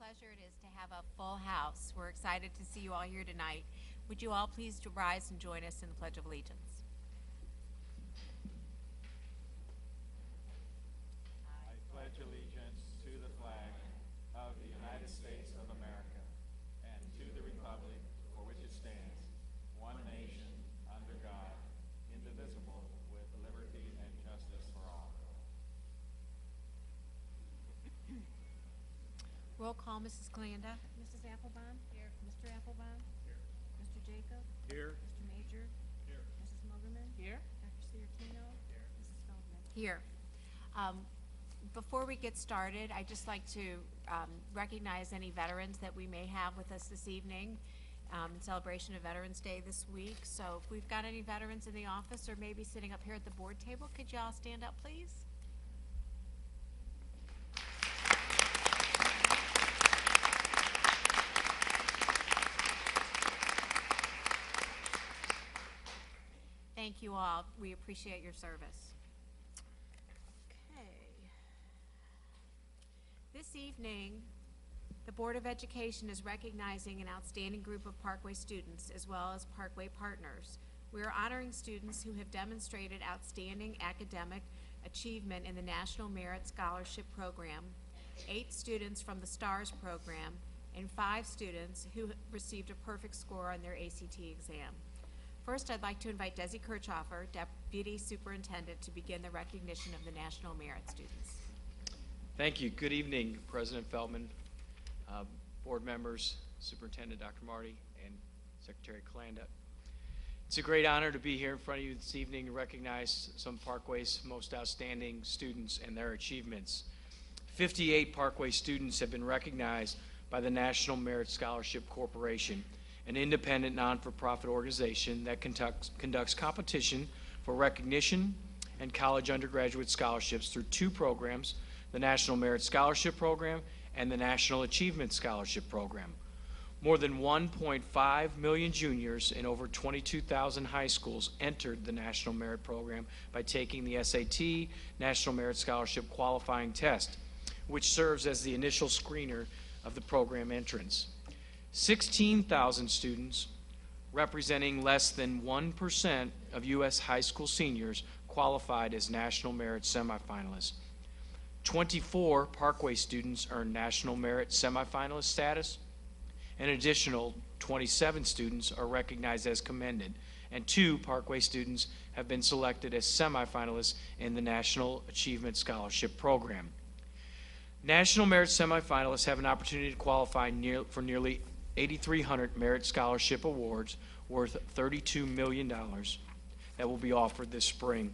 pleasure it is to have a full house. We're excited to see you all here tonight. Would you all please to rise and join us in the Pledge of Allegiance? I pledge allegiance to the flag of the United States of America and to the republic for which it stands, one nation, under God, indivisible, with liberty and justice for all. Roll call, Mrs. Calanda. Mrs. Applebaum? Here. Mr. Applebaum? Here. Mr. Jacob? Here. Mr. Major? Here. Mrs. Muggerman? Here. Dr. Siertino? Here. Mrs. Feldman? Here. Before we get started, I'd just like to recognize any veterans that we may have with us this evening in celebration of Veterans Day this week. So if we've got any veterans in the office or maybe sitting up here at the board table, could you all stand up, please? Thank you all. We appreciate your service. Okay. This evening, the Board of Education is recognizing an outstanding group of Parkway students as well as Parkway partners. We are honoring students who have demonstrated outstanding academic achievement in the National Merit Scholarship Program, 8 students from the STARS program, and 5 students who received a perfect score on their ACT exam. First, I'd like to invite Desi Kirchhoffer, Deputy Superintendent, to begin the recognition of the National Merit students. Thank you. Good evening, President Feldman, board members, Superintendent Dr. Marty, and Secretary Calanda. It's a great honor to be here in front of you this evening to recognize some of Parkway's most outstanding students and their achievements. 58 Parkway students have been recognized by the National Merit Scholarship Corporation, an independent non-for-profit organization that conducts competition for recognition and college undergraduate scholarships through 2 programs, the National Merit Scholarship Program and the National Achievement Scholarship Program. More than 1.5 million juniors in over 22,000 high schools entered the National Merit Program by taking the SAT National Merit Scholarship Qualifying Test, which serves as the initial screener of the program entrance. 16,000 students, representing less than 1% of U.S. high school seniors, qualified as National Merit semifinalists. 24 Parkway students earned National Merit semifinalist status. An additional 27 students are recognized as commended, and 2 Parkway students have been selected as semifinalists in the National Achievement Scholarship Program. National Merit semifinalists have an opportunity to qualify for nearly 8,300 Merit Scholarship Awards worth $32 million that will be offered this spring.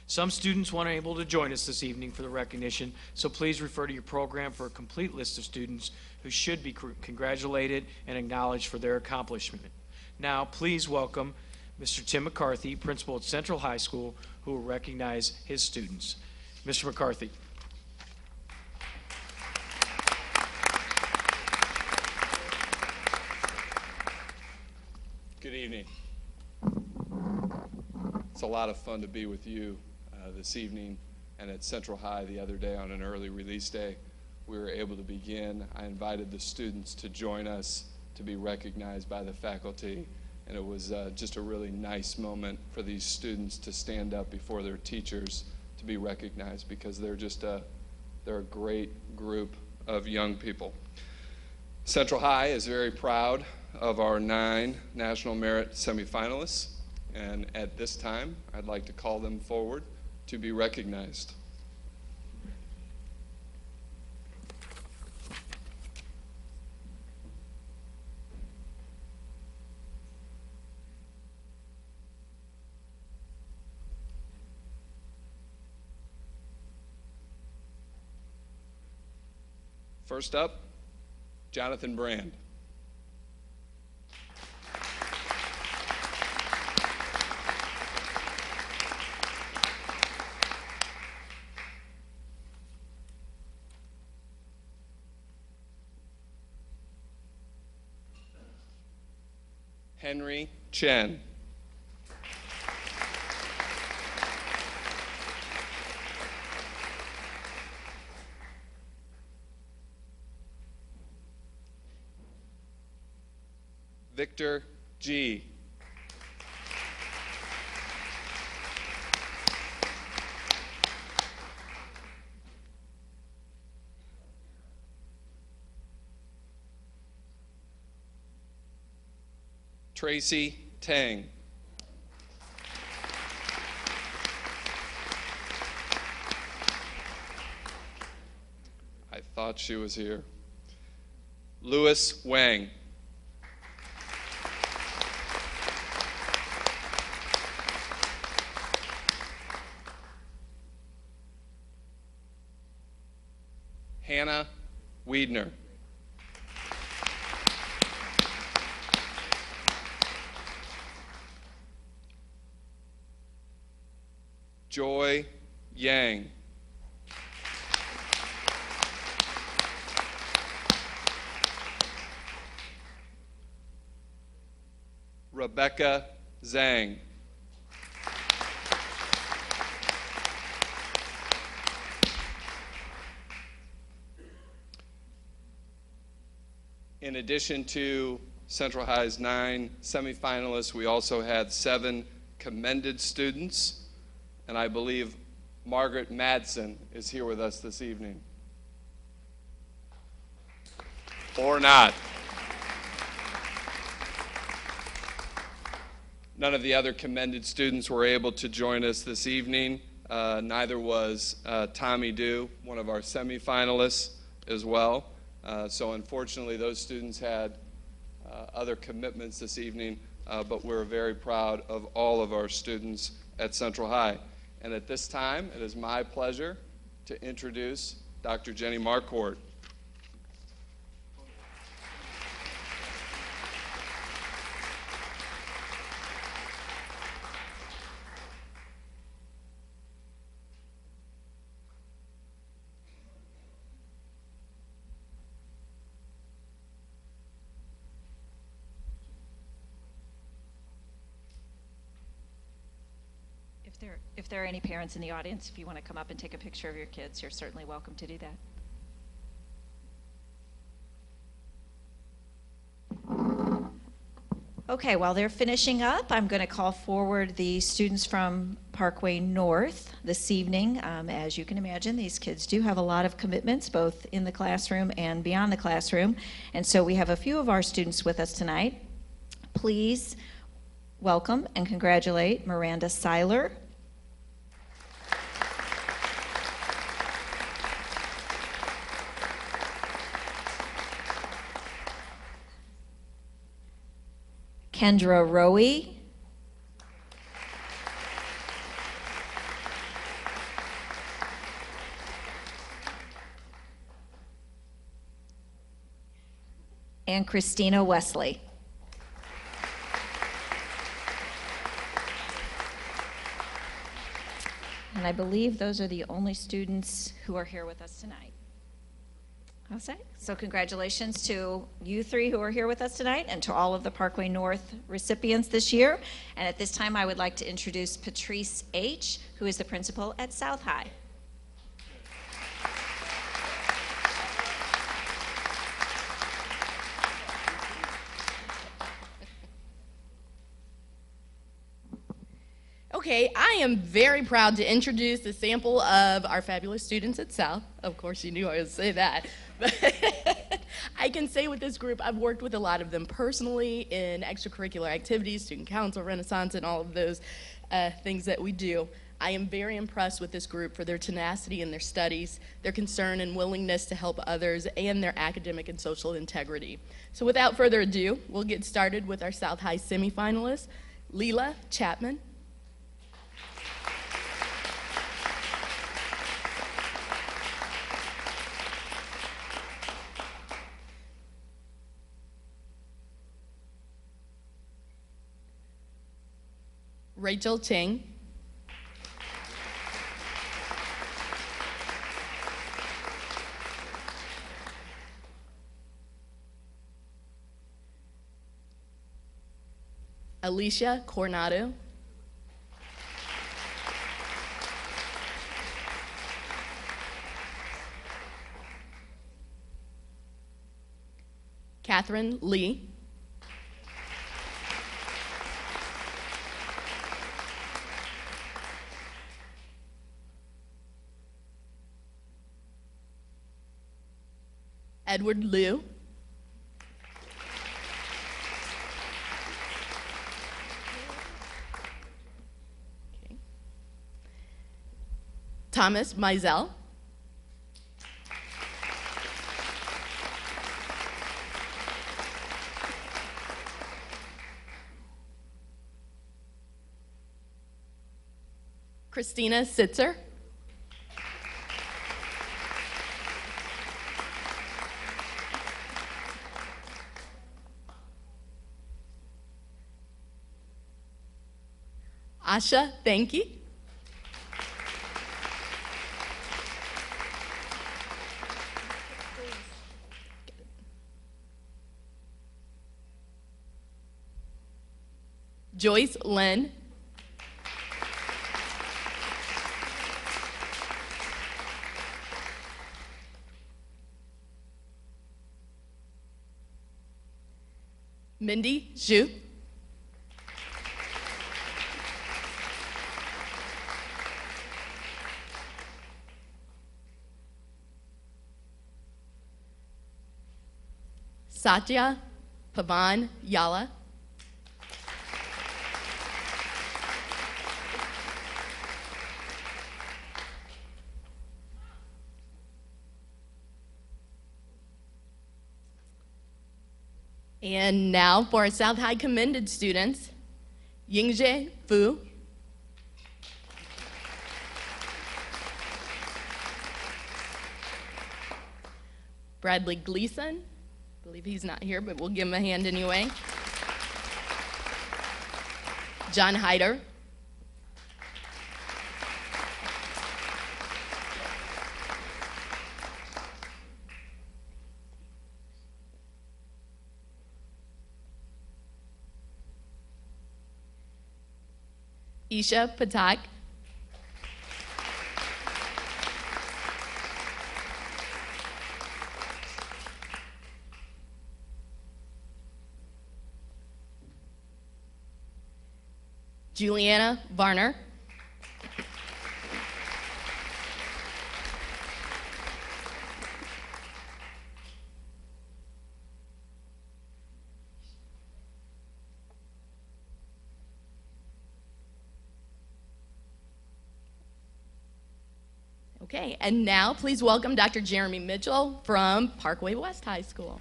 Some students weren't able to join us this evening for the recognition, so please refer to your program for a complete list of students who should be congratulated and acknowledged for their accomplishment. Now, please welcome Mr. Tim McCarthy, principal at Central High School, who will recognize his students. Mr. McCarthy. Good evening. It's a lot of fun to be with you this evening and at Central High the other day on an early release day. We were able to begin. I invited the students to join us to be recognized by the faculty, and it was just a really nice moment for these students to stand up before their teachers to be recognized, because they're a great group of young people. Central High is very proud of our 9 National Merit semifinalists, and at this time I'd like to call them forward to be recognized. First up, Jonathan Brand. Henry Chen. Victor G. Tracy Tang. I thought she was here. Louis Wang. Hannah Wiedner. Joy Yang. Rebecca Zhang. In addition to Central High's 9 semifinalists, we also had 7 commended students, and I believe Margaret Madsen is here with us this evening. Or not. None of the other commended students were able to join us this evening. Neither was Tommy Dew, one of our semifinalists as well. So unfortunately, those students had other commitments this evening, but we're very proud of all of our students at Central High. And at this time, it is my pleasure to introduce Dr. Jenny Marquardt. If there are any parents in the audience, if you want to come up and take a picture of your kids, you're certainly welcome to do that. Okay, while they're finishing up, I'm going to call forward the students from Parkway North this evening. As you can imagine, these kids do have a lot of commitments, both in the classroom and beyond the classroom. And so we have a few of our students with us tonight. Please welcome and congratulate Miranda Seiler, Kendra Rowe, and Christina Wesley. And I believe those are the only students who are here with us tonight. I'll say. So congratulations to you 3 who are here with us tonight and to all of the Parkway North recipients this year. And at this time, I would like to introduce Patrice H., who is the principal at South High. Okay, I am very proud to introduce a sample of our fabulous students at South. Of course, you knew I would say that. But I can say with this group, I've worked with a lot of them personally in extracurricular activities, student council, Renaissance, and all of those things that we do. I am very impressed with this group for their tenacity in their studies, their concern and willingness to help others, and their academic and social integrity. So without further ado, we'll get started with our South High semifinalists. Leela Chapman. Rachel Ting. Alicia Coronado. Catherine Lee. Edward Liu, okay. Thomas Mizell, Christina Sitzer, Asha Thanky, Joyce Lynn, Mindy Zhu, Satya Pavan Yala, and now for our South High commended students, Yingzhe Fu, Bradley Gleason, I believe he's not here, but we'll give him a hand anyway. John Hyder, Isha Patak, Juliana Varner, okay, and now please welcome Dr. Jeremy Mitchell from Parkway West High School.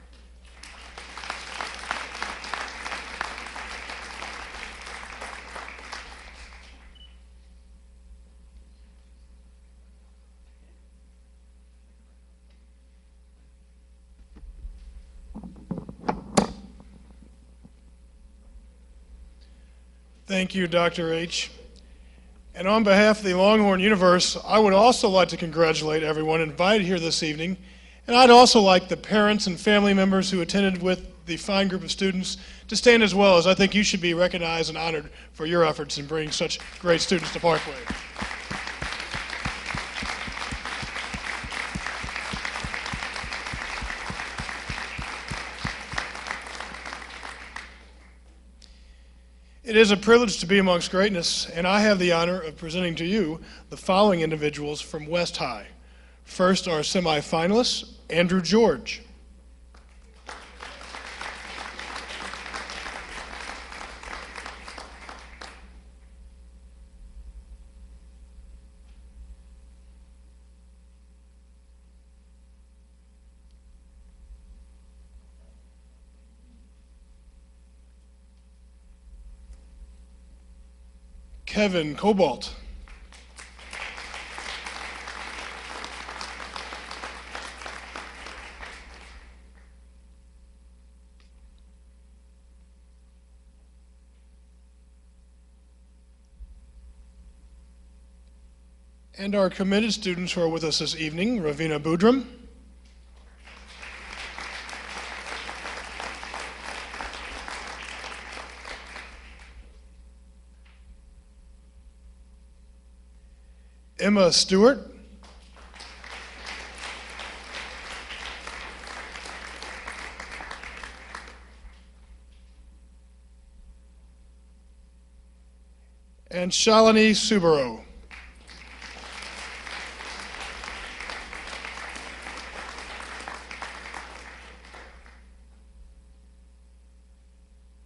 Thank you, Dr. H. And on behalf of the Longhorn Universe, I would also like to congratulate everyone invited here this evening. And I'd also like the parents and family members who attended with the fine group of students to stand as well, as I think you should be recognized and honored for your efforts in bringing such great students to Parkway. It is a privilege to be amongst greatness, and I have the honor of presenting to you the following individuals from West High. First, our semifinalists, Andrew George. Kevin Cobalt. And our committed students who are with us this evening, Ravina Budram, Emma Stewart, and Shalini Subaru.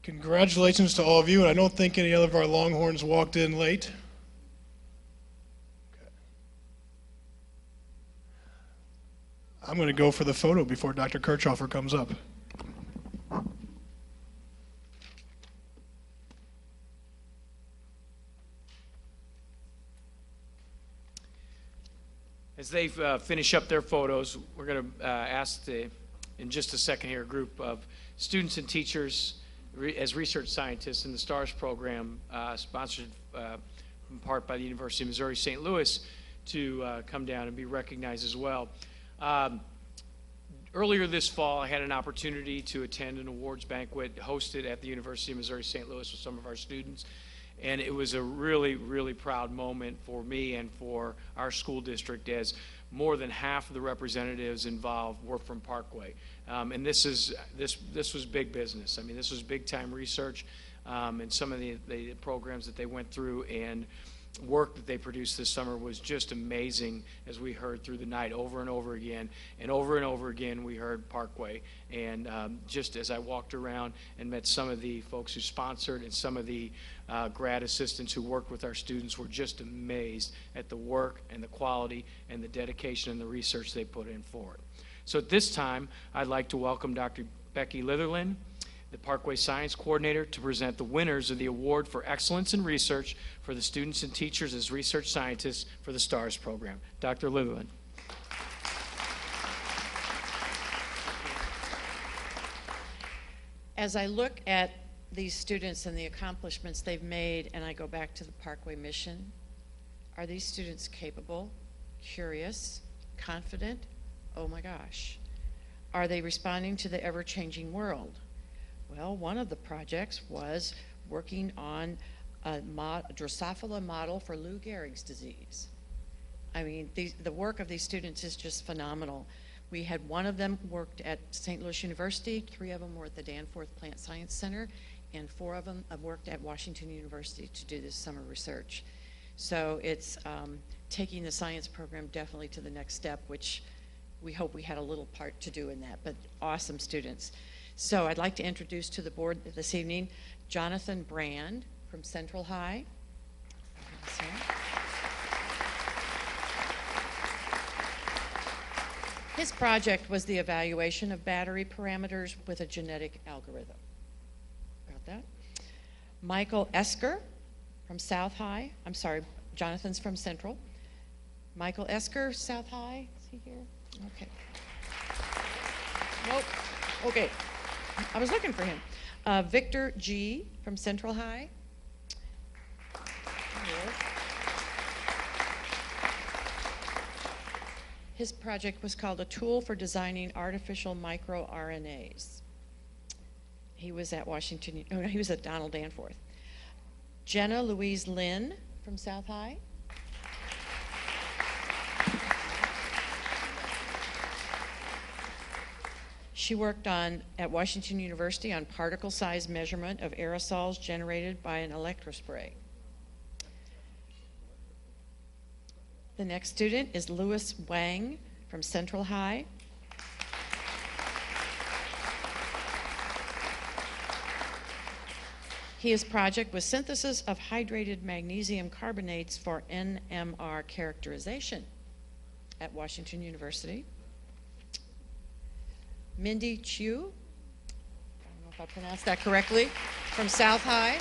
Congratulations to all of you, and I don't think any of our Longhorns walked in late. Okay. I'm going to go for the photo before Dr. Kirchhofer comes up. As they finish up their photos, we're going to ask, in just a second here, a group of students and teachers as research scientists in the STARS program, sponsored in part by the University of Missouri St. Louis, to come down and be recognized as well. Earlier this fall, I had an opportunity to attend an awards banquet hosted at the University of Missouri St. Louis with some of our students. And it was a really, really proud moment for me and for our school district, as more than half of the representatives involved were from Parkway. And this was big business. I mean, this was big time research, and some of the programs that they went through and work that they produced this summer was just amazing, as we heard through the night over and over again. And over again, we heard Parkway. And just as I walked around and met some of the folks who sponsored and some of the grad assistants who worked with our students, were just amazed at the work and the quality and the dedication and the research they put in for it. So at this time, I'd like to welcome Dr. Becky Litherland, the Parkway Science Coordinator, to present the winners of the Award for Excellence in Research for the students and teachers as research scientists for the STARS program. Dr. Litherland. As I look at these students and the accomplishments they've made, and I go back to the Parkway mission, are these students capable, curious, confident? Oh my gosh. Are they responding to the ever-changing world? Well, one of the projects was working on a Drosophila model for Lou Gehrig's disease. I mean, the work of these students is just phenomenal. We had one of them worked at St. Louis University, 3 of them were at the Danforth Plant Science Center, and 4 of them have worked at Washington University to do this summer research. So it's taking the science program definitely to the next step, which we hope we had a little part to do in that, but awesome students. So I'd like to introduce to the board this evening Jonathan Brand from Central High. His project was the evaluation of battery parameters with a genetic algorithm. Got that? Michael Esker from South High. I'm sorry, Jonathan's from Central. Michael Esker, South High. Is he here? Okay. Nope. Okay. I was looking for him. Victor G. from Central High. His project was called A Tool for Designing Artificial MicroRNAs. He was at Washington, no, he was at Donald Danforth. Jenna Louise Lynn from South High. She worked at Washington University on particle size measurement of aerosols generated by an electrospray. The next student is Louis Wang from Central High. His project was synthesis of hydrated magnesium carbonates for NMR characterization at Washington University. Mindy Chiu, I don't know if I pronounced that correctly, from South High.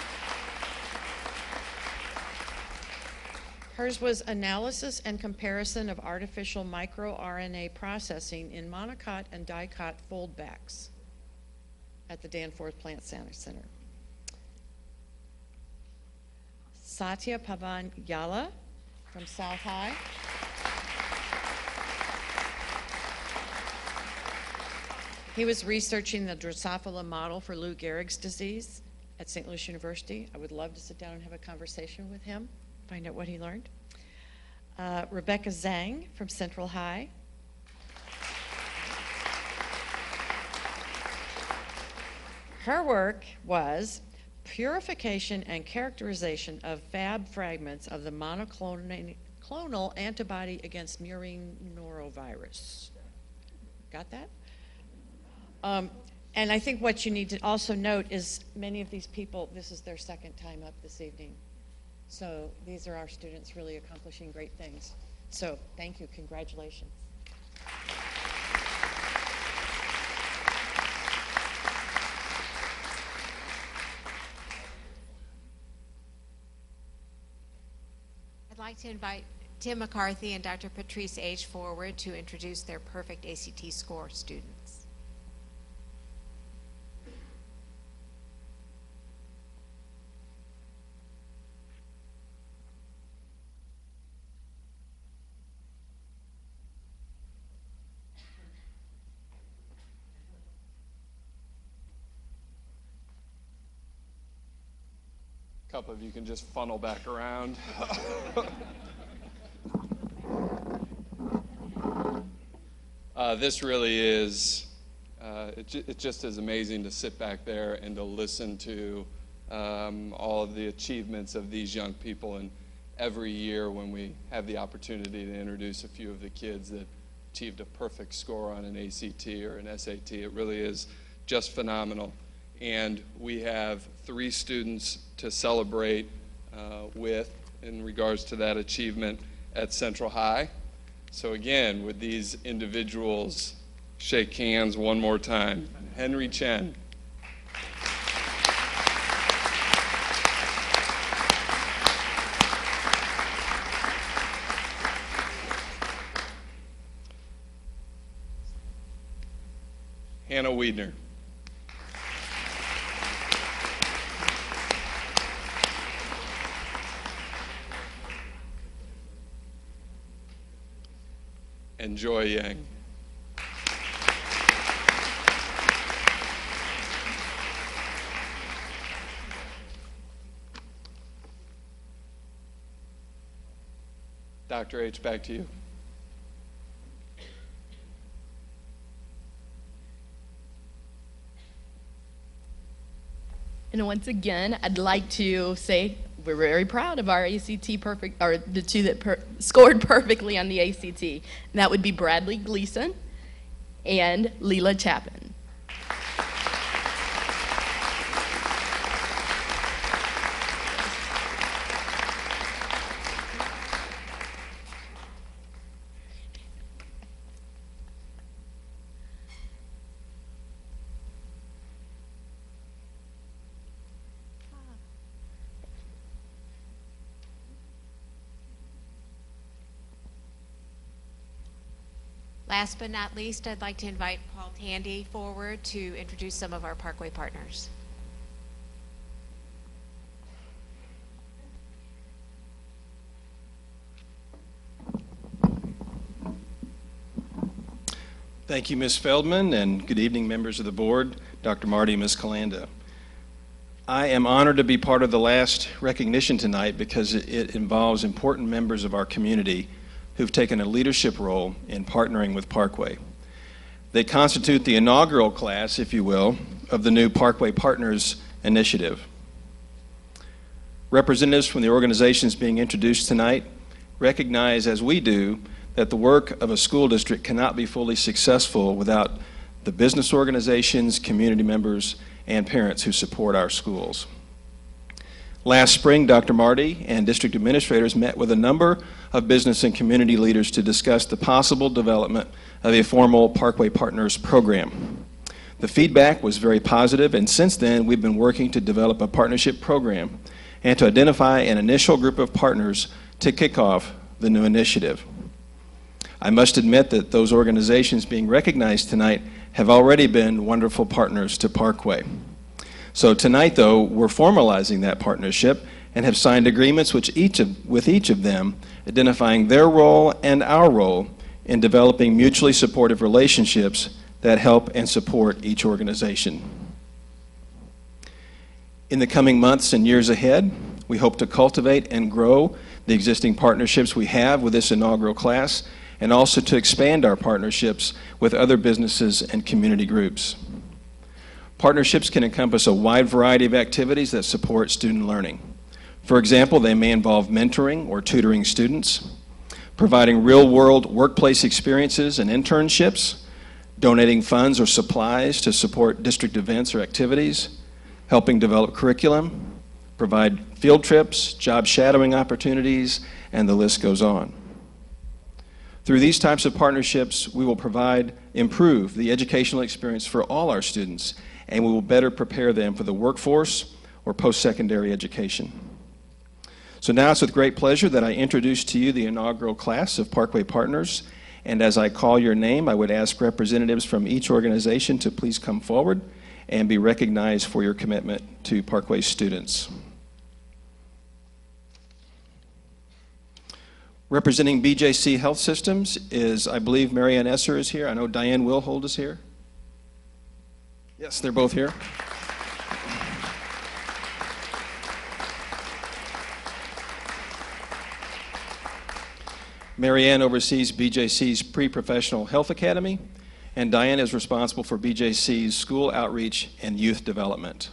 Hers was analysis and comparison of artificial microRNA processing in monocot and dicot foldbacks at the Danforth Plant Science Center. Satya Pavan Yala from South High. He was researching the Drosophila model for Lou Gehrig's disease at St. Louis University. I would love to sit down and have a conversation with him, find out what he learned. Rebecca Zhang from Central High. Her work was purification and characterization of Fab fragments of the monoclonal antibody against murine norovirus. Got that? And I think what you need to also note is many of these people, this is their second time up this evening. So these are our students really accomplishing great things. So thank you, congratulations. I'd like to invite Tim McCarthy and Dr. Patrice H. forward to introduce their perfect ACT score students. A couple of you can just funnel back around. This really is, it just is amazing to sit back there and to listen to all of the achievements of these young people. And every year when we have the opportunity to introduce a few of the kids that achieved a perfect score on an ACT or an SAT, it really is just phenomenal. And we have 3 students to celebrate with in regards to that achievement at Central High. So again, would these individuals shake hands one more time? Henry Chen. Hannah Wiedner. And Joy Yang. Dr. H., back to you. And once again, I'd like to say we're very proud of our ACT perfect, or the 2 that scored perfectly on the ACT. And that would be Bradley Gleason and Leela Chapin. Last but not least, I'd like to invite Paul Tandy forward to introduce some of our Parkway partners. Thank you, Ms. Feldman, and good evening, members of the board, Dr. Marty, Ms. Calanda. I am honored to be part of the last recognition tonight because it involves important members of our community who've taken a leadership role in partnering with Parkway. They constitute the inaugural class, if you will, of the new Parkway Partners Initiative. Representatives from the organizations being introduced tonight recognize, as we do, that the work of a school district cannot be fully successful without the business organizations, community members, and parents who support our schools. Last spring, Dr. Marty and district administrators met with a number of business and community leaders to discuss the possible development of a formal Parkway Partners program. The feedback was very positive, and since then we've been working to develop a partnership program and to identify an initial group of partners to kick off the new initiative. I must admit that those organizations being recognized tonight have already been wonderful partners to Parkway. So tonight, though, we're formalizing that partnership and have signed agreements with each of them, identifying their role and our role in developing mutually supportive relationships that help and support each organization. In the coming months and years ahead, we hope to cultivate and grow the existing partnerships we have with this inaugural class, and also to expand our partnerships with other businesses and community groups. Partnerships can encompass a wide variety of activities that support student learning. For example, they may involve mentoring or tutoring students, providing real-world workplace experiences and internships, donating funds or supplies to support district events or activities, helping develop curriculum, provide field trips, job shadowing opportunities, and the list goes on. Through these types of partnerships, we will improve the educational experience for all our students, and we will better prepare them for the workforce or post-secondary education. So now it's with great pleasure that I introduce to you the inaugural class of Parkway Partners, and as I call your name, I would ask representatives from each organization to please come forward and be recognized for your commitment to Parkway students. Representing BJC Health Systems is, I believe, Marianne Esser is here. I know Diane Wilhold is here. Yes, they're both here. Marianne oversees BJC's Pre-Professional Health Academy, and Diane is responsible for BJC's school outreach and youth development.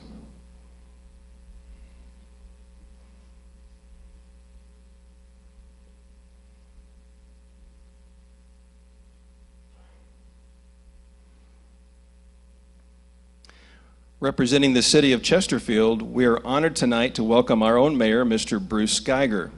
Representing the city of Chesterfield, we are honored tonight to welcome our own mayor, Mr. Bruce Geiger.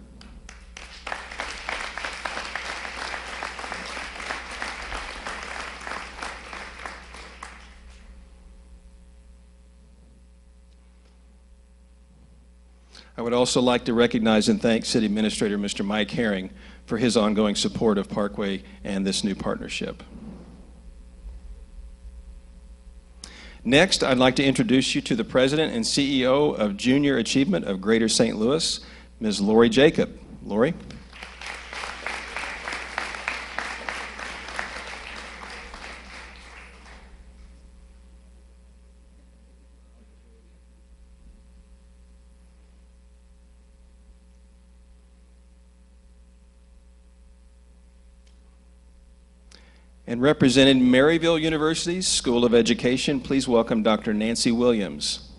I would also like to recognize and thank City Administrator Mr. Mike Herring for his ongoing support of Parkway and this new partnership. Next, I'd like to introduce you to the President and CEO of Junior Achievement of Greater St. Louis, Ms. Lori Jacob. Lori? And representing Maryville University's School of Education, please welcome Dr. Nancy Williams.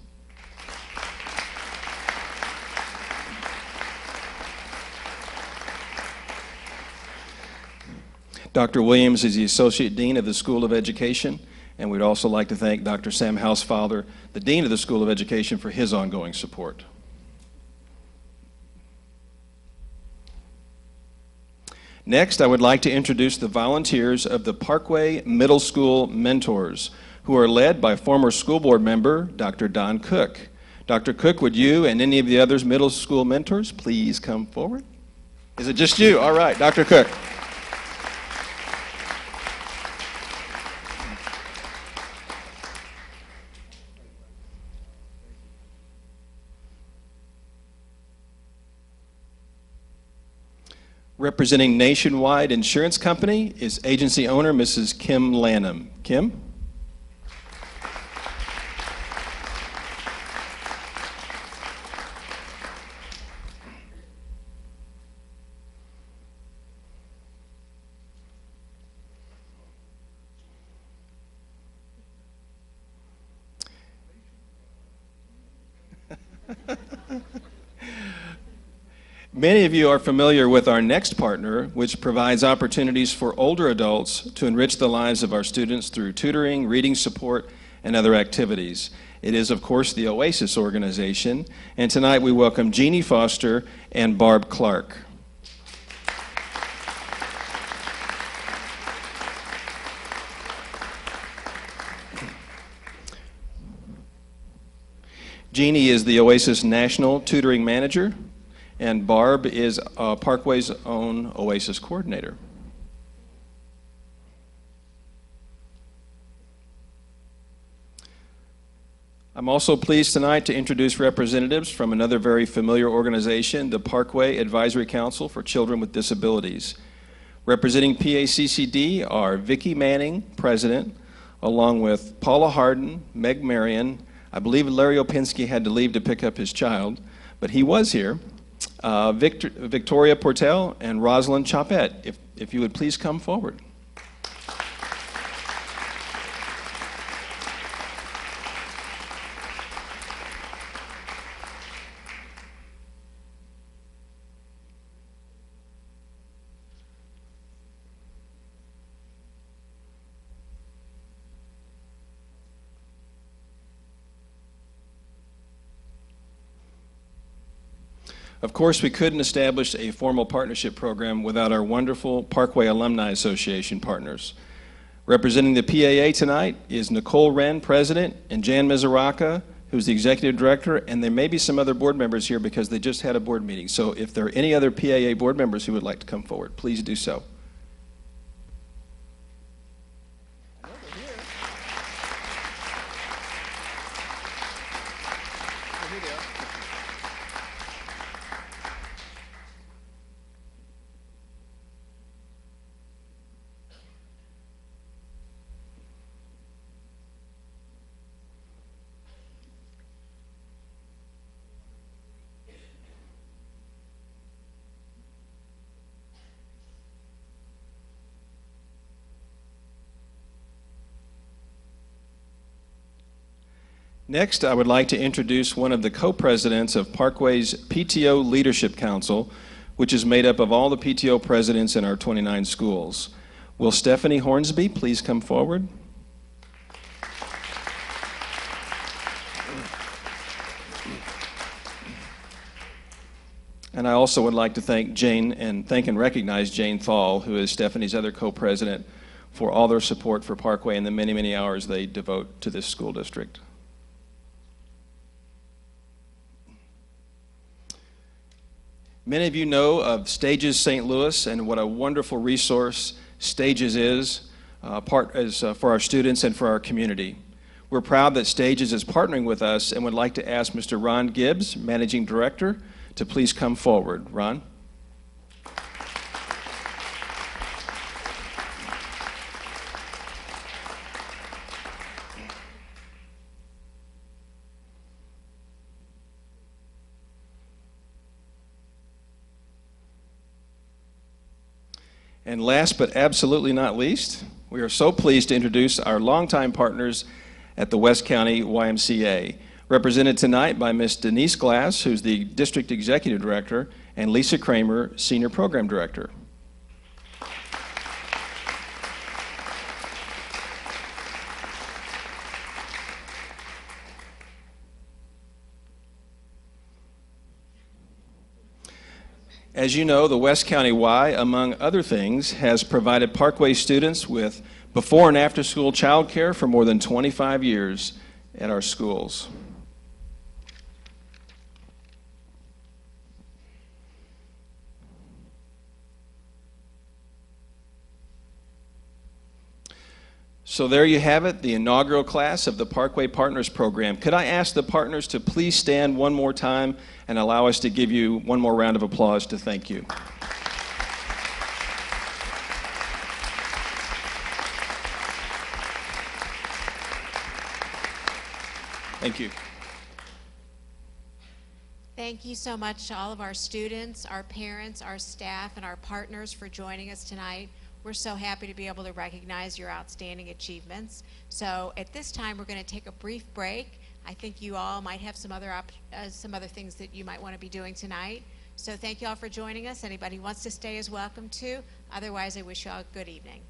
Dr. Williams is the Associate Dean of the School of Education, and we'd also like to thank Dr. Sam Housefather, the Dean of the School of Education, for his ongoing support. Next, I would like to introduce the volunteers of the Parkway Middle School Mentors, who are led by former school board member Dr. Don Cook. Dr. Cook, would you and any of the others middle school mentors please come forward? Is it just you? All right, Dr. Cook. Representing Nationwide Insurance Company is agency owner Mrs. Kim Lanham. Kim? Many of you are familiar with our next partner, which provides opportunities for older adults to enrich the lives of our students through tutoring, reading support, and other activities. It is, of course, the OASIS organization, and tonight we welcome Jeannie Foster and Barb Clark. Jeannie is the OASIS National Tutoring Manager, and Barb is Parkway's own OASIS coordinator. I'm also pleased tonight to introduce representatives from another very familiar organization, the Parkway Advisory Council for Children with Disabilities. Representing PACCD are Vicki Manning, President, along with Paula Harden, Meg Marion. I believe Larry Opinski had to leave to pick up his child, but he was here. Victoria Portel and Rosalind Chopette, if you would please come forward. Of course, we couldn't establish a formal partnership program without our wonderful Parkway Alumni Association partners. Representing the PAA tonight is Nicole Wren, President, and Jan Mizuraka, who's the Executive Director, and there may be some other board members here because they just had a board meeting. So if there are any other PAA board members who would like to come forward, please do so. Next, I would like to introduce one of the co-presidents of Parkway's PTO Leadership Council, which is made up of all the PTO presidents in our 29 schools. Will Stephanie Hornsby please come forward? And I also would like to thank Jane and recognize Jane Thal, who is Stephanie's other co-president, for all their support for Parkway and the many, many hours they devote to this school district. Many of you know of Stages St. Louis and what a wonderful resource Stages is for our students and for our community. We're proud that Stages is partnering with us and would like to ask Mr. Ron Gibbs, Managing Director, to please come forward. Ron? And last but absolutely not least, we are so pleased to introduce our longtime partners at the West County YMCA, represented tonight by Ms. Denise Glass, who's the District Executive Director, and Lisa Kramer, Senior Program Director. As you know, the West County Y, among other things, has provided Parkway students with before and after school childcare for more than 25 years at our schools. So there you have it, the inaugural class of the Parkway Partners Program. Could I ask the partners to please stand one more time and allow us to give you one more round of applause to thank you. Thank you. Thank you so much to all of our students, our parents, our staff, and our partners for joining us tonight. We're so happy to be able to recognize your outstanding achievements. So at this time, we're going to take a brief break. I think you all might have some other things that you might want to be doing tonight. So thank you all for joining us. Anybody who wants to stay is welcome to. Otherwise, I wish you all a good evening.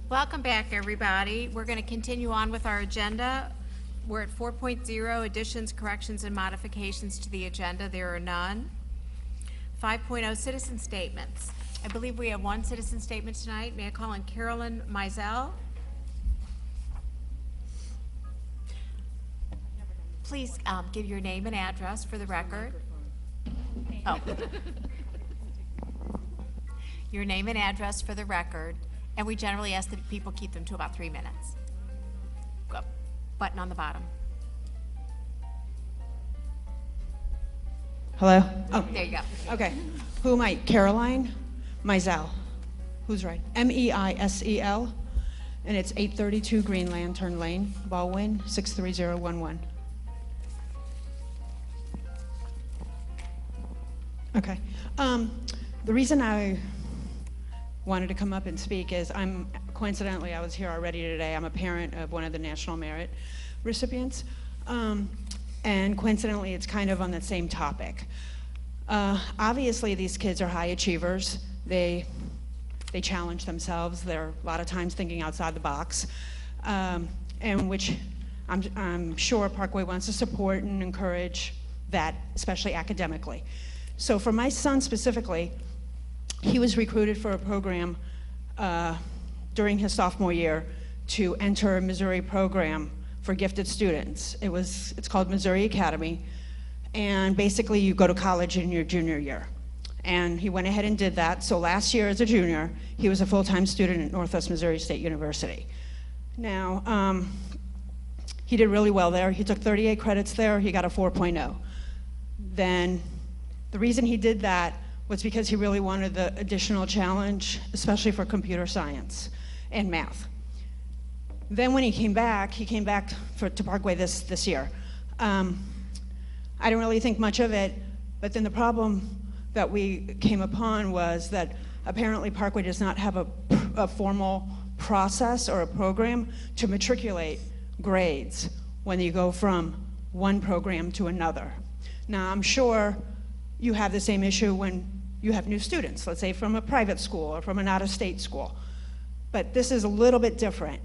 Welcome back, everybody. We're going to continue on with our agenda. We're at 4.0, additions, corrections, and modifications to the agenda. There are none. 5.0, citizen statements. I believe we have one citizen statement tonight. May I call on Carolyn Mizell? Please give your name and address for the record. Oh. Your name and address for the record, and we generally ask that people keep them to about 3 minutes. Go. Button on the bottom. Hello? Oh, There you go. okay. Who am I? Caroline Mizell. Who's right? Meisel. And it's 832 Green Lantern Lane, Baldwin, 63011. Okay. The reason I wanted to come up and speak is coincidentally, I was here already today. I'm a parent of one of the National Merit recipients. And coincidentally, it's kind of on the same topic. Obviously, these kids are high achievers. They challenge themselves. They're a lot of times thinking outside the box, and which I'm sure Parkway wants to support and encourage that, especially academically. So for my son specifically, he was recruited for a program during his sophomore year to enter a Missouri program for gifted students. It's called Missouri Academy, and basically you go to college in your junior year. And he went ahead and did that. So last year as a junior, he was a full-time student at Northwest Missouri State University. Now, he did really well there. He took 38 credits there. He got a 4.0. Then the reason he did that was because he really wanted the additional challenge, especially for computer science and math. Then when he came back to Parkway this year. I didn't really think much of it, but then the problem that we came upon was that apparently Parkway does not have a formal process or a program to matriculate grades when you go from one program to another. Now, I'm sure you have the same issue when you have new students, let's say from a private school or from an out-of-state school. But this is a little bit different.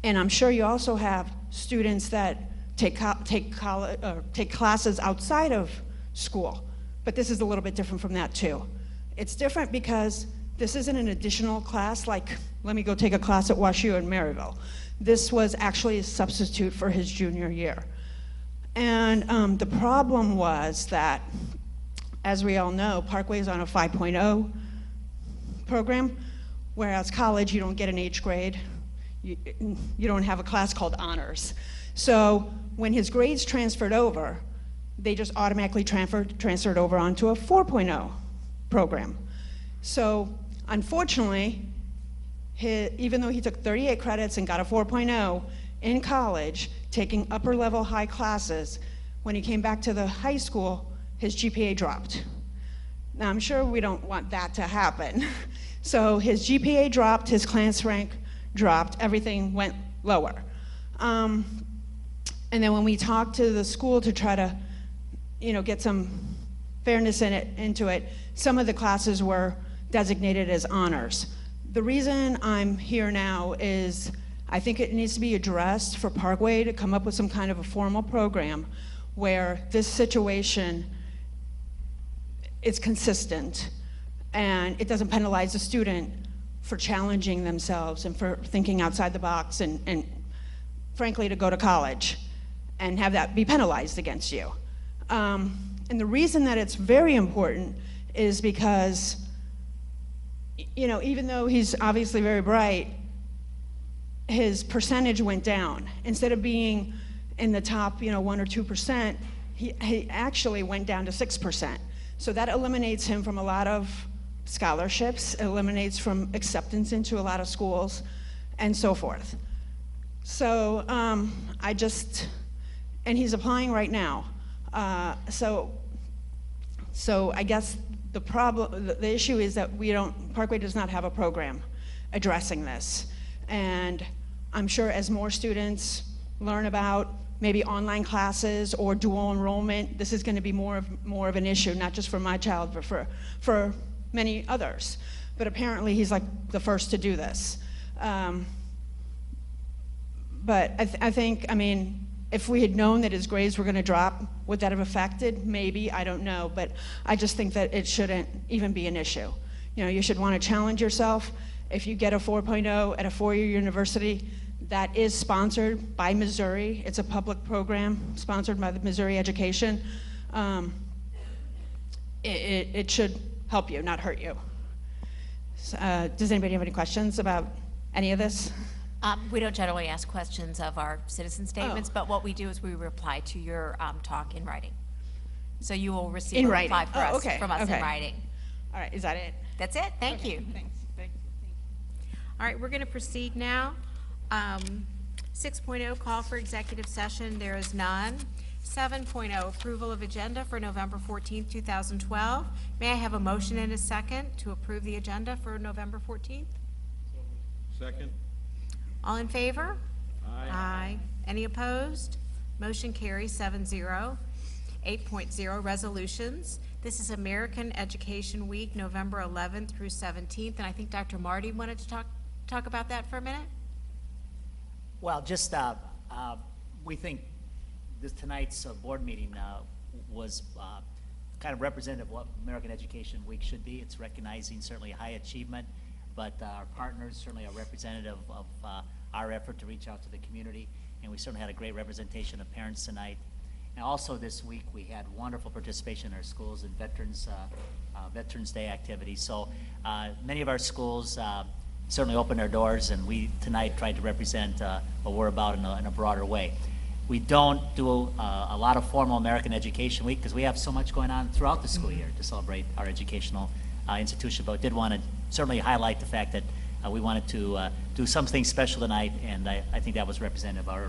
And I'm sure you also have students that take classes outside of school. But this is a little bit different from that too. It's different because this isn't an additional class like, let me go take a class at WashU in Maryville. This was actually a substitute for his junior year. And the problem was that, as we all know, Parkway is on a 5.0 program, whereas college, you don't get an H grade. You don't have a class called honors. So when his grades transferred over, they just automatically transferred over onto a 4.0 program. So unfortunately, even though he took 38 credits and got a 4.0 in college, taking upper level high classes, when he came back to the high school, his GPA dropped. Now I'm sure we don't want that to happen. So his GPA dropped, his class rank dropped, everything went lower. And then when we talked to the school to try to get some fairness into it, some of the classes were designated as honors. The reason I'm here now is I think it needs to be addressed for Parkway to come up with some kind of a formal program where this situation is consistent and it doesn't penalize the student for challenging themselves and for thinking outside the box and frankly to go to college and have that be penalized against you. And the reason that it's very important is because, even though he's obviously very bright, his percentage went down. Instead of being in the top, 1 or 2%, he actually went down to 6%. So that eliminates him from a lot of scholarships, eliminates from acceptance into a lot of schools, and so forth. So and he's applying right now. So I guess the issue is that Parkway does not have a program addressing this. And I'm sure as more students learn about maybe online classes or dual enrollment, this is going to be more of an issue, not just for my child, but for many others. But apparently he's like the first to do this. But I think, I mean, if we had known that his grades were going to drop, would that have affected? Maybe, I don't know. But I just think that it shouldn't even be an issue. You know, you should want to challenge yourself. If you get a 4.0 at a four-year university that is sponsored by Missouri, it's a public program sponsored by the Missouri Education, it should help you, not hurt you. Does anybody have any questions about any of this? We don't generally ask questions of our citizen statements, but what we do is we reply to your talk in writing. So you will receive In a writing. reply for Oh, us, okay, from us in okay. writing. All right, is that it? That's it. Thank you. Thanks. All right, we're going to proceed now. 6.0, call for executive session. There is none. 7.0, approval of agenda for November 14th, 2012. May I have a motion and a second to approve the agenda for November 14th? Second. All in favor? Aye. Aye. Any opposed? Motion carries 7-0. 8.0, resolutions. This is American Education Week, November 11th through 17th, and I think Dr. Marty wanted to talk about that for a minute. Well, just we think tonight's board meeting was kind of representative of what American Education Week should be. It's recognizing certainly high achievement, but our partners certainly are representative of our effort to reach out to the community, and we certainly had a great representation of parents tonight. And also this week we had wonderful participation in our schools in Veterans Day activities. So many of our schools certainly opened their doors, and we tonight tried to represent what we're about in a broader way. We don't do a lot of formal American Education Week because we have so much going on throughout the school year to celebrate our educational institution, but did want to certainly highlight the fact that we wanted to do something special tonight, and I think that was representative of our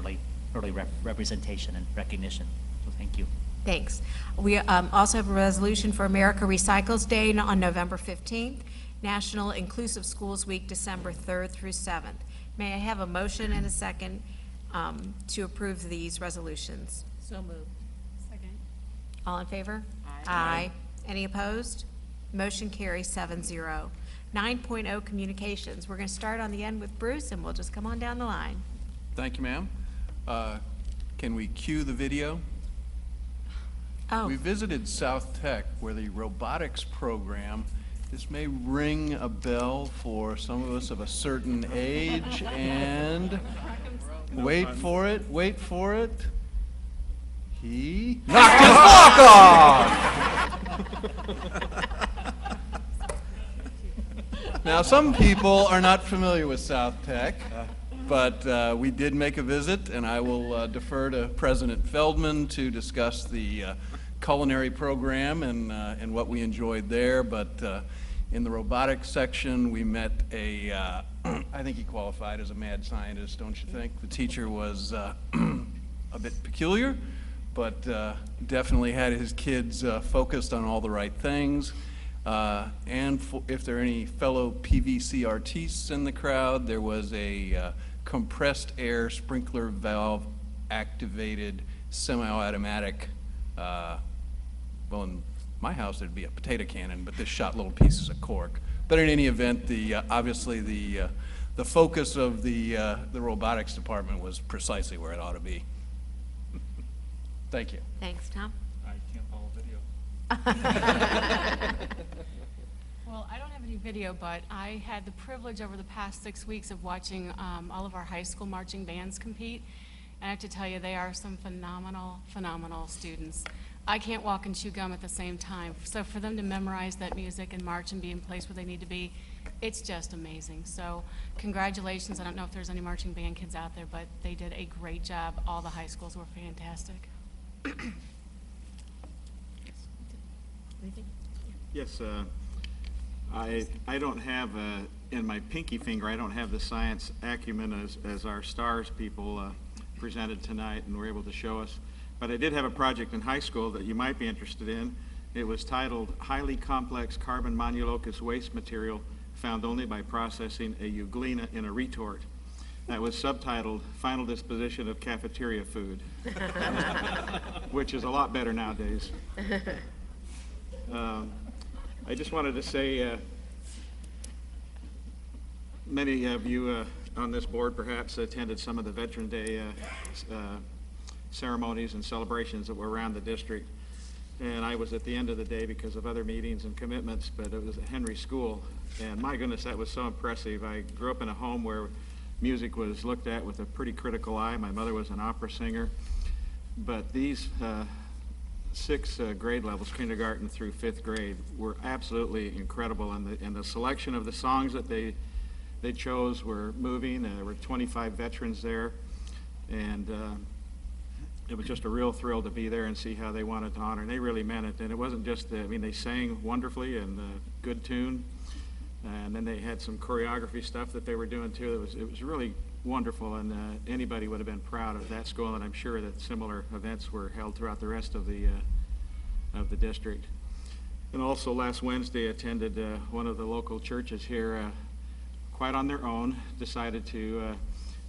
early representation and recognition. So thank you. Thanks. We also have a resolution for America Recycles Day on November 15th, National Inclusive Schools Week, December 3rd through 7th. May I have a motion and a second to approve these resolutions? So moved. Second. All in favor? Aye. Any opposed? Motion carries 7-0. 9.0, communications. We're going to start on the end with Bruce, and we'll just come on down the line. Thank you, ma'am. Can we cue the video? Oh, We visited South Tech, where the robotics program, this may ring a bell for some of us of a certain age, and wait for it, he knocked his block off! Now, some people are not familiar with South Tech, but we did make a visit, and I will defer to President Feldman to discuss the culinary program and what we enjoyed there. But in the robotics section, we met I think he qualified as a mad scientist, don't you think? The teacher was a bit peculiar, but definitely had his kids focused on all the right things. And if there are any fellow PVC artistes in the crowd, there was a compressed air sprinkler valve activated semi-automatic, well, in my house there'd be a potato cannon, but this shot little pieces of cork. But in any event, obviously the focus of the robotics department was precisely where it ought to be. Thank you. thanks, Tom. I can't follow video. Well, I don't have any video, but I had the privilege over the past 6 weeks of watching all of our high school marching bands compete. And I have to tell you, they are some phenomenal, phenomenal students. I can't walk and chew gum at the same time. So for them to memorize that music and march and be in place where they need to be, it's just amazing. So congratulations. I don't know if there's any marching band kids out there, but they did a great job. All the high schools were fantastic. Yes, I don't have, in my pinky finger, I don't have the science acumen as our STARS people presented tonight and were able to show us. But I did have a project in high school that you might be interested in. It was titled Highly Complex Carbon Monulocus Waste Material Found Only by Processing a Euglena in a Retort. That was subtitled Final Disposition of Cafeteria Food, which is a lot better nowadays. I just wanted to say, many of you on this board perhaps attended some of the Veteran Day ceremonies and celebrations that were around the district. And I was at the end of the day because of other meetings and commitments, but it was at Henry School. And my goodness, that was so impressive. I grew up in a home where music was looked at with a pretty critical eye. My mother was an opera singer. But these 6 grade levels, kindergarten through 5th grade, were absolutely incredible. And the selection of the songs that they chose were moving. There were 25 veterans there. And it was just a real thrill to be there and see how they wanted to honor. And they really meant it. And it wasn't just, they sang wonderfully and good tune. And then they had some choreography stuff that they were doing too. It was really wonderful, and anybody would have been proud of that school. And I'm sure that similar events were held throughout the rest of the district. And also last Wednesday, attended one of the local churches here, quite on their own, decided to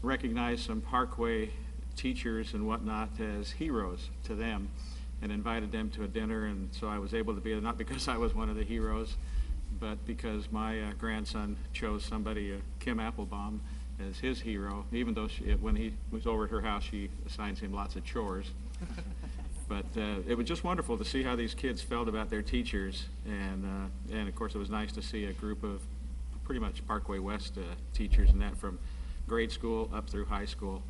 recognize some Parkway teachers and whatnot as heroes to them, and invited them to a dinner. And so I was able to be there, not because I was one of the heroes, but because my grandson chose somebody, Kim Applebaum, as his hero, even though when he was over at her house, she assigns him lots of chores. But it was just wonderful to see how these kids felt about their teachers, and of course it was nice to see a group of pretty much Parkway West teachers, and that from grade school up through high school.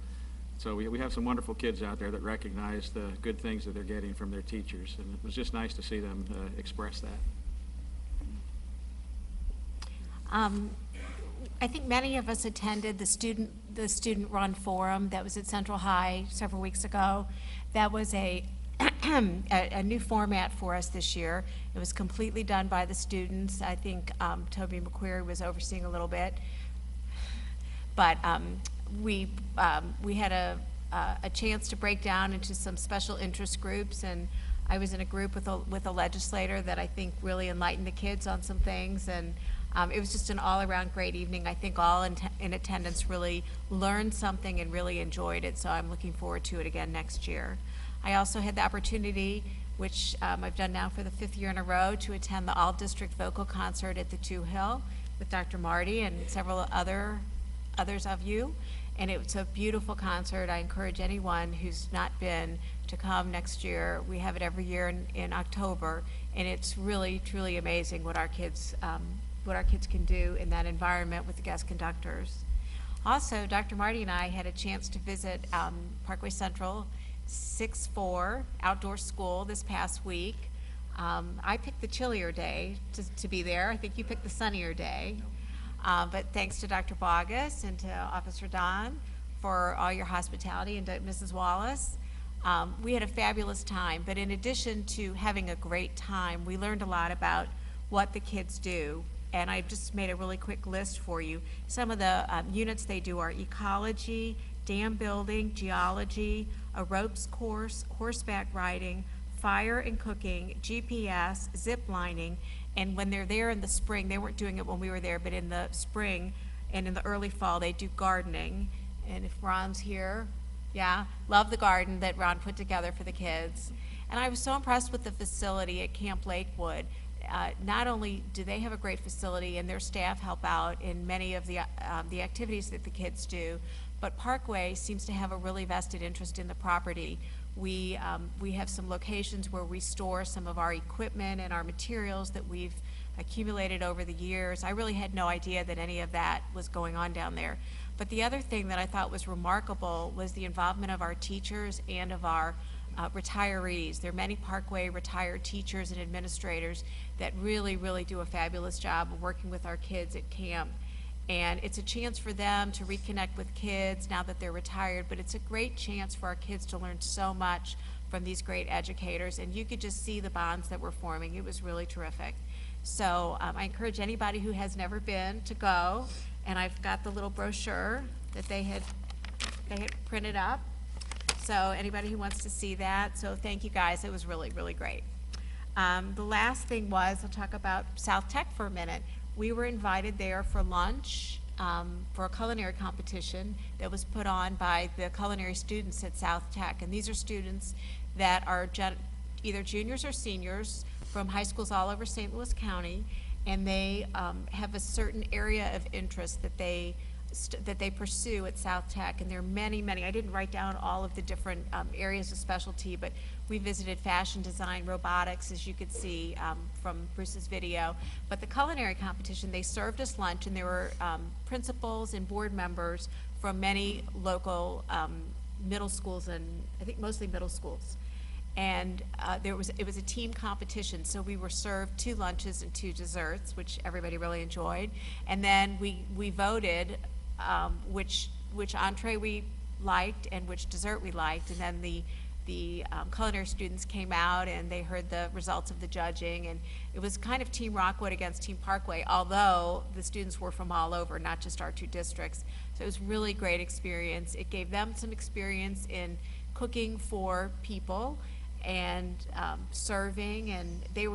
So we have some wonderful kids out there that recognize the good things that they're getting from their teachers, and it was just nice to see them express that. I think many of us attended the student-run forum that was at Central High several weeks ago. That was a new format for us this year. It was completely done by the students. I think Toby McQuarrie was overseeing a little bit, but we had a chance to break down into some special interest groups, and I was in a group with a legislator that I think really enlightened the kids on some things, and it was just an all-around great evening. I think all in attendance really learned something and really enjoyed it, so I'm looking forward to it again next year. I also had the opportunity, which I've done now for the 5th year in a row, to attend the all-district vocal concert at the Two Hill with Dr. Marty and several others of you. And it was a beautiful concert. I encourage anyone who's not been to come next year. We have it every year in October, and it's really, truly amazing what our kids can do in that environment with the guest conductors. Also, Dr. Marty and I had a chance to visit Parkway Central 6-4 outdoor school this past week. I picked the chillier day to be there. I think you picked the sunnier day. But thanks to Dr. Bogus and to Officer Don for all your hospitality, and to Mrs. Wallace. We had a fabulous time, but in addition to having a great time, we learned a lot about what the kids do. And I just made a really quick list for you. Some of the units they do are ecology, dam building, geology, a ropes course, horseback riding, fire and cooking, GPS, zip lining, and when they're there in the spring, they weren't doing it when we were there, but in the spring and in the early fall, they do gardening. And if Ron's here, yeah, love the garden that Ron put together for the kids. And I was so impressed with the facility at Camp Lakewood. Not only do they have a great facility and their staff help out in many of the activities that the kids do, but Parkway seems to have a really vested interest in the property. We have some locations where we store some of our equipment and our materials that we've accumulated over the years. I really had no idea that any of that was going on down there. But the other thing that I thought was remarkable was the involvement of our teachers and of our retirees. There are many Parkway retired teachers and administrators that really, really do a fabulous job of working with our kids at camp. And it's a chance for them to reconnect with kids now that they're retired, but it's a great chance for our kids to learn so much from these great educators, and you could just see the bonds that were forming. It was really terrific. So I encourage anybody who has never been to go, and I've got the little brochure that they had printed up. So anybody who wants to see that, so thank you guys, it was really, really great. The last thing was, I'll talk about South Tech for a minute. We were invited there for lunch for a culinary competition that was put on by the culinary students at South Tech. And these are students that are either juniors or seniors from high schools all over St. Louis County, and they have a certain area of interest that they that they pursue at South Tech, and there are many, many. I didn't write down all of the different areas of specialty, but we visited fashion design, robotics, as you could see from Bruce's video. But the culinary competition, they served us lunch, and there were principals and board members from many local middle schools, and I think mostly middle schools. And it was a team competition, so we were served 2 lunches and 2 desserts, which everybody really enjoyed. And then we voted which entree we liked and which dessert we liked, and then the culinary students came out and they heard the results of the judging, and it was kind of Team Rockwood against Team Parkway, although the students were from all over, not just our 2 districts. So it was really great experience. It gave them some experience in cooking for people and serving, and they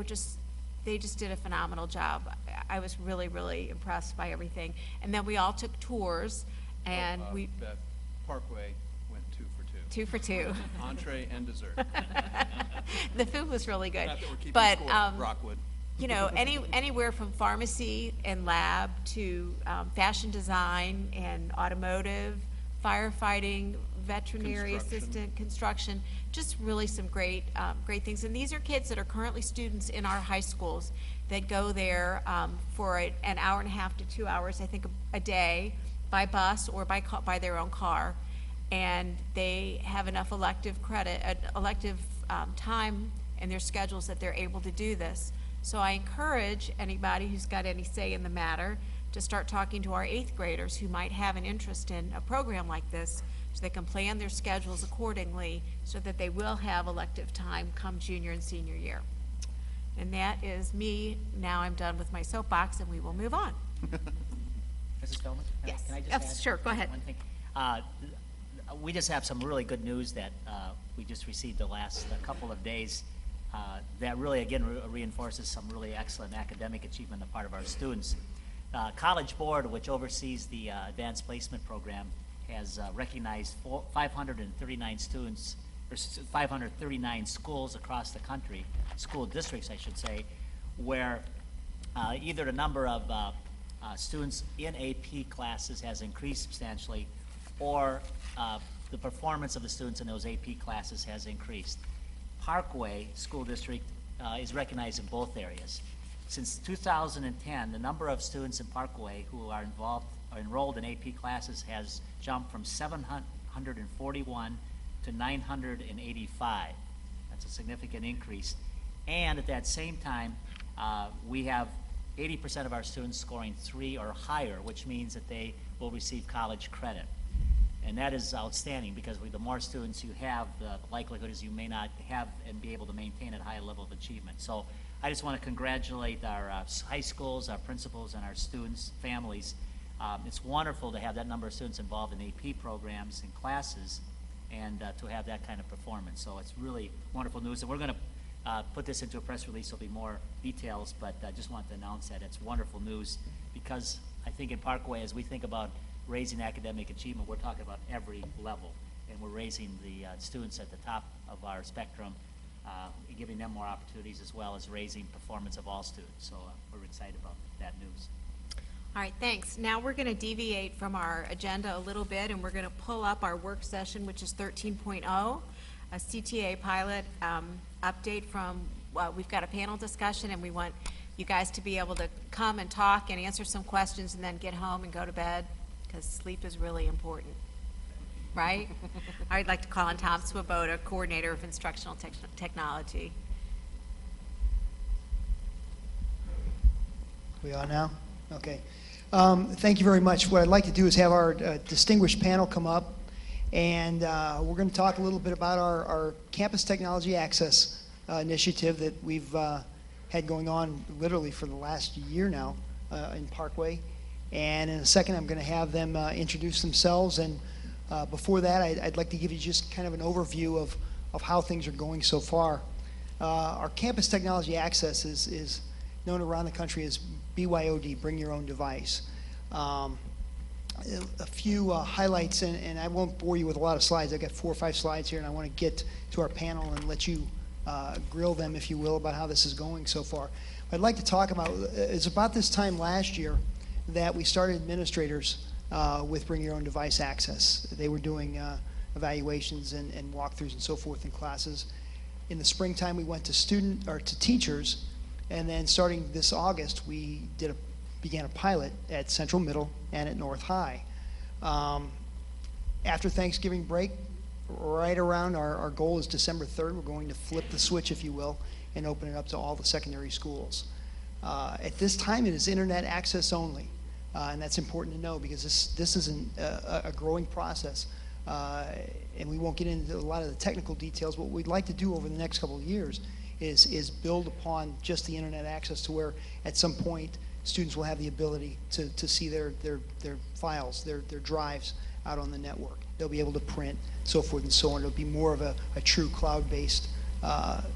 just did a phenomenal job. I was really, really impressed by everything. And then we all took tours, and Beth, Parkway went 2 for 2. 2 for 2. Entree and dessert. The food was really good. Not that we're keeping But score, Rockwood. you know, anywhere from pharmacy and lab to fashion design and automotive, firefighting, veterinary assistant, construction, just really some great things. And these are kids that are currently students in our high schools that go there for an hour and a half to 2 hours, I think, a day by bus or by their own car. And they have enough elective time in their schedules that they're able to do this. So I encourage anybody who's got any say in the matter to start talking to our 8th graders who might have an interest in a program like this, so they can plan their schedules accordingly so that they will have elective time come junior and senior year. And that is me. Now I'm done with my soapbox, and we will move on. Mrs. Feldman? Yes. Can I just add Sure, go ahead. one thing? We just have some really good news that we just received the last couple of days that really, again, reinforces some really excellent academic achievement on the part of our students. College Board, which oversees the advanced placement program, has recognized 539 students, or 539 schools across the country, school districts, I should say, where either the number of students in AP classes has increased substantially, or the performance of the students in those AP classes has increased. Parkway School District is recognized in both areas. Since 2010, the number of students in Parkway who are enrolled in AP classes has jumped from 741 to 985. That's a significant increase. And at that same time, we have 80% of our students scoring 3 or higher, which means that they will receive college credit. And that is outstanding, because the more students you have, the likelihood is you may not have and be able to maintain a high level of achievement. So I just want to congratulate our high schools, our principals, and our students' families. It's wonderful to have that number of students involved in AP programs and classes, and to have that kind of performance. So it's really wonderful news. And we're going to put this into a press release. There'll be more details, but I just wanted to announce that. It's wonderful news, because I think in Parkway, as we think about raising academic achievement, we're talking about every level, and we're raising the students at the top of our spectrum, giving them more opportunities, as well as raising performance of all students. So we're excited about that news. All right, thanks. Now we're going to deviate from our agenda a little bit, and we're going to pull up our work session, which is 13.0, a CTA pilot update from, we've got a panel discussion, and we want you guys to be able to come and talk and answer some questions and then get home and go to bed, because sleep is really important, right? I'd like to call on Tom Swoboda, Coordinator of Instructional Technology. We are now? Okay. Thank you very much. What I'd like to do is have our distinguished panel come up, and we're going to talk a little bit about our Campus Technology Access initiative that we've had going on literally for the last year now in Parkway. And in a second, I'm going to have them introduce themselves. And before that, I'd like to give you just kind of an overview of how things are going so far. Our Campus Technology Access is known around the country as BYOD, Bring Your Own Device. A few highlights, and I won't bore you with a lot of slides. I've got 4 or 5 slides here, and I want to get to our panel and let you grill them, if you will, about how this is going so far. What I'd like to talk about is about this time last year that we started administrators with bring your own device access. They were doing evaluations and walkthroughs and so forth in classes. In the springtime, we went to teachers, and then starting this August, we began a pilot at Central Middle and at North High. After Thanksgiving break, right around our goal is December 3rd, we're going to flip the switch, if you will, and open it up to all the secondary schools. At this time, it is internet access only, and that's important to know because this is a growing process, and we won't get into a lot of the technical details. What we'd like to do over the next couple of years is build upon just the internet access to where at some point students will have the ability to see their files, their drives out on the network. They'll be able to print, so forth and so on. It'll be more of a true cloud-based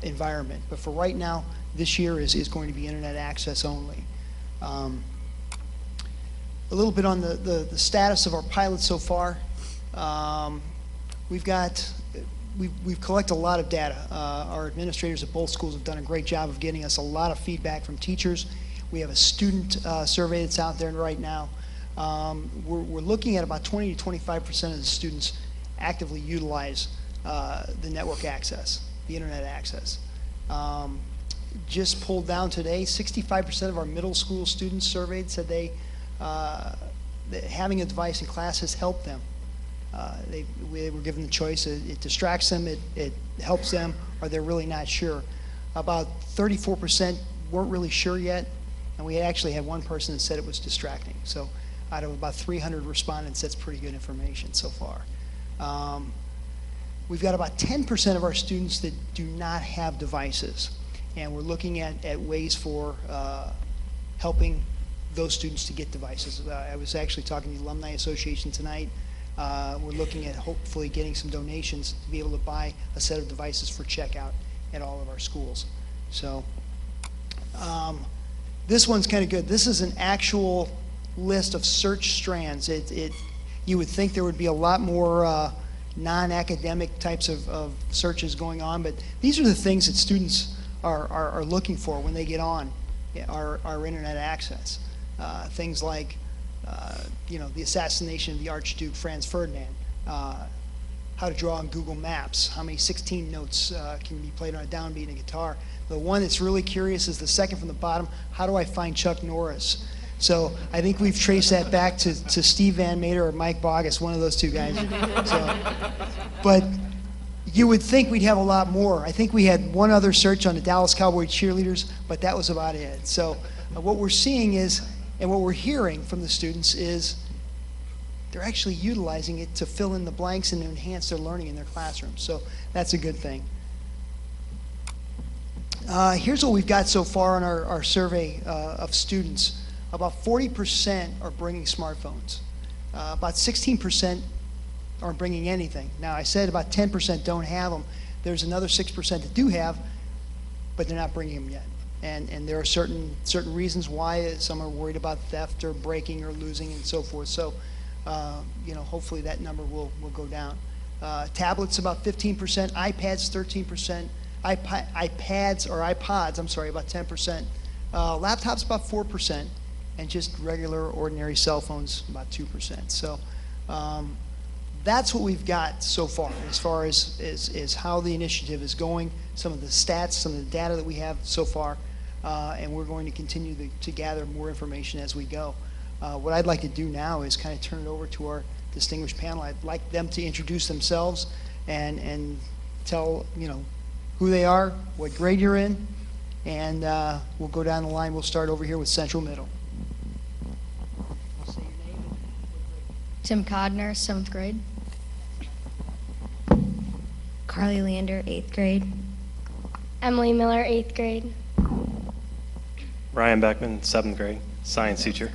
environment. But for right now, this year is going to be internet access only. A little bit on the status of our pilot so far. We've collected a lot of data. Our administrators at both schools have done a great job of getting us a lot of feedback from teachers. We have a student survey that's out there right now. We're looking at about 20 to 25% of the students actively utilize the network access, the internet access. Just pulled down today, 65% of our middle school students surveyed said that having a device in class has helped them. They were given the choice. It distracts them, it helps them, or they're really not sure. About 34% weren't really sure yet, and we actually had one person that said it was distracting. So out of about 300 respondents, that's pretty good information so far. We've got about 10% of our students that do not have devices, and we're looking at ways for helping those students to get devices. I was actually talking to the Alumni Association tonight. We're looking at hopefully getting some donations to be able to buy a set of devices for checkout at all of our schools. So this one's kind of good. This is an actual list of search strands. You would think there would be a lot more non-academic types of searches going on, but these are the things that students are looking for when they get on our internet access. Things like the assassination of the Archduke Franz Ferdinand, how to draw on Google Maps, how many 16 notes can be played on a downbeat in a guitar. The one that's really curious is the second from the bottom, how do I find Chuck Norris? So I think we've traced that back to Steve Van Mater or Mike Bogus, one of those two guys. But you would think we'd have a lot more. I think we had one other search on the Dallas Cowboy cheerleaders, but that was about it. So what we're seeing is, and what we're hearing from the students is they're actually utilizing it to fill in the blanks and to enhance their learning in their classrooms. So that's a good thing. Here's what we've got so far in our survey of students. About 40% are bringing smartphones. About 16% aren't bringing anything. Now, I said about 10% don't have them. There's another 6% that do have, but they're not bringing them yet. And there are certain reasons why. Some are worried about theft or breaking or losing and so forth. So, hopefully that number will go down. Tablets about 15%, iPads 13%, iPods, about 10%. Laptops about 4%, and just regular ordinary cell phones about 2%. So that's what we've got so far as how the initiative is going, some of the stats, some of the data that we have so far, and we're going to continue to gather more information as we go. What I'd like to do now is kind of turn it over to our distinguished panel. I'd like them to introduce themselves and tell who they are, what grade you're in, and we'll go down the line. We'll start over here with Central Middle. Tim Codner, 7th grade. Carly Lander, 8th grade. Emily Miller, 8th grade. Ryan Beckman, 7th grade, science teacher.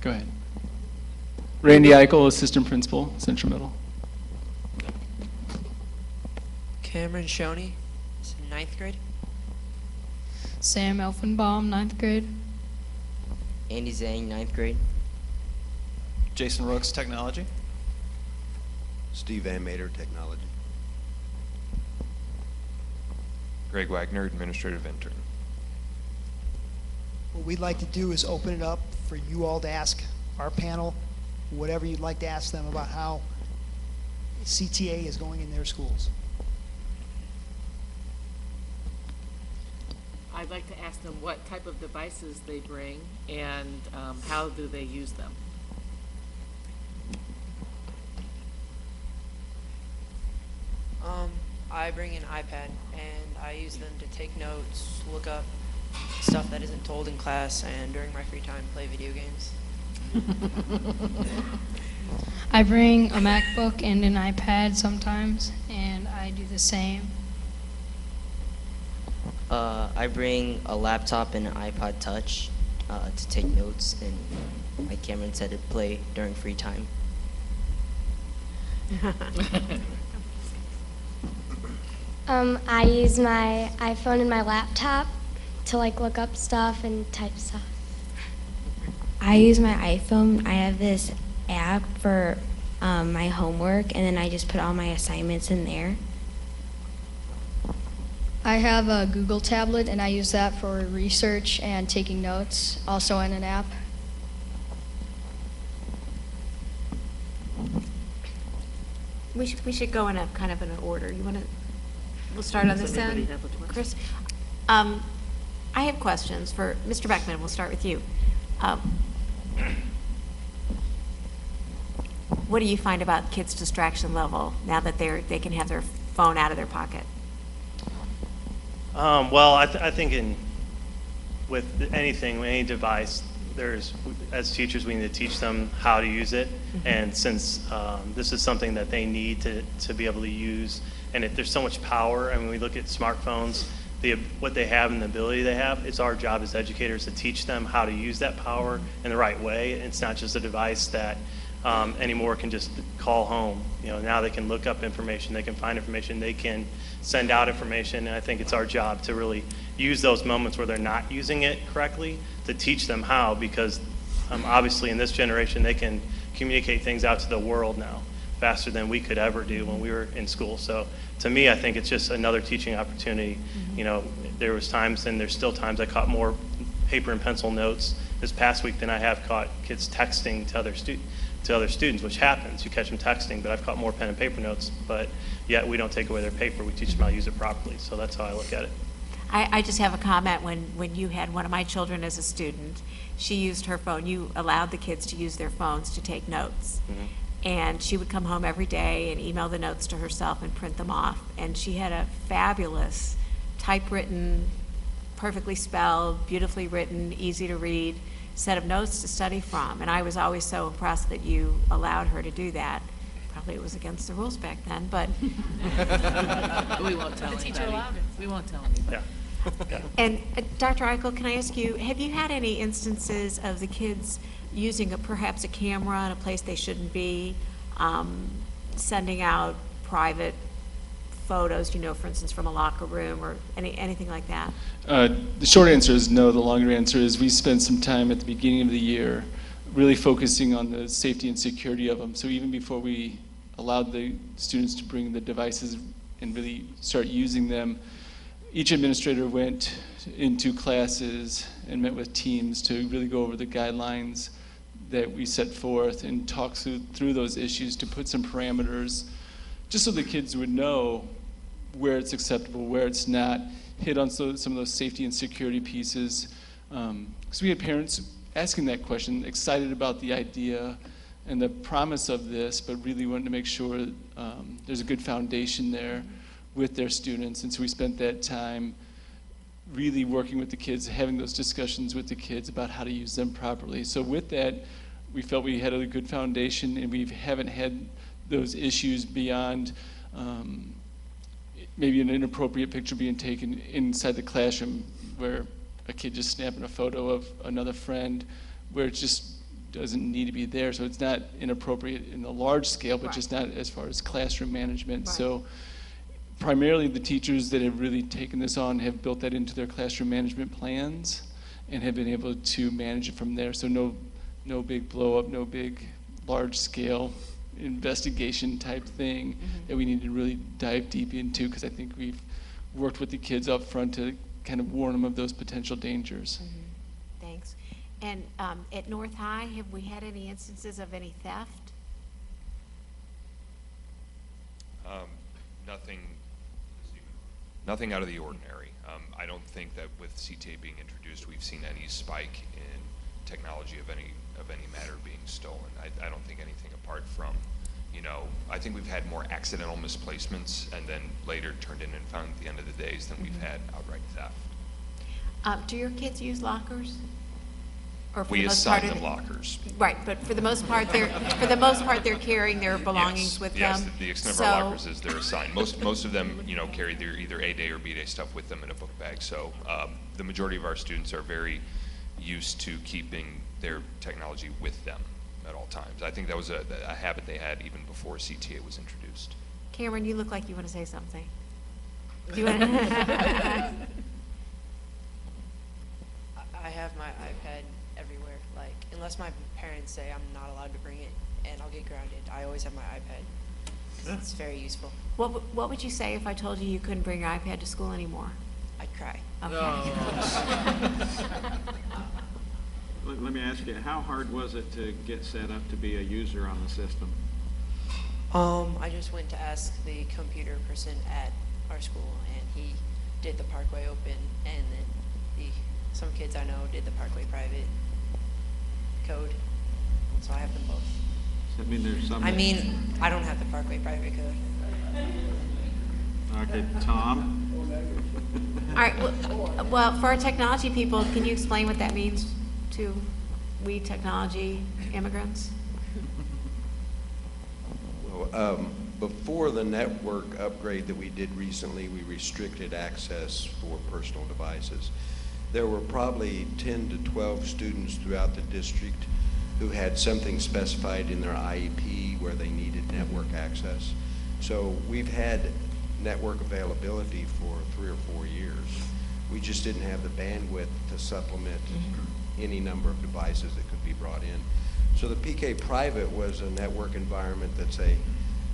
Go ahead. Randy Eichel, assistant principal, Central Middle. Cameron Shoney, 9th grade. Sam Elfenbaum, 9th grade. Andy Zhang, 9th grade. Jason Rooks, technology. Steve Van Mater, technology. Greg Wagner, administrative intern. What we'd like to do is open it up for you all to ask our panel whatever you'd like to ask them about how CTA is going in their schools. I'd like to ask them what type of devices they bring and how do they use them. I bring an iPad and I use them to take notes, look up stuff that isn't told in class, and during my free time play video games. I bring a MacBook and an iPad sometimes, and I do the same. I bring a laptop and an iPod Touch to take notes, and like Cameron said, to play during free time. I use my iPhone and my laptop to like look up stuff and type stuff. I use my iPhone. I have this app for my homework, and then I just put all my assignments in there. I have a Google tablet, and I use that for research and taking notes, also in an app. We should go in a kind of in an order. You want to? We'll start on this end. Chris, I have questions for Mr. Beckman. We'll start with you. What do you find about kids' distraction level now that they can have their phone out of their pocket? Well, I think with anything, any device, as teachers, we need to teach them how to use it. Mm-hmm. And since this is something that they need to be able to use, and if there's so much power, I mean, we look at smartphones, what they have and the ability they have, it's our job as educators to teach them how to use that power in the right way. It's not just a device that anymore can just call home. You know, now they can look up information, they can find information, they can send out information, and I think it's our job to really use those moments where they're not using it correctly to teach them how, because obviously in this generation they can communicate things out to the world now faster than we could ever do when we were in school. So to me, I think it's just another teaching opportunity. Mm-hmm. You know, there was times, and there's still times, I caught more paper and pencil notes this past week than I have caught kids texting to other students, which happens. You catch them texting, but I've caught more pen and paper notes, but yet we don't take away their paper. We teach them how to use it properly. So that's how I look at it. I just have a comment. When you had one of my children as a student, she used her phone. You allowed the kids to use their phones to take notes. Mm-hmm. And she would come home every day and email the notes to herself and print them off. And she had a fabulous typewritten, perfectly spelled, beautifully written, easy to read set of notes to study from. And I was always so impressed that you allowed her to do that. Probably it was against the rules back then, but. We won't tell anybody. The teacher allowed it. We won't tell anybody. Yeah. And Dr. Eichel, can I ask you, have you had any instances of the kids using perhaps a camera in a place they shouldn't be, sending out private photos, you know, for instance, from a locker room or anything like that? The short answer is no. The longer answer is we spent some time at the beginning of the year really focusing on the safety and security of them. So even before we allowed the students to bring the devices and really start using them, each administrator went into classes and met with teams to really go over the guidelines that we set forth and talk through those issues to put some parameters just so the kids would know where it's acceptable, where it's not, hit on some of those safety and security pieces. Because we had parents asking that question, excited about the idea and the promise of this, but really wanting to make sure there's a good foundation there with their students. And so we spent that time really working with the kids, having those discussions with the kids about how to use them properly. So with that, we felt we had a good foundation, and we haven't had those issues beyond maybe an inappropriate picture being taken inside the classroom where a kid just snapping a photo of another friend where it just doesn't need to be there. So it's not inappropriate in a large scale, but right. Just not as far as classroom management. Right. So primarily the teachers that have really taken this on have built that into their classroom management plans and have been able to manage it from there. So no big blow up, no big large scale investigation type thing that we need to really dive deep into, because I think we've worked with the kids up front to kind of warn them of those potential dangers. And at North High, have we had any instances of any theft? Nothing out of the ordinary. I don't think that with CTA being introduced, we've seen any spike in technology of any matter being stolen. I don't think anything apart from, I think we've had more accidental misplacements and then later turned in and found at the end of the days than we've had outright theft. Do your kids use lockers? Or for We the most part, assign are them they- lockers. Right, but for the most part, they're carrying their belongings with Yes, them. the extent of So- our lockers is they're assigned. Most of them, carry their either A-day or B-day stuff with them in a book bag. So the majority of our students are very used to keeping their technology with them at all times. I think that was a habit they had even before CTA was introduced. Cameron, you look like you want to say something. Do you want to? I have my iPad everywhere. Like, unless my parents say I'm not allowed to bring it and I'll get grounded, I always have my iPad. It's very useful. What would you say if I told you you couldn't bring your iPad to school anymore? I'd cry. Let me ask you, how hard was it to get set up to be a user on the system? I just went to ask the computer person at our school, and he did the Parkway Open, and then some kids I know did the Parkway Private code, so I have them both. Does that mean there's some? I don't have the Parkway Private code. Okay, Tom? All right, well, for our technology people, can you explain what that means to we technology immigrants? Well, before the network upgrade that we did recently, we restricted access for personal devices. There were probably 10 to 12 students throughout the district who had something specified in their IEP where they needed network access. So we've had network availability for 3 or 4 years. We just didn't have the bandwidth to supplement any number of devices that could be brought in. So the PK Private was a network environment that's a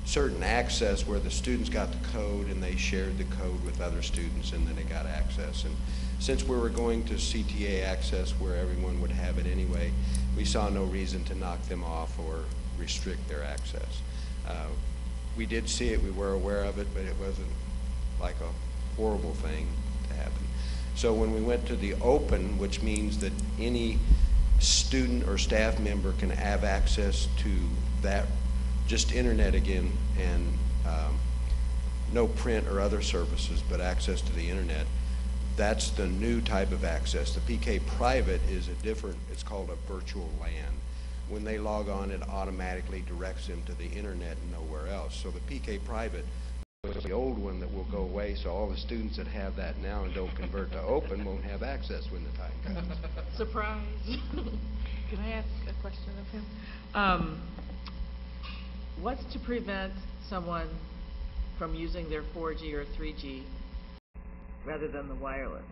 certain access where the students got the code and they shared the code with other students and then they got access. And since we were going to CTA access where everyone would have it anyway, we saw no reason to knock them off or restrict their access. We did see it, we were aware of it, but it wasn't like a horrible thing to happen. So when we went to the open, which means that any student or staff member can have access to that, just internet again, and no print or other services, but access to the internet, that's the new type of access. The PK Private is a different, it's called a virtual LAN. When they log on, it automatically directs them to the internet and nowhere else. So the PK Private was the old one that will go away, so all the students that have that now and don't convert to open won't have access when the time comes. Surprise. Can I ask a question of him? What's to prevent someone from using their 4G or 3G rather than the wireless?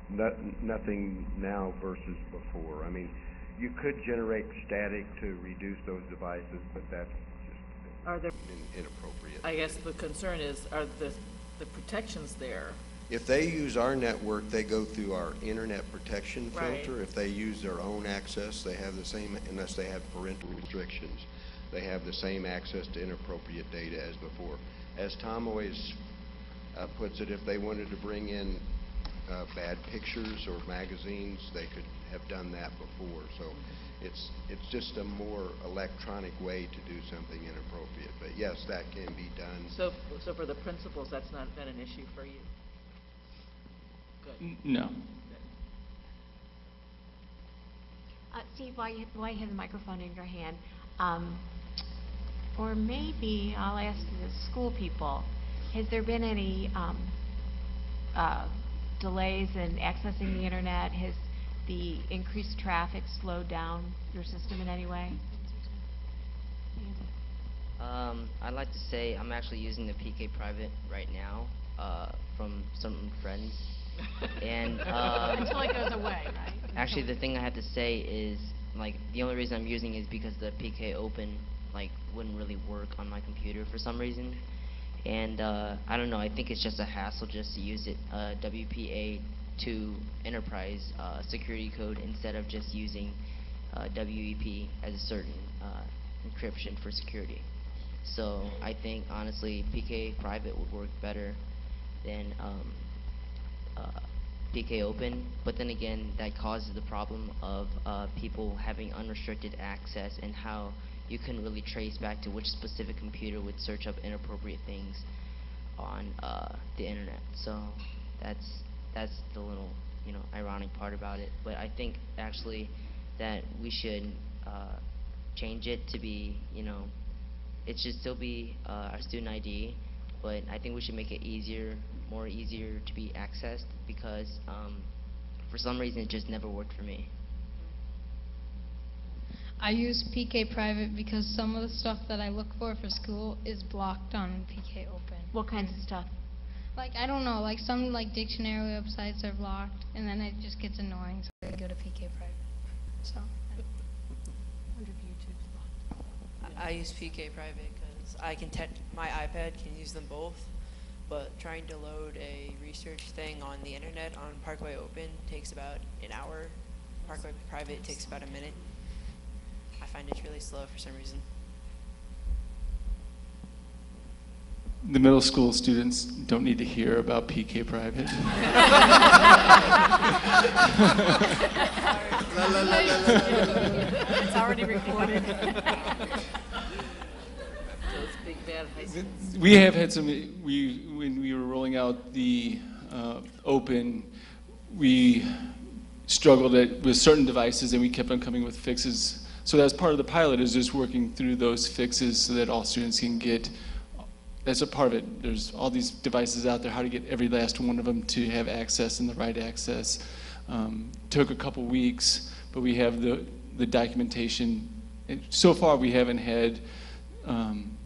Nothing now versus before. I mean, you could generate static to reduce those devices, but that's just inappropriate. I guess the concern is, are the protections there? If they use our network, they go through our internet protection Right. filter. If they use their own access, they have the same, unless they have parental restrictions, they have the same access to inappropriate data as before. As Tom always puts it, if they wanted to bring in bad pictures or magazines, they could have done that before. So it's just a more electronic way to do something inappropriate. But yes, that can be done. So for the principals, that's not been an issue for you? Good. No. Steve, while you have the microphone in your hand, or maybe I'll ask the school people, has there been any delays in accessing the internet? Has the increased traffic slowed down your system in any way? I'd like to say I'm actually using the PK Private right now from some friends. And until it goes away, right? Actually, the thing I have to say is, like, the only reason I'm using it is because the PK Open, like, wouldn't really work on my computer for some reason. And I don't know, I think it's just a hassle just to use it. WPA to enterprise security code instead of just using WEP as a certain encryption for security. So I think honestly PK private would work better than PK open, but then again that causes the problem of people having unrestricted access and how you couldn't really trace back to which specific computer would search up inappropriate things on the internet. So that's the little ironic part about it. But I think actually that we should change it to be it should still be our student ID, but I think we should make it easier to be accessed because for some reason it just never worked for me. I use PK Private because some of the stuff that I look for school is blocked on PK Open. What kinds of stuff? Like, I don't know, like some dictionary websites are blocked, and then it just gets annoying, so I go to PK Private. So. I use PK Private because I can my iPad can use them both, but trying to load a research thing on the internet on Parkway Open takes about an hour. Parkway Private takes about a minute. I find it's really slow for some reason. The middle school students don't need to hear about PK Private. It's already recorded. We have had some, when we were rolling out the Open, we struggled with certain devices and we kept on coming with fixes. So that's part of the pilot, is just working through those fixes so that all students can get, that's a part of it. There's all these devices out there, how to get every last one of them to have access and the right access. Took a couple weeks, but we have the documentation. And so far we haven't had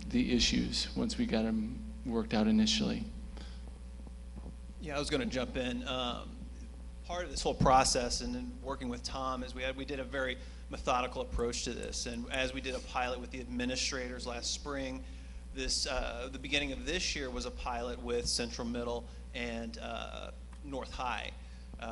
the issues once we got them worked out initially. Yeah, I was going to jump in. Part of this whole process and then working with Tom is we did a very methodical approach to this. And as we did a pilot with the administrators last spring, the beginning of this year was a pilot with Central Middle and North High.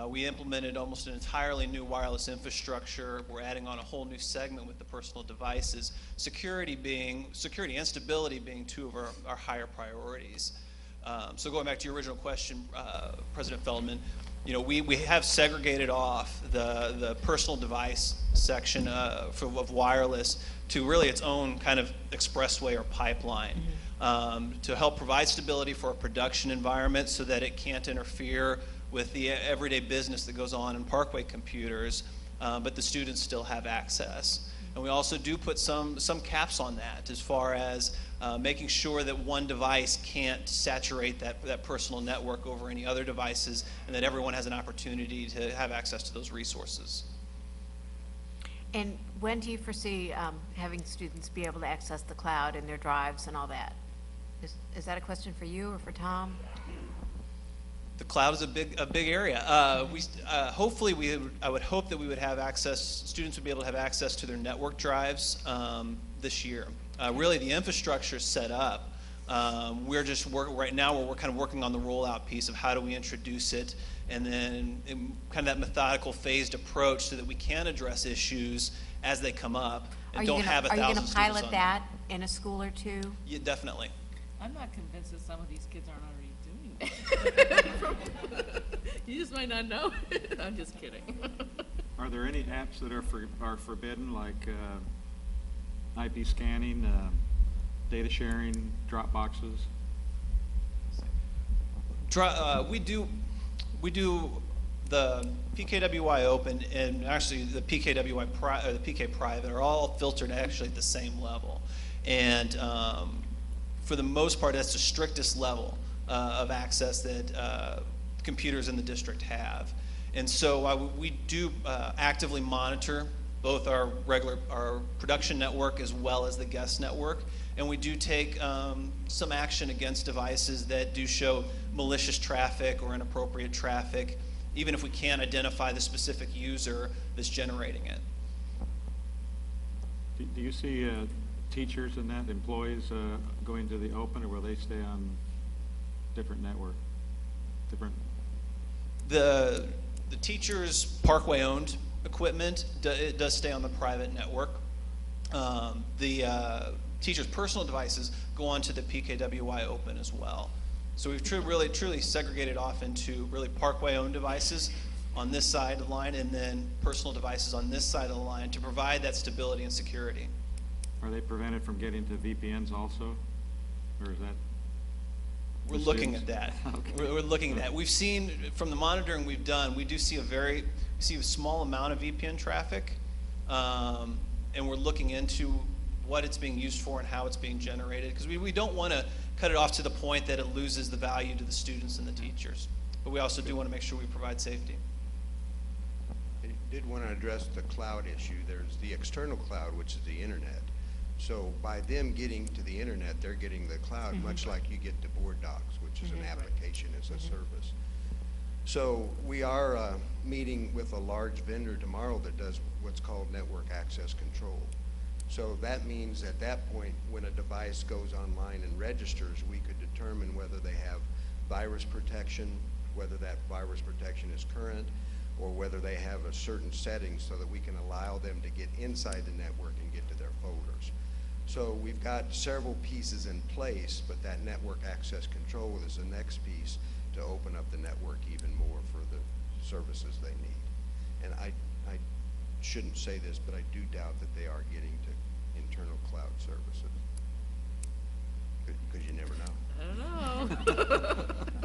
We implemented almost an entirely new wireless infrastructure. We're adding on a whole new segment with the personal devices. Security and stability being two of our higher priorities. So going back to your original question, President Feldman, we have segregated off the personal device section of wireless to really its own kind of expressway or pipeline to help provide stability for a production environment so that it can't interfere with the everyday business that goes on in Parkway computers, but the students still have access. And we also do put some caps on that as far as making sure that one device can't saturate that personal network over any other devices, and that everyone has an opportunity to have access to those resources. And when do you foresee having students be able to access the cloud and their drives and all that? Is that a question for you or for Tom? The cloud is a big area. Hopefully, I would hope that we would have access. Students would be able to have access to their network drives this year. Really, the infrastructure is set up. We're just right now. We're kind of working on the rollout piece of how do we introduce it, and then kind of that methodical, phased approach so that we can address issues as they come up and don't have 1,000 students on. Are you going to pilot that in a school or two? Yeah, definitely. I'm not convinced that some of these kids aren't already doing that. You just might not know. I'm just kidding. Are there any apps that are forbidden, like IP scanning, data sharing, drop boxes? We do the PKWI Open and actually the PKWI the PK Private are all filtered actually at the same level, and for the most part, that's the strictest level of access that computers in the district have. And so we do actively monitor both our production network as well as the guest network. And we do take some action against devices that do show malicious traffic or inappropriate traffic, even if we can't identify the specific user that's generating it. Do you see teachers and employees going to the open, or will they stay on different network? The teacher's Parkway-owned equipment, it does stay on the private network. The teacher's personal devices go onto the PKWY Open as well. So we've truly segregated off into really Parkway-owned devices on this side of the line, and then personal devices on this side of the line to provide that stability and security. Are they prevented from getting to VPNs also, or is that? We're looking at that. Okay. We're looking at that. We've seen from the monitoring we've done, we do see a small amount of VPN traffic, and we're looking into what it's being used for and how it's being generated, because we don't want to cut it off to the point that it loses the value to the students and the teachers. But we also do want to make sure we provide safety. I did want to address the cloud issue. There's the external cloud, which is the internet. So by them getting to the internet, they're getting the cloud, much like you get to Board Docs, which is an application, it's a service. So we are meeting with a large vendor tomorrow that does what's called network access control. So that means at that point, when a device goes online and registers, we could determine whether they have virus protection, whether that virus protection is current, or whether they have a certain setting so that we can allow them to get inside the network and get to their folders. So we've got several pieces in place, but that network access control is the next piece to open up the network even more for the services they need. And I shouldn't say this, but I do doubt that they are getting to internal cloud services. Because you never know. I don't know.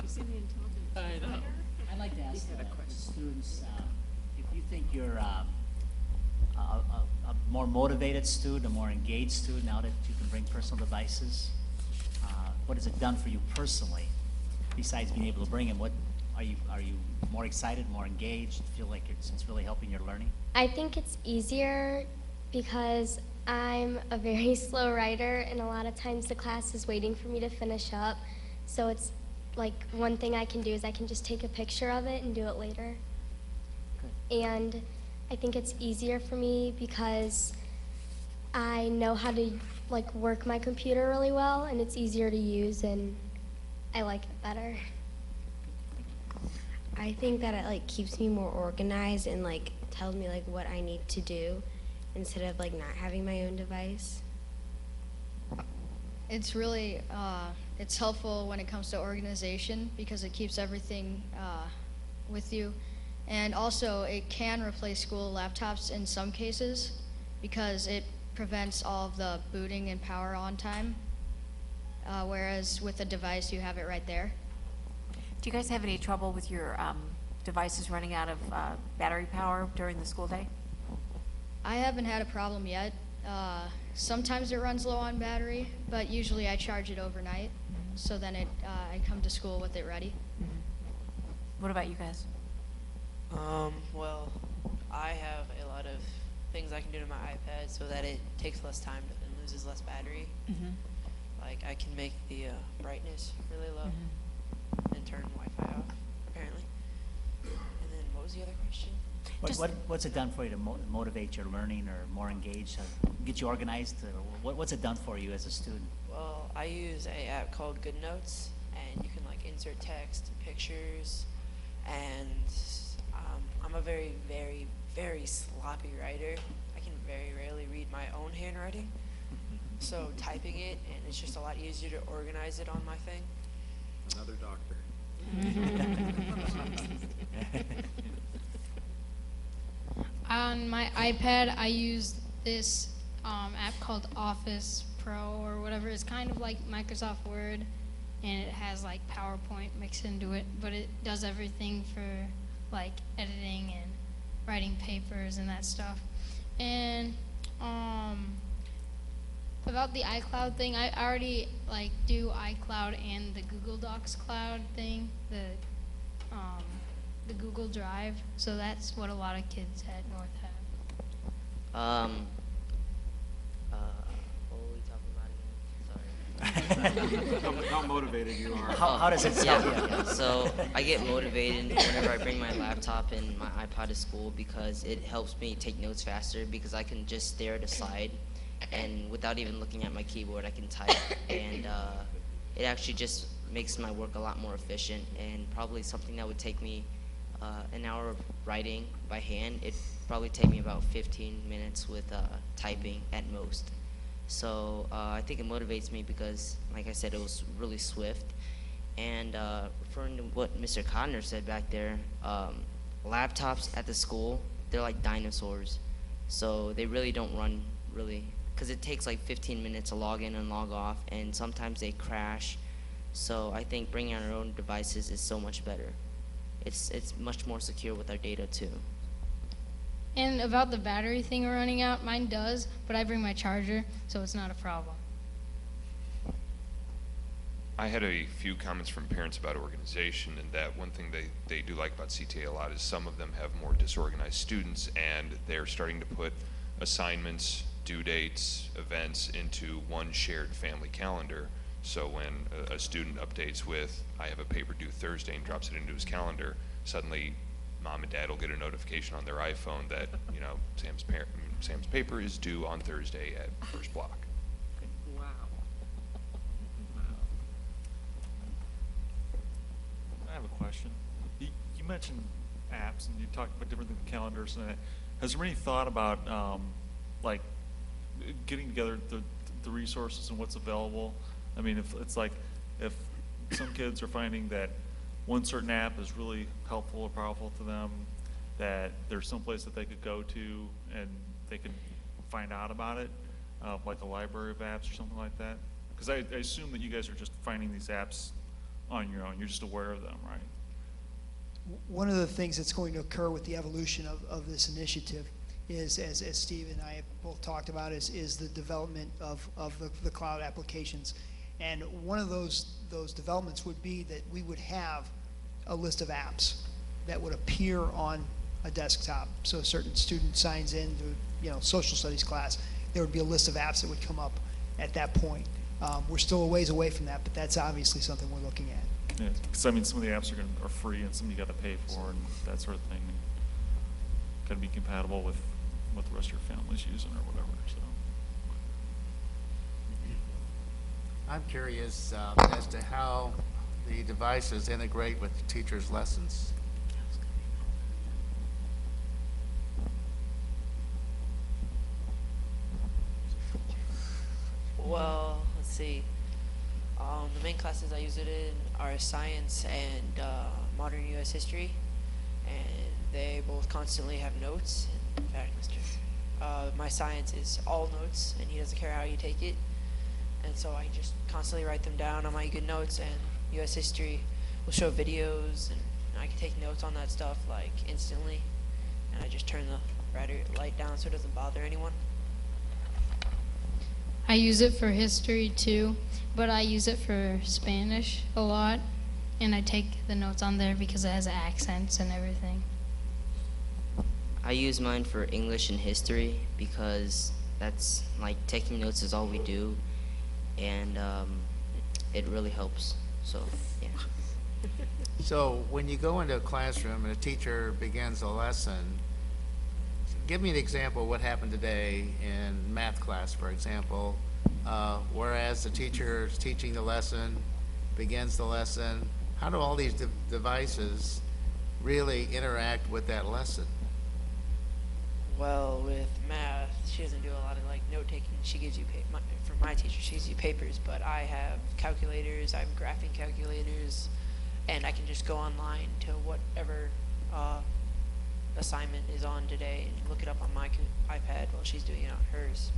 You see the intelligence? I know. I'd like to ask the students if you think you're a more motivated student, a more engaged student now that you can bring personal devices. What has it done for you personally, besides being able to bring them? What are you more excited, more engaged? Feel like it's really helping your learning? I think it's easier because I'm a very slow writer, and a lot of times the class is waiting for me to finish up. So it's like one thing I can do is I can just take a picture of it and do it later. Good. And I think it's easier for me because I know how to like work my computer really well, and it's easier to use, and I like it better. I think that it like keeps me more organized and like tells me like what I need to do instead of like not having my own device. It's really it's helpful when it comes to organization because it keeps everything with you, and also it can replace school laptops in some cases because it prevents all of the booting and power on time, whereas with a device you have it right there. Do you guys have any trouble with your devices running out of battery power during the school day? I haven't had a problem yet. Sometimes it runs low on battery, but usually I charge it overnight, so then I come to school with it ready. What about you guys? Well, I have a lot of things I can do to my iPad so that it takes less time and loses less battery. Like I can make the brightness really low and turn Wi-Fi off, apparently. And then what was the other question? What's it done for you to motivate your learning or more engaged, get you organized? What's it done for you as a student? Well, I use an app called GoodNotes, and you can like insert text, pictures, and I'm a very, very, very sloppy writer. I can very rarely read my own handwriting. So typing it, and it's just a lot easier to organize it on my thing. Another doctor. On my iPad, I use this app called Office Pro or whatever. It's kind of like Microsoft Word, and it has like PowerPoint mixed into it, but it does everything for like editing and writing papers and that stuff. And about the iCloud thing, I already like do iCloud and the Google Docs cloud thing, the Google Drive. So that's what a lot of kids at North have. What were we talking about again? Sorry. How motivated you are. How does it help you? Yeah. So I get motivated whenever I bring my laptop and my iPod to school because it helps me take notes faster because I can just stare at a slide and without even looking at my keyboard I can type, and it actually just makes my work a lot more efficient, and probably something that would take me an hour of writing by hand, it'd probably take me about 15 minutes with typing at most. So I think it motivates me because, like I said, it was really swift. And referring to what Mr. Codner said back there, laptops at the school, they're like dinosaurs. So they really don't run because it takes like 15 minutes to log in and log off, and sometimes they crash. So I think bringing our own devices is so much better. It's much more secure with our data too. And about the battery thing running out, mine does, but I bring my charger, so it's not a problem. I had a few comments from parents about organization, and that one thing they do like about CTA a lot is some of them have more disorganized students, and they're starting to put assignments, due dates, events into one shared family calendar. So when a student updates with, I have a paper due Thursday, and drops it into his calendar, suddenly mom and dad will get a notification on their iPhone that, you know, Sam's paper is due on Thursday at first block. Wow. I have a question. You mentioned apps, and you talked about different things, calendars, and has there been any thought about like getting together the resources and what's available? I mean, if it's like, if some kids are finding that one certain app is really helpful or powerful to them, that there's some place that they could go to and they could find out about it, like a library of apps or something like that? Because I assume that you guys are just finding these apps on your own. You're just aware of them, right? One of the things that's going to occur with the evolution of this initiative is, as Steve and I have both talked about, is the development of the cloud applications. And one of those developments would be that we would have a list of apps that would appear on a desktop. So a certain student signs in to, social studies class, there would be a list of apps that would come up at that point. We're still a ways away from that, but that's obviously something we're looking at. Yeah, because I mean, some of the apps are free, and some you got to pay for, and that sort of thing. Got to be compatible with what the rest of your family's using or whatever. So. I'm curious as to how the devices integrate with the teacher's lessons. Well, let's see. The main classes I use it in are science and modern U.S. history, and they both constantly have notes. In fact, my science is all notes, and he doesn't care how you take it. And so I just constantly write them down on my good notes, and U.S. history will show videos, and I can take notes on that stuff like instantly, and I just turn the light down so it doesn't bother anyone. I use it for history too, but I use it for Spanish a lot, and I take the notes on there because it has accents and everything. I use mine for English and history because that's like taking notes is all we do, and it really helps. So, yeah. So when you go into a classroom and a teacher begins a lesson, give me an example of what happened today in math class, for example, whereas the teacher is teaching the lesson, begins the lesson. How do all these devices really interact with that lesson? Well, with math, she doesn't do a lot of like note taking. She gives you for my teacher, she gives you papers, but I have calculators, I have graphing calculators, and I can just go online to whatever assignment is on today and look it up on my iPad while she's doing it on hers.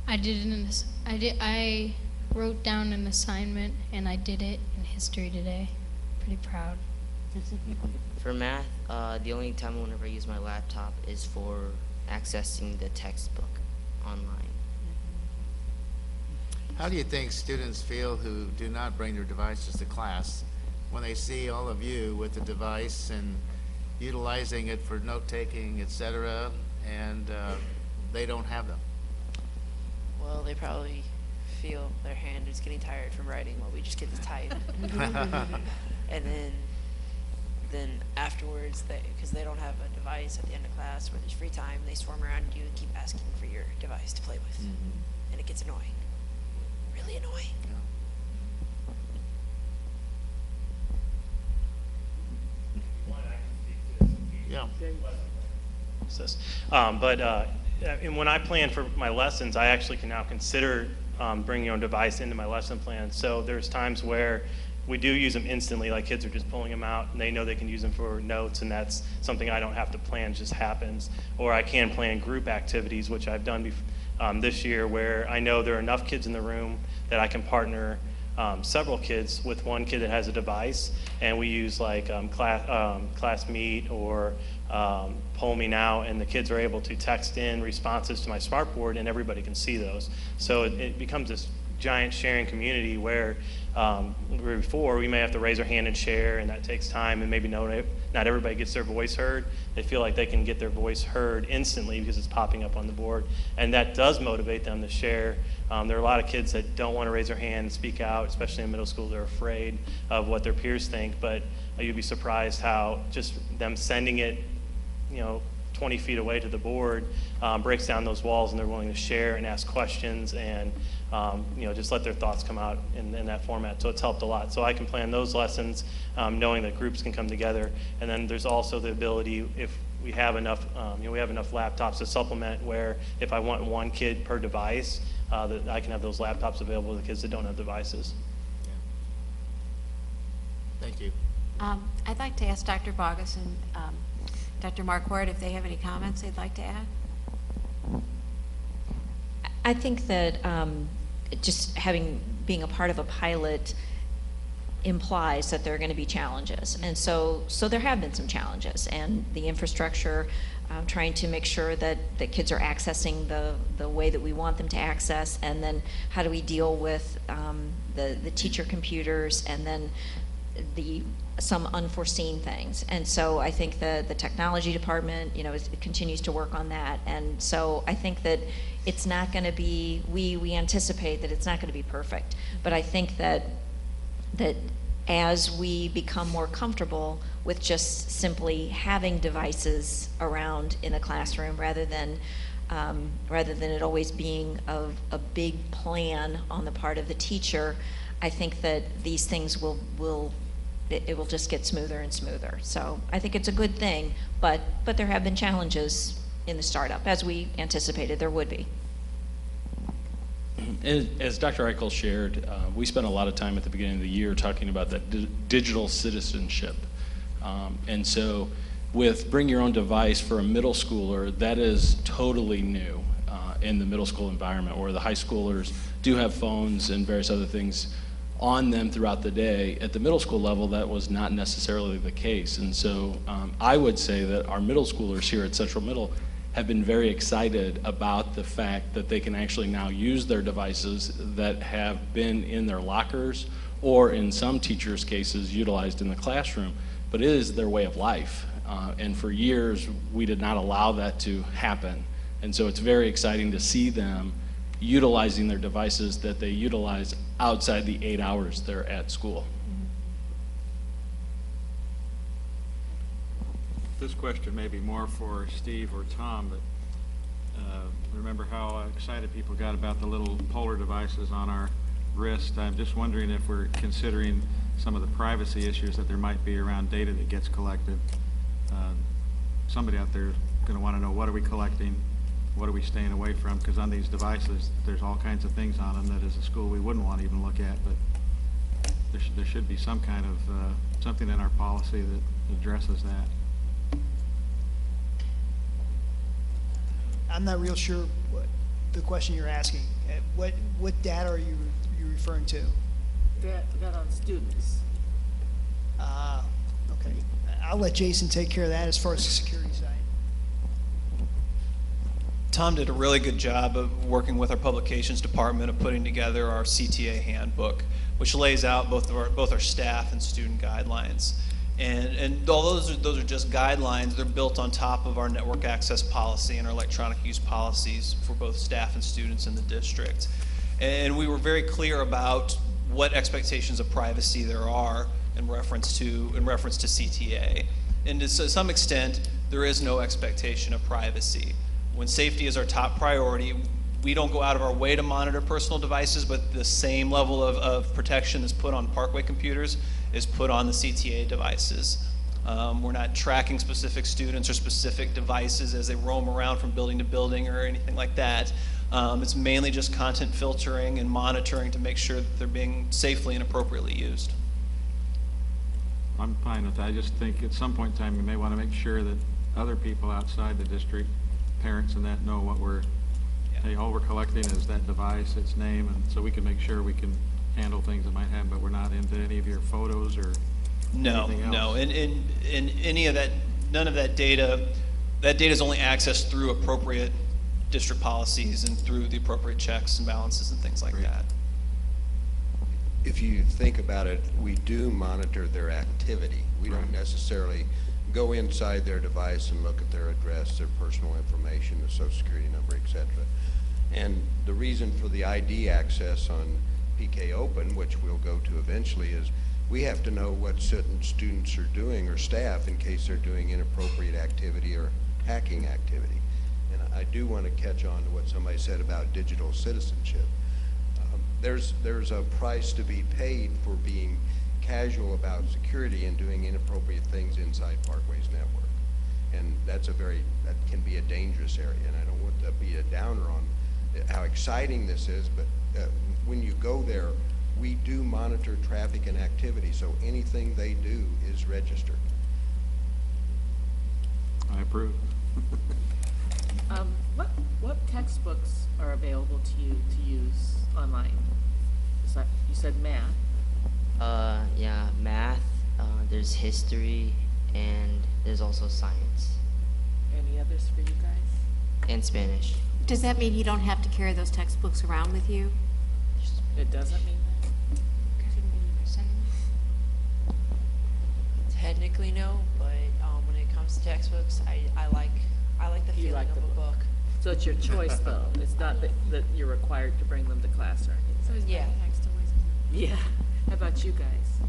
I wrote down an assignment and I did it in history today. Pretty proud. For math, the only time whenever I use my laptop is for accessing the textbook online. How do you think students feel who do not bring their devices to class when they see all of you with the device and utilizing it for note-taking, etc., and they don't have them? Well, they probably feel their hand is getting tired from writing while we just get to type. And then afterwards, because they don't have a device at the end of class where there's free time, they swarm around you and keep asking for your device to play with. And it gets annoying. Really annoying. Yeah. And when I plan for my lessons, I actually can now consider bringing your own device into my lesson plan. So there's times where we do use them instantly, like kids are just pulling them out and they know they can use them for notes, and that's something I don't have to plan, just happens. Or I can plan group activities, which I've done this year, where I know there are enough kids in the room that I can partner several kids with one kid that has a device, and we use like Class Meet or Poll Me Now, and the kids are able to text in responses to my smartboard, and everybody can see those. So it becomes this giant sharing community where before we may have to raise our hand and share, and that takes time, and maybe not everybody gets their voice heard. They feel like they can get their voice heard instantly because it's popping up on the board, and that does motivate them to share. There are a lot of kids that don't want to raise their hand and speak out, especially in middle school. They're afraid of what their peers think, but you'd be surprised how just them sending it, 20 feet away to the board breaks down those walls, and they're willing to share and ask questions and just let their thoughts come out in that format. So it's helped a lot. So I can plan those lessons knowing that groups can come together. And then there's also the ability, if we have enough, we have enough laptops to supplement, where if I want one kid per device, that I can have those laptops available to the kids that don't have devices. Thank you. I'd like to ask Dr. Bogus and Dr. Marquardt if they have any comments they'd like to add. I think that just being a part of a pilot implies that there are going to be challenges, and so there have been some challenges, and the infrastructure, trying to make sure that the kids are accessing the way that we want them to access, and then how do we deal with the teacher computers, and then some unforeseen things. And so I think the technology department, it continues to work on that. And so I think that it's not going to be, we anticipate that it's not going to be perfect. But I think that as we become more comfortable with just simply having devices around in a classroom, rather than it always being a big plan on the part of the teacher, I think that these things it will just get smoother and smoother. So I think it's a good thing, but there have been challenges in the startup, as we anticipated there would be. As Dr. Eichel shared, we spent a lot of time at the beginning of the year talking about that digital citizenship. And so with Bring Your Own Device for a middle schooler, that is totally new in the middle school environment, where the high schoolers do have phones and various other things on them throughout the day. At the middle school level, that was not necessarily the case. And so I would say that our middle schoolers here at Central Middle have been very excited about the fact that they can actually now use their devices that have been in their lockers, or in some teachers' cases utilized in the classroom, but it is their way of life. And for years, we did not allow that to happen. And so it's very exciting to see them utilizing their devices that they utilize outside the 8 hours they're at school. This question may be more for Steve or Tom, but remember how excited people got about the little polar devices on our wrist. I'm just wondering if we're considering some of the privacy issues that there might be around data that gets collected. Somebody out there is going to want to know, what are we collecting? What are we staying away from? Because on these devices, there's all kinds of things on them that as a school we wouldn't want to even look at, but there should be some kind of, something in our policy that addresses that. I'm not real sure what the question you're asking. What data are you referring to? That on students. Okay. I'll let Jason take care of that as far as the security side. Tom did a really good job of working with our publications department of putting together our CTA handbook, which lays out both our staff and student guidelines. And although those are just guidelines, they're built on top of our network access policy and our electronic use policies for both staff and students in the district. And we were very clear about what expectations of privacy there are in reference to CTA. And to some extent, there is no expectation of privacy. When safety is our top priority, we don't go out of our way to monitor personal devices, but the same level of protection that's put on Parkway computers is put on the CTA devices. We're not tracking specific students or specific devices as they roam around from building to building or anything like that. It's mainly just content filtering and monitoring to make sure that they're being safely and appropriately used. I'm fine with that. I just think at some point in time, we may want to make sure that other people outside the district, parents and that, know what we're, hey, all we're collecting is that device, its name, and so we can make sure we can handle things that might happen, but we're not into any of your photos or No, anything else. no, and any of that, none of that data is only accessed through appropriate district policies and through the appropriate checks and balances and things like that. If you think about it, we do monitor their activity. We don't necessarily go inside their device and look at their address, their personal information, their social security number, etc. And the reason for the ID access on PK Open, which we'll go to eventually, is we have to know what certain students are doing or staff in case they're doing inappropriate activity or hacking activity. And I do want to catch on to what somebody said about digital citizenship. There's a price to be paid for being casual about security and doing inappropriate things inside Parkway's network. And that can be a dangerous area, and I don't want to be a downer on how exciting this is, but when you go there, we do monitor traffic and activity, so anything they do is registered. I approve. What textbooks are available to you to use online? You said math. Yeah, math, there's history, and there's also science. Any others for you guys? And Spanish. Does that mean you don't have to carry those textbooks around with you? It doesn't mean that? Technically no, but when it comes to textbooks, I like the You feeling like of the a book. So it's your choice though? It's not that you're required to bring them to class or anything? Yeah. Yeah. How about you guys?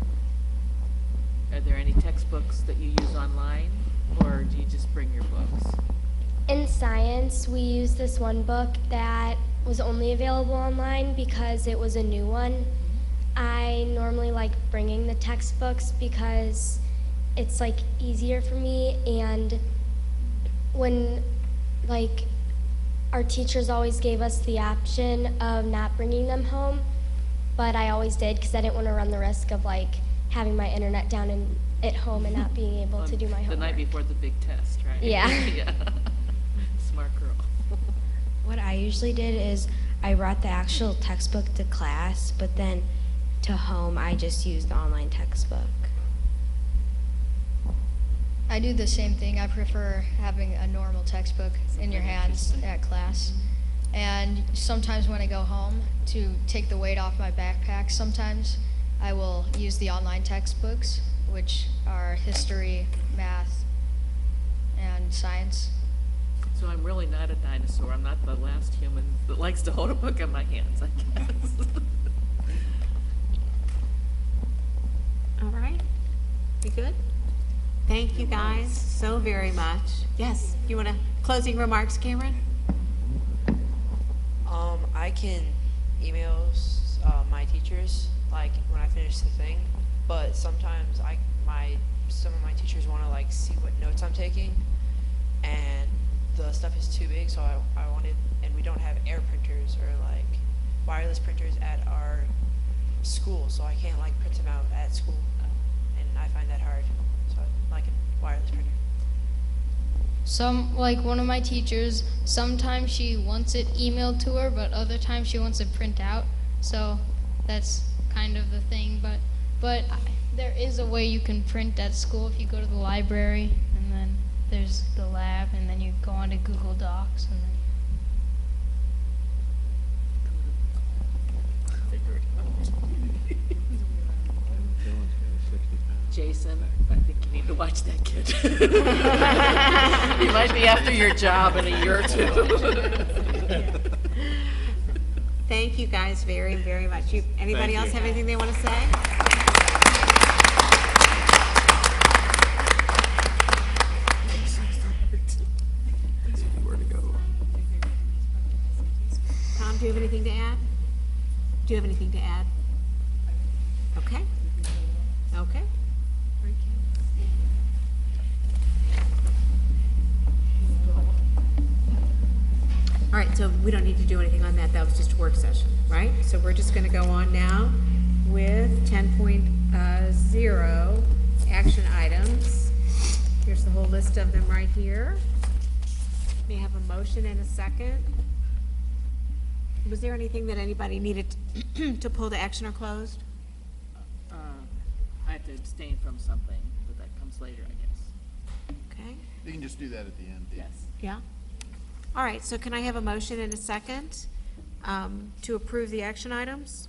Are there any textbooks that you use online, or do you just bring your books? In science, we used this one book that was only available online because it was a new one. I normally like bringing the textbooks because it's like easier for me, and when like our teachers always gave us the option of not bringing them home, but I always did because I didn't want to run the risk of like having my internet down at home and not being able to do my homework. The night before the big test, right? Yeah. Yeah. Smart girl. What I usually did is I brought the actual textbook to class, but then to home I just used the online textbook. I do the same thing. I prefer having a normal textbook in your hands at class. And sometimes when I go home to take the weight off my backpack, sometimes I will use the online textbooks, which are history, math, and science. So I'm really not a dinosaur. I'm not the last human that likes to hold a book in my hands, I guess. All right. You good? Thank you guys so very much. Yes, you want to closing remarks, Cameron? I can email my teachers like when I finish the thing, but sometimes some of my teachers want to like see what notes I'm taking, and the stuff is too big, so I wanted, and we don't have air printers or like wireless printers at our school, so I can't like print them out at school, and I find that hard, so I like a wireless printer. Like one of my teachers, sometimes she wants it emailed to her, but other times she wants it print out. So that's kind of the thing. But there is a way you can print at school if you go to the library, and then there's the lab, and then you go onto Google Docs, and then. Jason, I think you need to watch that kid. He might be after your job in a year or two. Thank you guys very, very much. Anybody else have anything they want to say? Where to go? Tom, do you have anything to add? Do you have anything to add? Okay. Okay. we don't need to do anything on that. That was just a work session, right? So we're just gonna go on now with 10.0 action items. Here's the whole list of them right here. May I have a motion and a second? Was there anything that anybody needed to pull to action or closed? I have to abstain from something, but that comes later, I guess. Okay. You can just do that at the end. Yes. Yeah. All right, so can I have a motion and a second to approve the action items?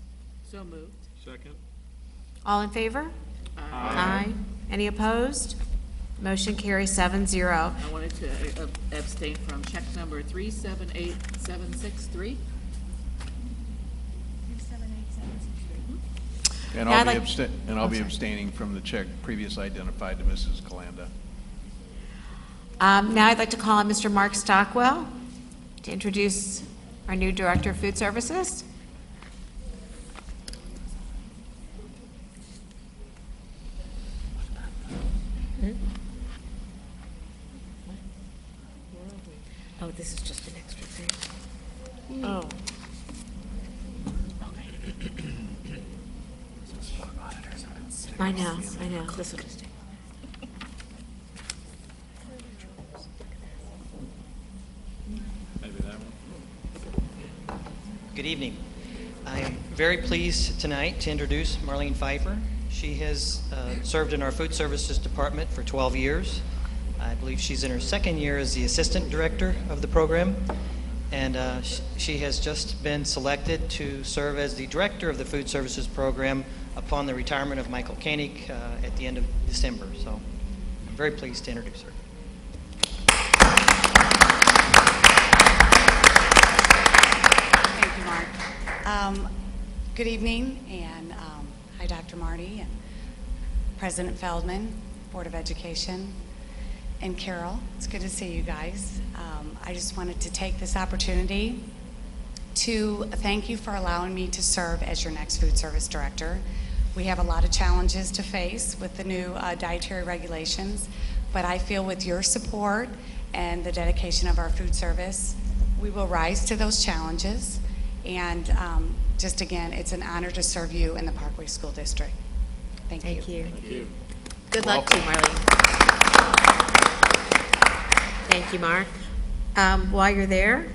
So moved. Second. All in favor? Aye. Any opposed? Motion carries 7-0. I wanted to abstain from check number 378763. And Now I'd I'll like- be abstaining from the check previously identified to Mrs. Calanda. Now I'd like to call on Mr. Mark Stockwell to introduce our new Director of Food Services. Oh, this is just an extra thing. Oh. I know. This will just take. Maybe that one. Good evening. I am very pleased tonight to introduce Marlene Pfeiffer. She has served in our food services department for 12 years. I believe she's in her second year as the assistant director of the program, and she has just been selected to serve as the director of the food services program upon the retirement of Michael Koenig at the end of December. So I'm very pleased to introduce her. Thank you, Mark. Good evening, and hi, Dr. Marty, and President Feldman, Board of Education, and Carol. It's good to see you guys. I just wanted to take this opportunity to thank you for allowing me to serve as your next food service director. We have a lot of challenges to face with the new dietary regulations, but I feel with your support and the dedication of our food service, we will rise to those challenges. And just again, it's an honor to serve you in the Parkway School District. Thank you. Thank you. Good luck to you, Marlene. Thank you, Mark. While you're there,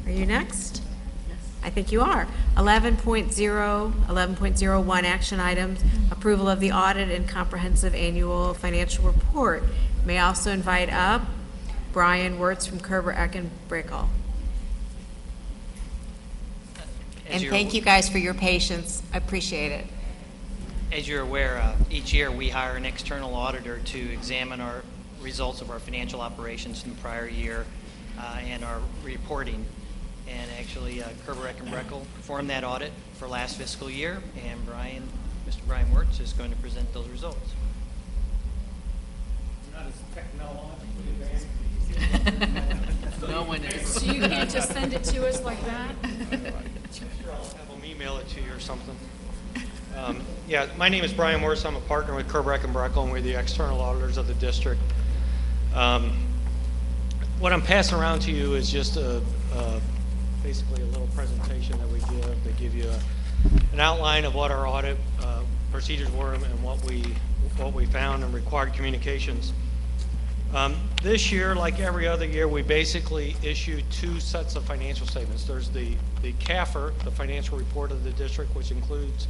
are you next? Yes. I think you are. 11.01 action items, approval of the audit and comprehensive annual financial report. May I also invite up Brian Wirtz from Kerber, Eck & Brickell. And thank you guys for your patience. I appreciate it. As you're aware, each year we hire an external auditor to examine our results of our financial operations from the prior year and our reporting. And actually, Kerber, Eck & Brickell performed that audit for last fiscal year, and Mr. Brian Wirtz is going to present those results. Not as technologically advanced. No one is. So you can't just send it to us like that? Sure, I'll have them email it to you or something. Yeah, my name is Brian Wirtz. I'm a partner with Kerber, Eck & Brickell, and we're the external auditors of the district. What I'm passing around to you is just basically a little presentation that we give you an outline of what our audit procedures were and what we found and required communications. This year, like every other year, we basically issue two sets of financial statements. There's the CAFR, the financial report of the district, which includes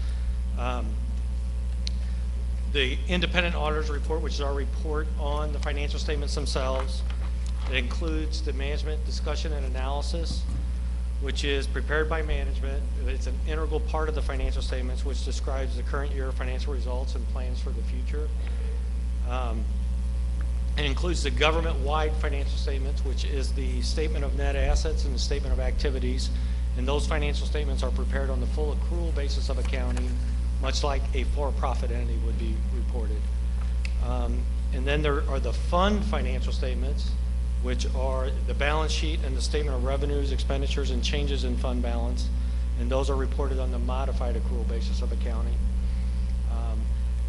the independent auditor's report, which is our report on the financial statements themselves. It includes the management discussion and analysis, which is prepared by management. It's an integral part of the financial statements, which describes the current year financial results and plans for the future. It includes the government-wide financial statements, which is the statement of net assets and the statement of activities. And those financial statements are prepared on the full accrual basis of accounting, much like a for-profit entity would be reported. And then there are the fund financial statements, which are the balance sheet and the statement of revenues, expenditures, and changes in fund balance. And those are reported on the modified accrual basis of accounting.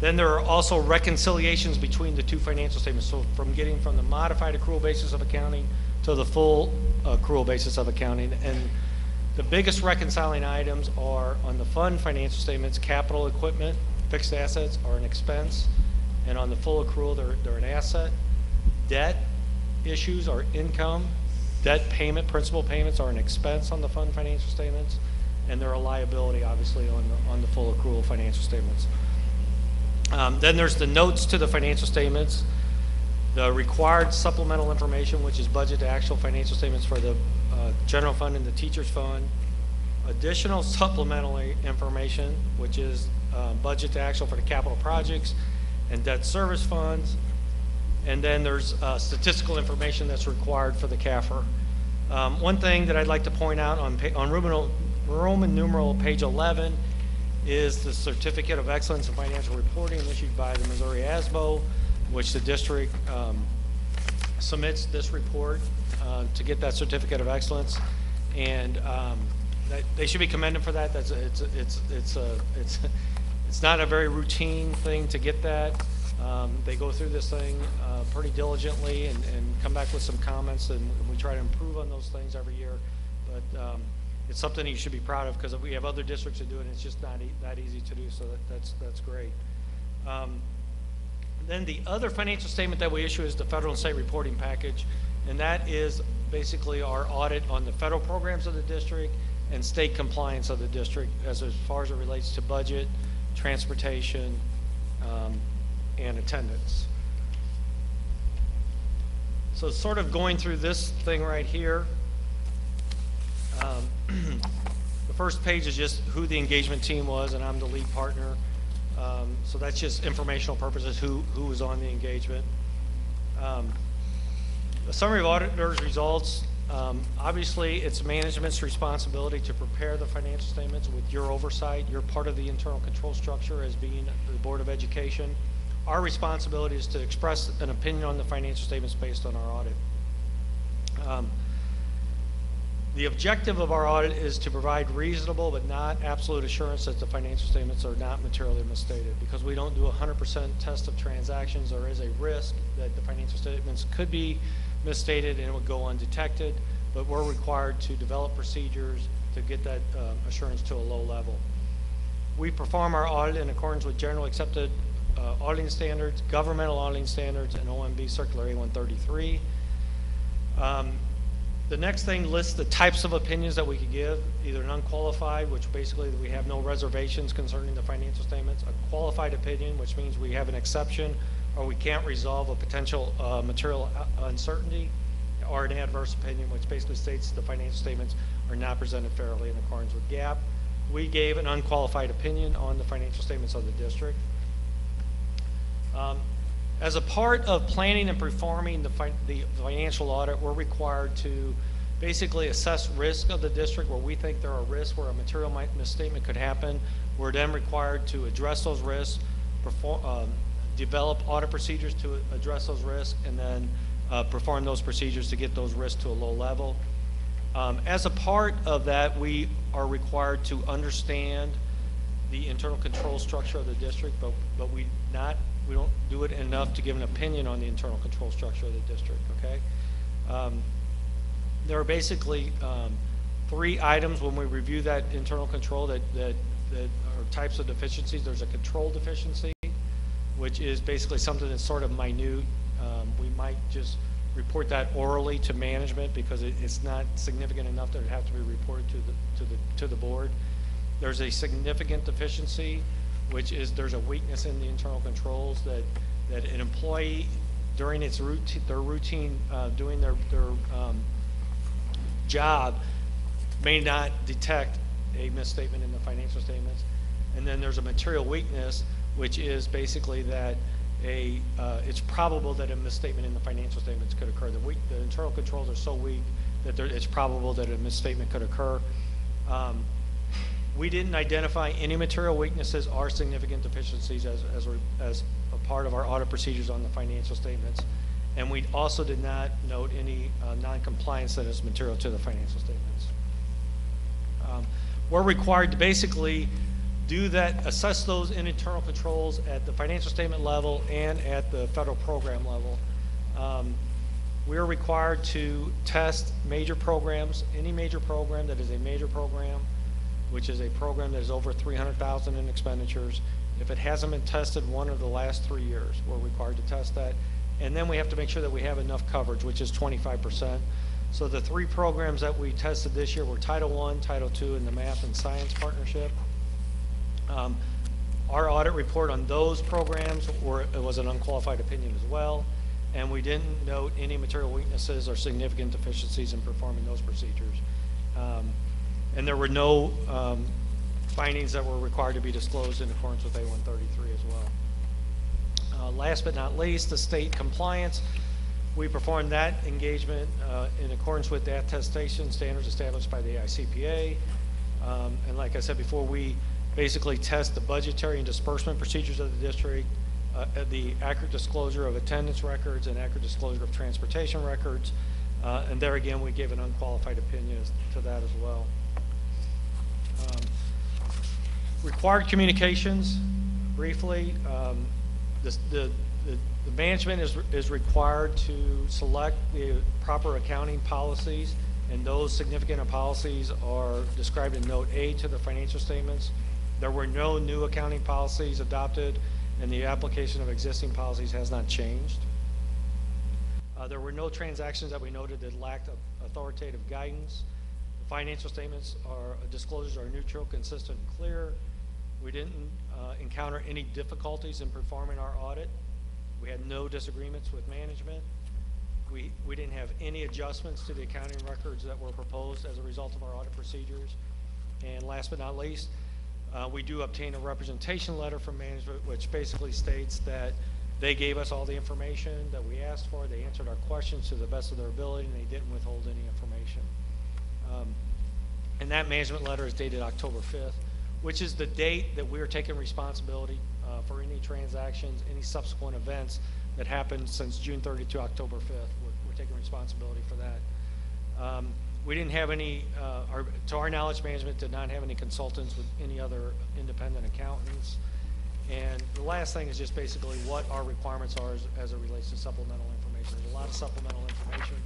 Then there are also reconciliations between the two financial statements. So from getting from the modified accrual basis of accounting to the full accrual basis of accounting. And the biggest reconciling items are on the fund financial statements, capital equipment, fixed assets are an expense, and on the full accrual, they're an asset. Debt issues are income. Debt payment, principal payments are an expense on the fund financial statements, and they're a liability, obviously, on the full accrual financial statements. Then there's the notes to the financial statements, the required supplemental information, which is budget to actual financial statements for the general fund and the teachers fund, additional supplemental information, which is budget to actual for the capital projects and debt service funds, and then there's statistical information that's required for the CAFR. One thing that I'd like to point out on Roman numeral page 11 is the Certificate of Excellence in Financial Reporting issued by the Missouri ASBO, which the district submits this report to get that Certificate of Excellence, and they should be commended for that. It's not a very routine thing to get that. They go through this thing pretty diligently and come back with some comments, and we try to improve on those things every year. But it's something you should be proud of, because we have other districts that do it, and it's just not that easy to do, so that's great. Then the other financial statement that we issue is the federal and state reporting package, and that is basically our audit on the federal programs of the district and state compliance of the district as far as it relates to budget, transportation, and attendance. So sort of going through this thing right here, the first page is just who the engagement team was, and I'm the lead partner. So that's just informational purposes, who was on the engagement. A summary of auditors' results. Obviously, it's management's responsibility to prepare the financial statements with your oversight. You're part of the internal control structure as being the Board of Education. Our responsibility is to express an opinion on the financial statements based on our audit. The objective of our audit is to provide reasonable but not absolute assurance that the financial statements are not materially misstated. Because we don't do a 100% test of transactions, there is a risk that the financial statements could be misstated and it would go undetected, but we're required to develop procedures to get that assurance to a low level. We perform our audit in accordance with generally accepted auditing standards, governmental auditing standards, and OMB Circular A133. The next thing lists the types of opinions that we could give, either an unqualified, which basically we have no reservations concerning the financial statements, a qualified opinion, which means we have an exception or we can't resolve a potential material uncertainty, or an adverse opinion, which basically states the financial statements are not presented fairly in accordance with GAAP. We gave an unqualified opinion on the financial statements of the district. As a part of planning and performing the financial audit, we're required to basically assess risk of the district where we think there are risks where a material misstatement could happen. We're then required to address those risks, develop audit procedures to address those risks, and then perform those procedures to get those risks to a low level. As a part of that, we are required to understand the internal control structure of the district, but we don't do it enough to give an opinion on the internal control structure of the district, okay? There are basically 3 items when we review that internal control that are types of deficiencies. There's a control deficiency, which is basically something that's sort of minute. We might just report that orally to management because it's not significant enough that it has to be reported to the board. There's a significant deficiency, which is there's a weakness in the internal controls that an employee during their routine doing their job may not detect a misstatement in the financial statements. And then there's a material weakness, which is basically that it's probable that a misstatement in the financial statements could occur. The internal controls are so weak that it's probable that a misstatement could occur. We didn't identify any material weaknesses or significant deficiencies as a part of our audit procedures on the financial statements. And we also did not note any non-compliance that is material to the financial statements. We're required to basically assess those internal controls at the financial statement level and at the federal program level. We are required to test major programs, any major program that is a major program, which is a program that is over $300,000 in expenditures. If it hasn't been tested one of the last 3 years, we're required to test that. And then we have to make sure that we have enough coverage, which is 25%. So the 3 programs that we tested this year were Title I, Title II, and the Math and Science Partnership. Our audit report on those programs was an unqualified opinion as well, and we didn't note any material weaknesses or significant deficiencies in performing those procedures. And there were no findings that were required to be disclosed in accordance with A133 as well. Last but not least, the state compliance. We performed that engagement in accordance with the attestation standards established by the ICPA. And like I said before, we basically test the budgetary and disbursement procedures of the district, the accurate disclosure of attendance records and accurate disclosure of transportation records. And there again, we gave an unqualified opinion to that as well. Required communications, briefly. The management is required to select the proper accounting policies, and those significant policies are described in Note A to the financial statements. There were no new accounting policies adopted, and the application of existing policies has not changed. There were no transactions that we noted that lacked authoritative guidance. The financial statements disclosures are neutral, consistent, and clear. We didn't encounter any difficulties in performing our audit. We had no disagreements with management. We didn't have any adjustments to the accounting records that were proposed as a result of our audit procedures. And last but not least, we do obtain a representation letter from management, which basically states that they gave us all the information that we asked for. They answered our questions to the best of their ability, and they didn't withhold any information. And that management letter is dated October 5th, which is the date that we're taking responsibility for any transactions, any subsequent events that happened since June 30 to October 5th. We're taking responsibility for that. We didn't have any, to our knowledge, management did not have any consultants with any other independent accountants. And the last thing is just basically what our requirements are as it relates to supplemental information. There's a lot of supplemental information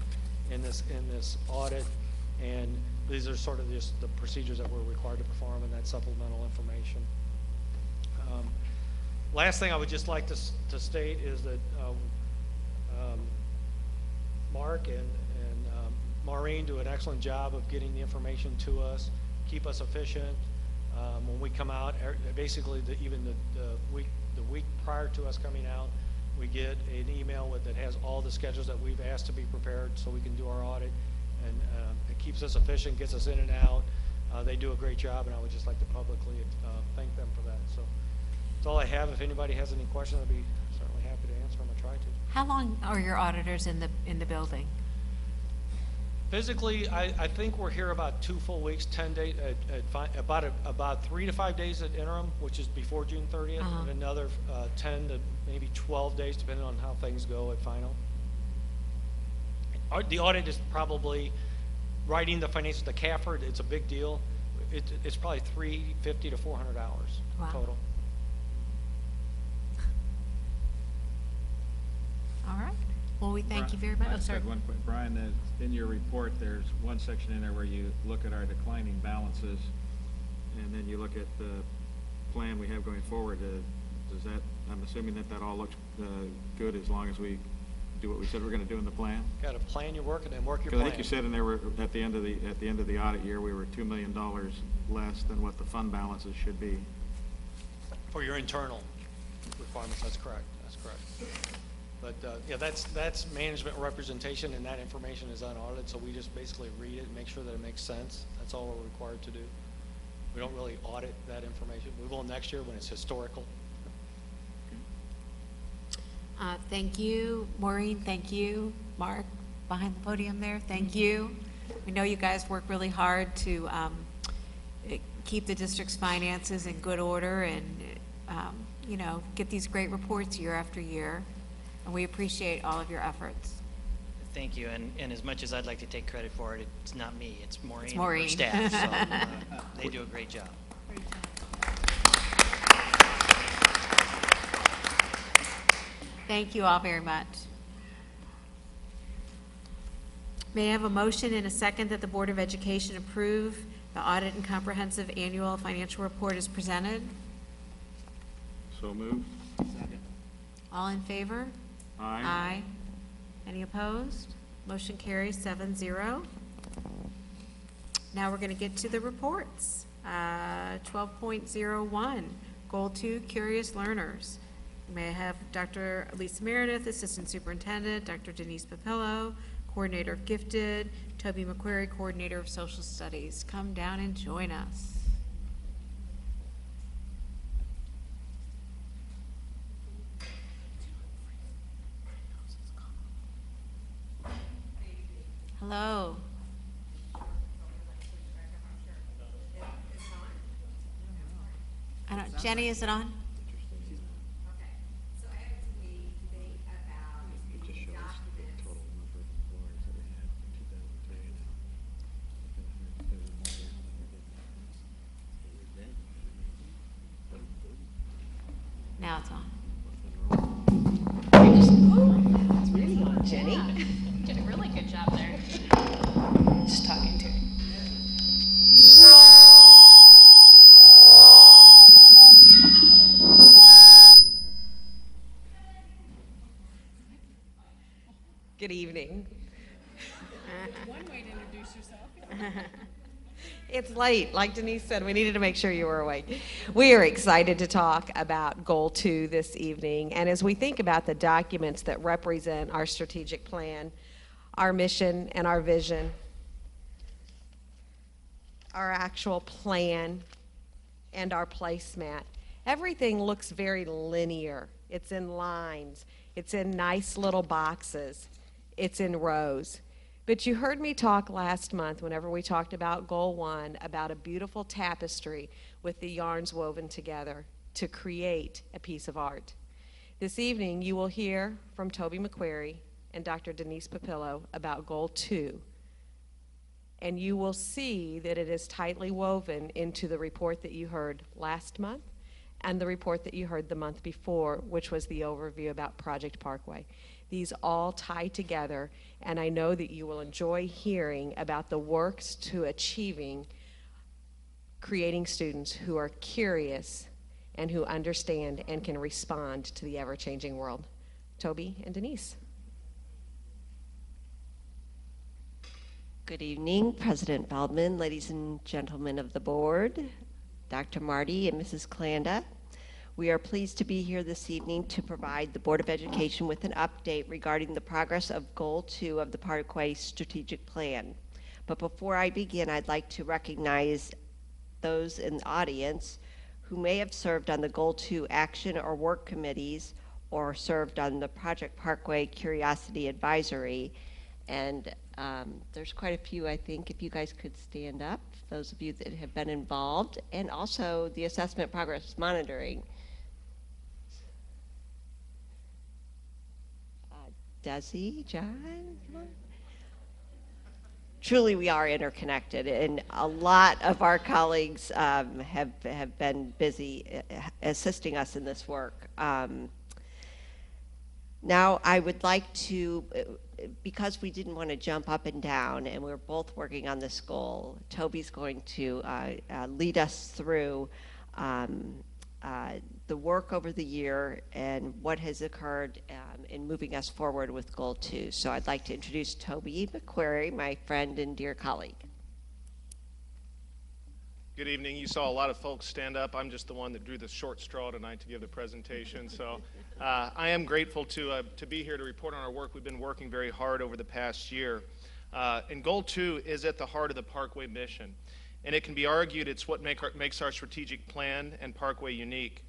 in this audit, and these are sort of just the procedures that we're required to perform in that supplemental information. Last thing I would just like to state is that Mark and Maureen do an excellent job of getting the information to us, keep us efficient. When we come out, basically even the week prior to us coming out, we get an email that has all the schedules that we've asked to be prepared so we can do our audit, and it keeps us efficient, gets us in and out. They do a great job, and I would just like to publicly thank them for that. So that's all I have. If anybody has any questions, I'd be certainly happy to answer them or try to. How long are your auditors in the building? Physically, I think we're here about 2 full weeks, 10 days, about 3 to 5 days at interim, which is before June 30th, and another 10 to maybe 12 days, depending on how things go at final. The audit is probably writing the financials, the CAFR, it's a big deal. It's probably 350 to 400 hours total. All right. Well, we thank you very much. I just had one quick, Brian, in your report, there's one section in there where you look at our declining balances, and then you look at the plan we have going forward. Does that, I'm assuming that all looks good as long as we do what we said we're going to do in the plan? Got to plan your work and then work your Because plan. I think you said in there, at the end of the audit year, we were $2 million less than what the fund balances should be. For your internal requirements, that's correct. That's correct. But yeah, that's management representation, and that information is unaudited, so we just basically read it and make sure that it makes sense. That's all we're required to do. We don't really audit that information. We will next year when it's historical. Thank you, Maureen. Thank you, Mark, behind the podium there. Thank you. We know you guys work really hard to keep the district's finances in good order and you know, get these great reports year after year. And we appreciate all of your efforts. Thank you, and as much as I'd like to take credit for it, it's not me, it's Maureen, It's Maureen. and her staff, so they do a great job. Thank you all very much. May I have a motion and a second that the Board of Education approve the audit and comprehensive annual financial report as presented? So moved. All in favor? Aye. Aye. Any opposed? Motion carries 7-0. Now we're going to get to the reports. 12.01, Goal 2, Curious Learners. May I have Dr. Lisa Meredith, Assistant Superintendent, Dr. Denise Papillo, Coordinator of Gifted, Toby McQuarrie, Coordinator of Social Studies. Come down and join us. Hello. I don't, Jenny, is it on? Now it's on. That's really on, Jenny. Did a really good job there. Just talking to her. Good evening. One way to introduce yourself. It's late. Like Denise said, we needed to make sure you were awake. We are excited to talk about Goal 2 this evening. And as we think about the documents that represent our strategic plan, our mission and our vision, our actual plan, and our placemat, everything looks very linear. It's in lines. It's in nice little boxes. It's in rows. But you heard me talk last month, whenever we talked about Goal 1, about a beautiful tapestry with the yarns woven together to create a piece of art. This evening, you will hear from Toby McQuarrie and Dr. Denise Papillo about Goal 2. And you will see that it is tightly woven into the report that you heard last month and the report that you heard the month before, which was the overview about Project Parkway. These all tie together, and I know that you will enjoy hearing about the works to achieving creating students who are curious and who understand and can respond to the ever-changing world. Toby and Denise. Good evening, President Feldman, ladies and gentlemen of the board, Dr. Marty and Mrs. Kalanda. We are pleased to be here this evening to provide the Board of Education with an update regarding the progress of Goal 2 of the Parkway Strategic Plan. But before I begin, I'd like to recognize those in the audience who may have served on the Goal 2 action or work committees or served on the Project Parkway Curiosity Advisory. And there's quite a few, I think, if you guys could stand up, those of you that have been involved, and also the assessment progress monitoring. Desi, John, come on. Truly, we are interconnected, and a lot of our colleagues have been busy assisting us in this work. Now, I would like to, because we didn't want to jump up and down, and we're both working on this goal, Toby's going to lead us through the work over the year and what has occurred in moving us forward with Goal 2. So I'd like to introduce Toby McQuarrie, my friend and dear colleague. Good evening. You saw a lot of folks stand up. I'm just the one that drew the short straw tonight to give the presentation. So I am grateful to be here to report on our work. We've been working very hard over the past year. And Goal 2 is at the heart of the Parkway mission. And it can be argued it's what makes our strategic plan and Parkway unique.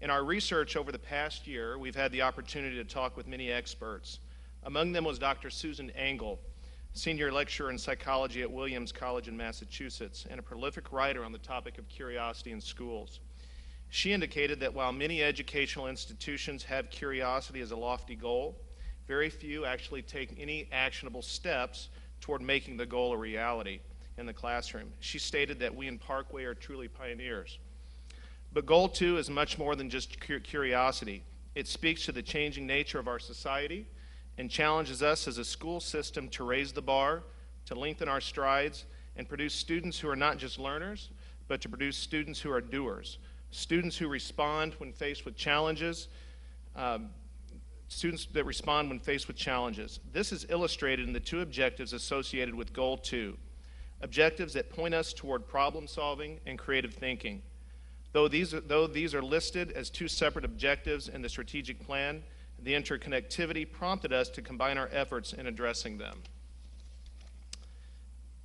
In our research over the past year, we've had the opportunity to talk with many experts. Among them was Dr. Susan Engel, senior lecturer in psychology at Williams College in Massachusetts, and a prolific writer on the topic of curiosity in schools. She indicated that while many educational institutions have curiosity as a lofty goal, very few actually take any actionable steps toward making the goal a reality in the classroom. She stated that we in Parkway are truly pioneers. But Goal 2 is much more than just curiosity. It speaks to the changing nature of our society and challenges us as a school system to raise the bar, to lengthen our strides, and produce students who are not just learners, but to produce students who are doers, students who respond when faced with challenges, students that respond when faced with challenges. This is illustrated in the two objectives associated with Goal 2, objectives that point us toward problem solving and creative thinking. Though these are listed as two separate objectives in the strategic plan, the interconnectivity prompted us to combine our efforts in addressing them.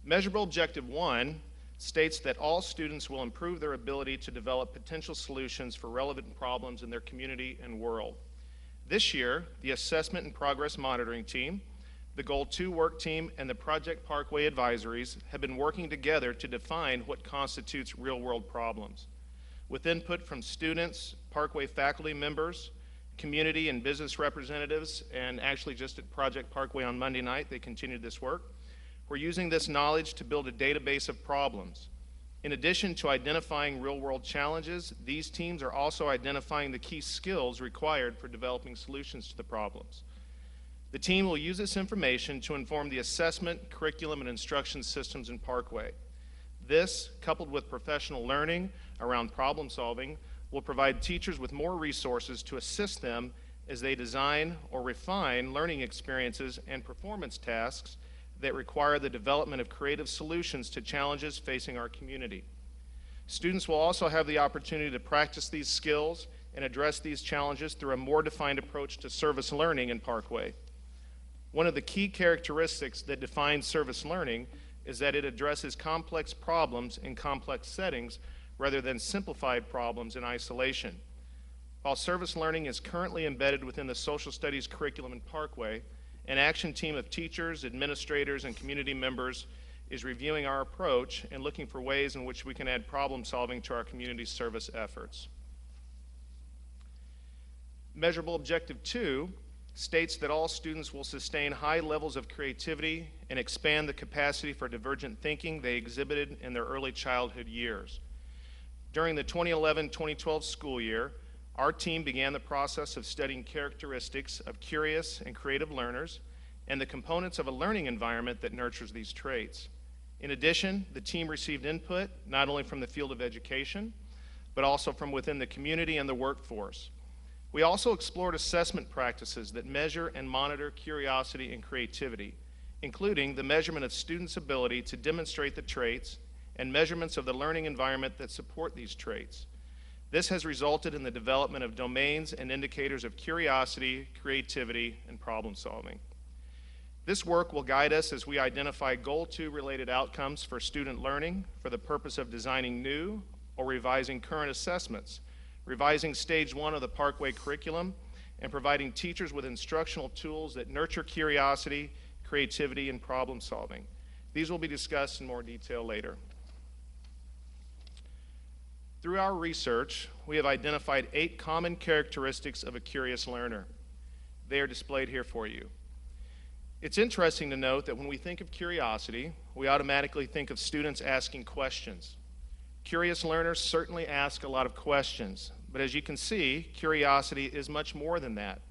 Measurable Objective 1 states that all students will improve their ability to develop potential solutions for relevant problems in their community and world. This year, the Assessment and Progress Monitoring Team, the Goal 2 Work Team, and the Project Parkway Advisories have been working together to define what constitutes real-world problems. With input from students, Parkway faculty members, community and business representatives, and actually just at Project Parkway on Monday night, they continued this work. We're using this knowledge to build a database of problems. In addition to identifying real-world challenges, these teams are also identifying the key skills required for developing solutions to the problems. The team will use this information to inform the assessment, curriculum, and instruction systems in Parkway. This, coupled with professional learning around problem solving, will provide teachers with more resources to assist them as they design or refine learning experiences and performance tasks that require the development of creative solutions to challenges facing our community. Students will also have the opportunity to practice these skills and address these challenges through a more defined approach to service learning in Parkway. One of the key characteristics that defines service learning is that it addresses complex problems in complex settings rather than simplified problems in isolation. While service learning is currently embedded within the social studies curriculum in Parkway, an action team of teachers, administrators, and community members is reviewing our approach and looking for ways in which we can add problem solving to our community service efforts. Measurable Objective 2 states that all students will sustain high levels of creativity and expand the capacity for divergent thinking they exhibited in their early childhood years. During the 2011-2012 school year, our team began the process of studying characteristics of curious and creative learners and the components of a learning environment that nurtures these traits. In addition, the team received input not only from the field of education, but also from within the community and the workforce. We also explored assessment practices that measure and monitor curiosity and creativity, including the measurement of students' ability to demonstrate the traits and measurements of the learning environment that support these traits. This has resulted in the development of domains and indicators of curiosity, creativity, and problem solving. This work will guide us as we identify Goal 2 related outcomes for student learning for the purpose of designing new or revising current assessments, revising Stage 1 of the Parkway curriculum, and providing teachers with instructional tools that nurture curiosity, creativity, and problem solving. These will be discussed in more detail later. Through our research, we have identified 8 common characteristics of a curious learner. They are displayed here for you. It's interesting to note that when we think of curiosity, we automatically think of students asking questions. Curious learners certainly ask a lot of questions, but as you can see, curiosity is much more than that.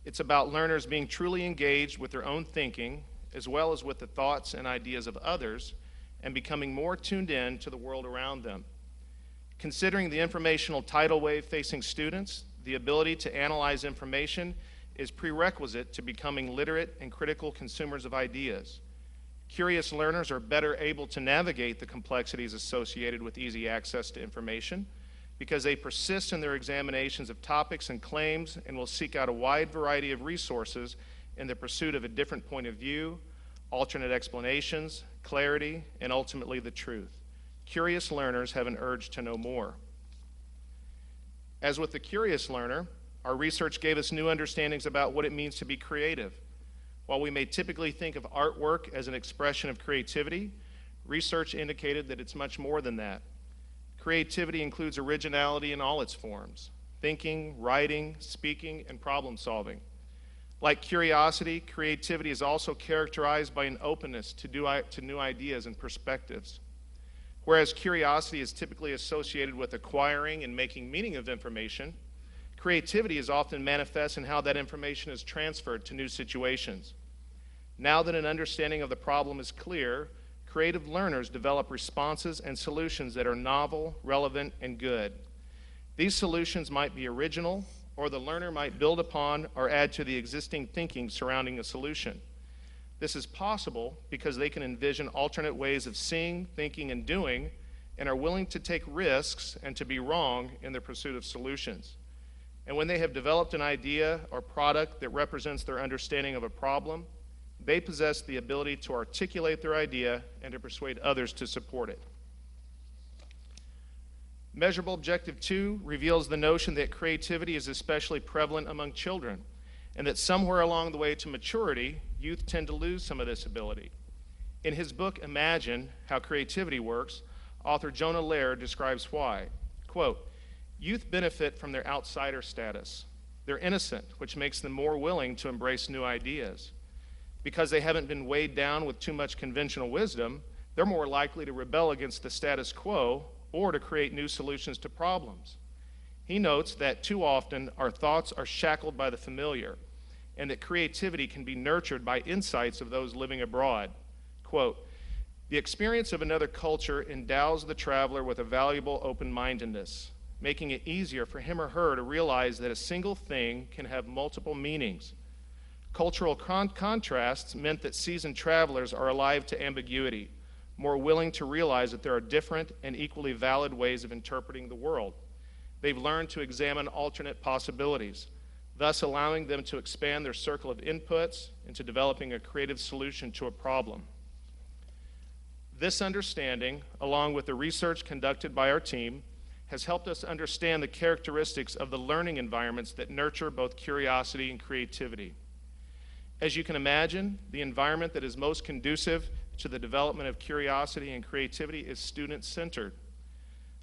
It's about learners being truly engaged with their own thinking, as well as with the thoughts and ideas of others, and becoming more tuned in to the world around them. Considering the informational tidal wave facing students, the ability to analyze information is prerequisite to becoming literate and critical consumers of ideas. Curious learners are better able to navigate the complexities associated with easy access to information because they persist in their examinations of topics and claims and will seek out a wide variety of resources in the pursuit of a different point of view, alternate explanations, clarity, and ultimately the truth. Curious learners have an urge to know more. As with the curious learner, our research gave us new understandings about what it means to be creative. While we may typically think of artwork as an expression of creativity, research indicated that it's much more than that. Creativity includes originality in all its forms: thinking, writing, speaking, and problem solving. Like curiosity, creativity is also characterized by an openness to new ideas and perspectives. Whereas curiosity is typically associated with acquiring and making meaning of information, Creativity is often manifest in how that information is transferred to new situations. Now that an understanding of the problem is clear, creative learners develop responses and solutions that are novel, relevant, and good. These solutions might be original, or the learner might build upon or add to the existing thinking surrounding a solution. This is possible because they can envision alternate ways of seeing, thinking, and doing, and are willing to take risks and to be wrong in their pursuit of solutions. And when they have developed an idea or product that represents their understanding of a problem, they possess the ability to articulate their idea and to persuade others to support it. Measurable Objective 2 reveals the notion that creativity is especially prevalent among children, and that somewhere along the way to maturity, youth tend to lose some of this ability. In his book, Imagine How Creativity Works, author Jonah Lehrer describes why. Quote, "Youth benefit from their outsider status. They're innocent, which makes them more willing to embrace new ideas. Because they haven't been weighed down with too much conventional wisdom, they're more likely to rebel against the status quo or to create new solutions to problems. He notes that too often our thoughts are shackled by the familiar, and that creativity can be nurtured by insights of those living abroad. Quote, "The experience of another culture endows the traveler with a valuable open-mindedness, making it easier for him or her to realize that a single thing can have multiple meanings. Cultural contrasts meant that seasoned travelers are alive to ambiguity, more willing to realize that there are different and equally valid ways of interpreting the world. They've learned to examine alternate possibilities, thus allowing them to expand their circle of inputs into developing a creative solution to a problem." This understanding, along with the research conducted by our team, has helped us understand the characteristics of the learning environments that nurture both curiosity and creativity. As you can imagine, the environment that is most conducive to the development of curiosity and creativity is student-centered.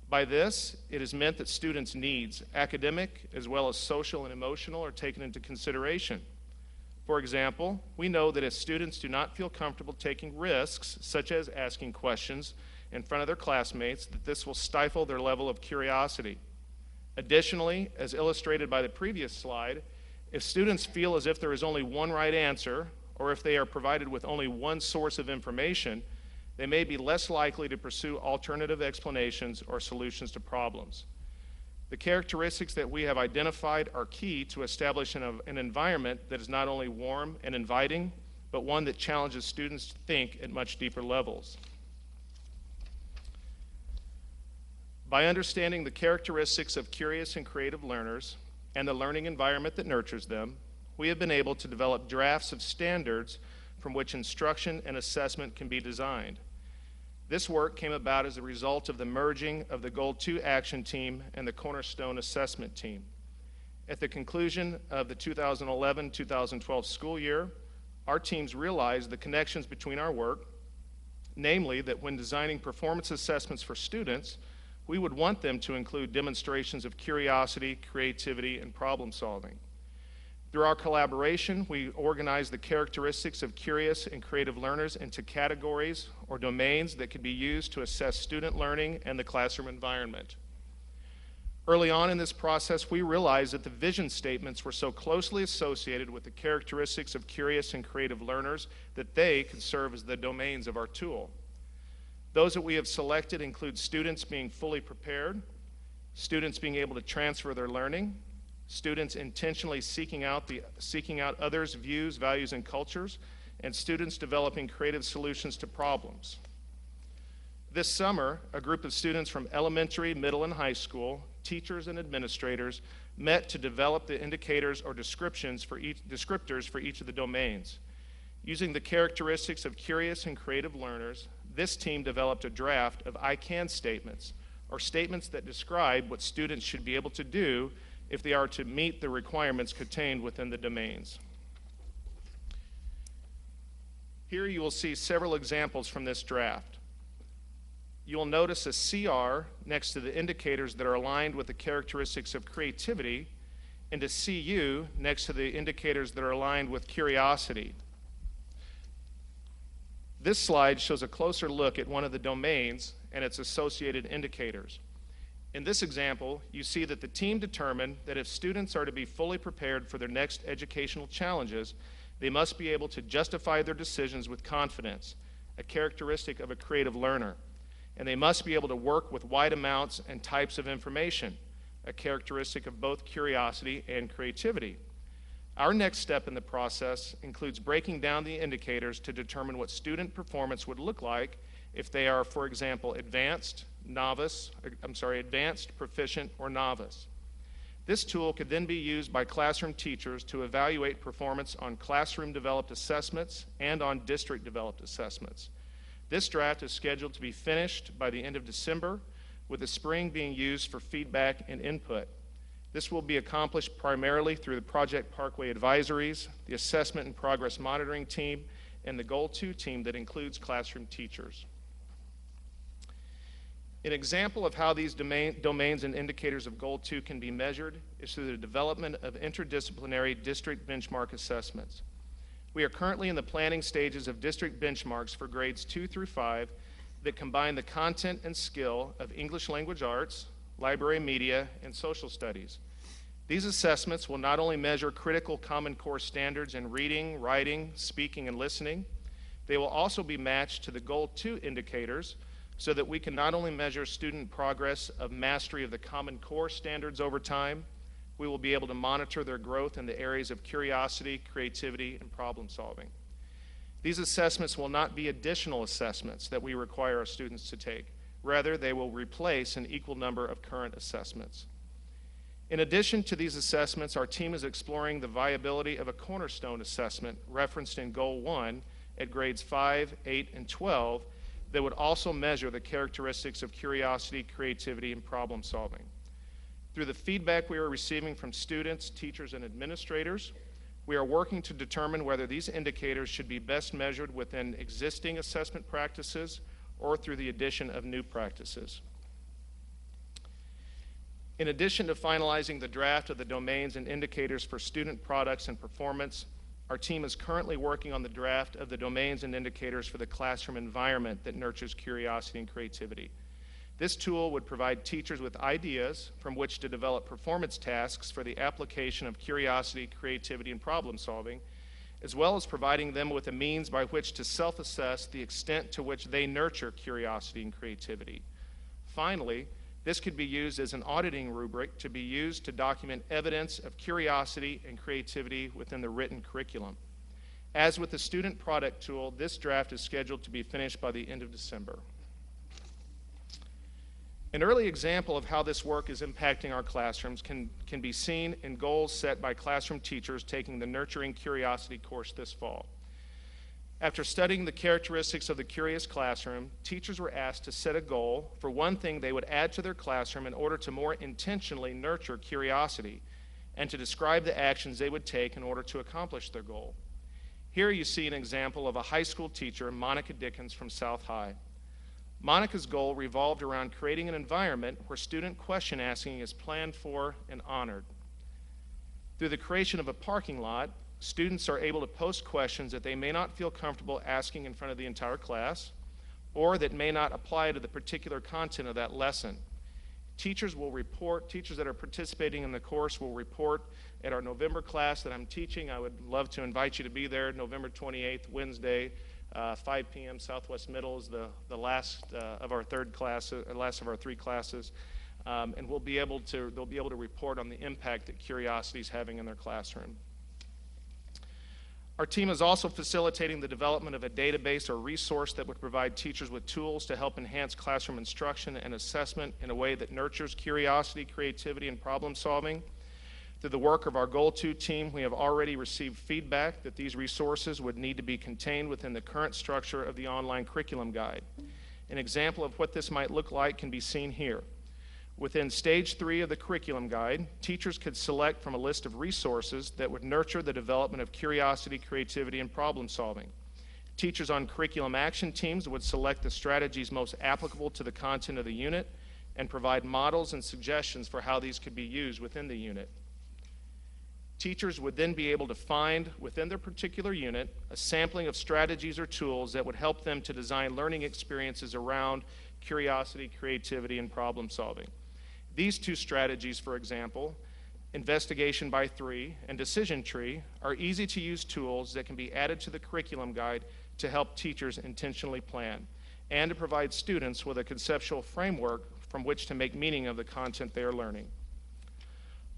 By this, it is meant that students' needs, academic as well as social and emotional, are taken into consideration. For example, we know that if students do not feel comfortable taking risks, such as asking questions in front of their classmates, that this will stifle their level of curiosity. Additionally, as illustrated by the previous slide, if students feel as if there is only one right answer, or if they are provided with only one source of information, they may be less likely to pursue alternative explanations or solutions to problems. The characteristics that we have identified are key to establishing an environment that is not only warm and inviting, but one that challenges students to think at much deeper levels. By understanding the characteristics of curious and creative learners and the learning environment that nurtures them, we have been able to develop drafts of standards from which instruction and assessment can be designed. This work came about as a result of the merging of the Goal 2 Action Team and the Cornerstone Assessment Team. At the conclusion of the 2011-2012 school year, our teams realized the connections between our work, namely that when designing performance assessments for students, we would want them to include demonstrations of curiosity, creativity, and problem solving. Through our collaboration, we organized the characteristics of curious and creative learners into categories or domains that could be used to assess student learning and the classroom environment. Early on in this process, we realized that the vision statements were so closely associated with the characteristics of curious and creative learners that they could serve as the domains of our tool. Those that we have selected include students being fully prepared, students being able to transfer their learning, students intentionally seeking out others' views, values, and cultures, and students developing creative solutions to problems. This summer, a group of students from elementary, middle, and high school, teachers and administrators, met to develop the indicators or descriptors for each of the domains. Using the characteristics of curious and creative learners, this team developed a draft of I can statements, or statements that describe what students should be able to do if they are to meet the requirements contained within the domains. Here you will see several examples from this draft. You will notice a CR next to the indicators that are aligned with the characteristics of creativity, and a CU next to the indicators that are aligned with curiosity. This slide shows a closer look at one of the domains and its associated indicators. In this example, you see that the team determined that if students are to be fully prepared for their next educational challenges, they must be able to justify their decisions with confidence, a characteristic of a creative learner. And they must be able to work with wide amounts and types of information, a characteristic of both curiosity and creativity. Our next step in the process includes breaking down the indicators to determine what student performance would look like if they are, for example, advanced, proficient, or novice. This tool could then be used by classroom teachers to evaluate performance on classroom-developed assessments and on district-developed assessments. This draft is scheduled to be finished by the end of December, with the spring being used for feedback and input. This will be accomplished primarily through the Project Parkway advisories, the Assessment and Progress Monitoring team, and the Goal 2 team that includes classroom teachers. An example of how these domains and indicators of Goal 2 can be measured is through the development of interdisciplinary district benchmark assessments. We are currently in the planning stages of district benchmarks for grades 2 through 5 that combine the content and skill of English language arts, library media, and social studies. These assessments will not only measure critical Common Core standards in reading, writing, speaking, and listening, they will also be matched to the Goal 2 indicators so that we can not only measure student progress of mastery of the Common Core standards over time, we will be able to monitor their growth in the areas of curiosity, creativity, and problem solving. These assessments will not be additional assessments that we require our students to take. Rather, they will replace an equal number of current assessments. In addition to these assessments, our team is exploring the viability of a cornerstone assessment referenced in Goal 1 at grades 5, 8, and 12 that would also measure the characteristics of curiosity, creativity, and problem solving. Through the feedback we are receiving from students, teachers, and administrators, we are working to determine whether these indicators should be best measured within existing assessment practices or through the addition of new practices. In addition to finalizing the draft of the domains and indicators for student products and performance, our team is currently working on the draft of the domains and indicators for the classroom environment that nurtures curiosity and creativity. This tool would provide teachers with ideas from which to develop performance tasks for the application of curiosity, creativity, and problem solving, as well as providing them with a means by which to self-assess the extent to which they nurture curiosity and creativity. Finally, this could be used as an auditing rubric to be used to document evidence of curiosity and creativity within the written curriculum. As with the student product tool, this draft is scheduled to be finished by the end of December. An early example of how this work is impacting our classrooms can be seen in goals set by classroom teachers taking the Nurturing Curiosity course this fall. After studying the characteristics of the curious classroom, teachers were asked to set a goal for one thing they would add to their classroom in order to more intentionally nurture curiosity and to describe the actions they would take in order to accomplish their goal. Here you see an example of a high school teacher, Monica Dickens from South High. Monica's goal revolved around creating an environment where student question asking is planned for and honored. Through the creation of a parking lot, students are able to post questions that they may not feel comfortable asking in front of the entire class, or that may not apply to the particular content of that lesson. Teachers that are participating in the course will report at our November class that I'm teaching. I would love to invite you to be there November 28th, Wednesday, 5 p.m. Southwest Middle is the last of our last of our three classes, and they'll be able to report on the impact that curiosity is having in their classroom. Our team is also facilitating the development of a database or resource that would provide teachers with tools to help enhance classroom instruction and assessment in a way that nurtures curiosity, creativity, and problem solving. Through the work of our Goal 2 team, we have already received feedback that these resources would need to be contained within the current structure of the online curriculum guide. An example of what this might look like can be seen here. Within Stage 3 of the curriculum guide, teachers could select from a list of resources that would nurture the development of curiosity, creativity, and problem solving. Teachers on curriculum action teams would select the strategies most applicable to the content of the unit and provide models and suggestions for how these could be used within the unit. Teachers would then be able to find within their particular unit a sampling of strategies or tools that would help them to design learning experiences around curiosity, creativity, and problem solving. These two strategies, for example, investigation by three and decision tree, are easy to use tools that can be added to the curriculum guide to help teachers intentionally plan and to provide students with a conceptual framework from which to make meaning of the content they are learning.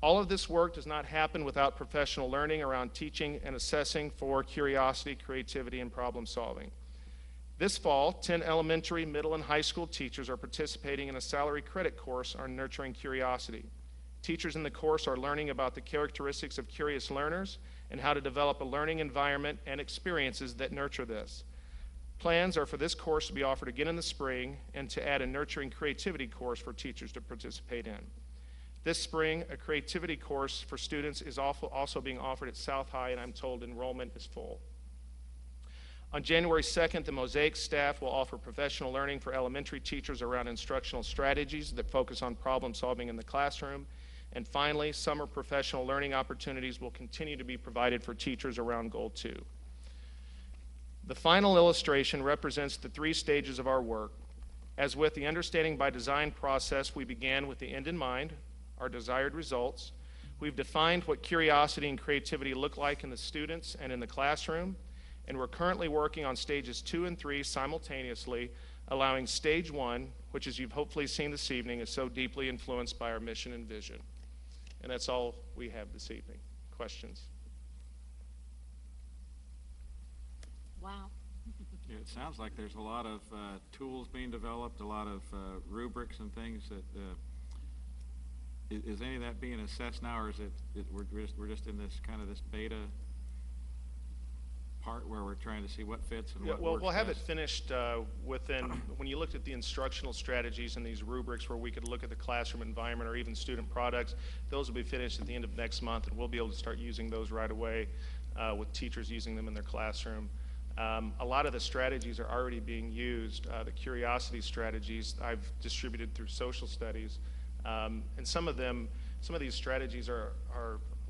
All of this work does not happen without professional learning around teaching and assessing for curiosity, creativity, and problem solving. This fall, 10 elementary, middle, and high school teachers are participating in a salary credit course on nurturing curiosity. Teachers in the course are learning about the characteristics of curious learners and how to develop a learning environment and experiences that nurture this. Plans are for this course to be offered again in the spring and to add a nurturing creativity course for teachers to participate in. This spring, a creativity course for students is also being offered at South High, and I'm told enrollment is full. On January 2nd, the Mosaic staff will offer professional learning for elementary teachers around instructional strategies that focus on problem solving in the classroom. And finally, summer professional learning opportunities will continue to be provided for teachers around Goal 2. The final illustration represents the three stages of our work. As with the Understanding by Design process, we began with the end in mind, our desired results. We've defined what curiosity and creativity look like in the students and in the classroom, and we're currently working on stages 2 and 3 simultaneously, allowing stage 1, which as you've hopefully seen this evening, is so deeply influenced by our mission and vision. And that's all we have this evening. Questions? Wow. Yeah, it sounds like there's a lot of tools being developed, a lot of rubrics and things that, is any of that being assessed now, or is we're just in this kind of this beta part where we're trying to see what fits and what works we'll have best? it finished within, when you looked at the instructional strategies and these rubrics where we could look at the classroom environment or even student products, those will be finished at the end of next month, and we'll be able to start using those right away with teachers using them in their classroom. A lot of the strategies are already being used. The curiosity strategies I've distributed through social studies, and some of these strategies are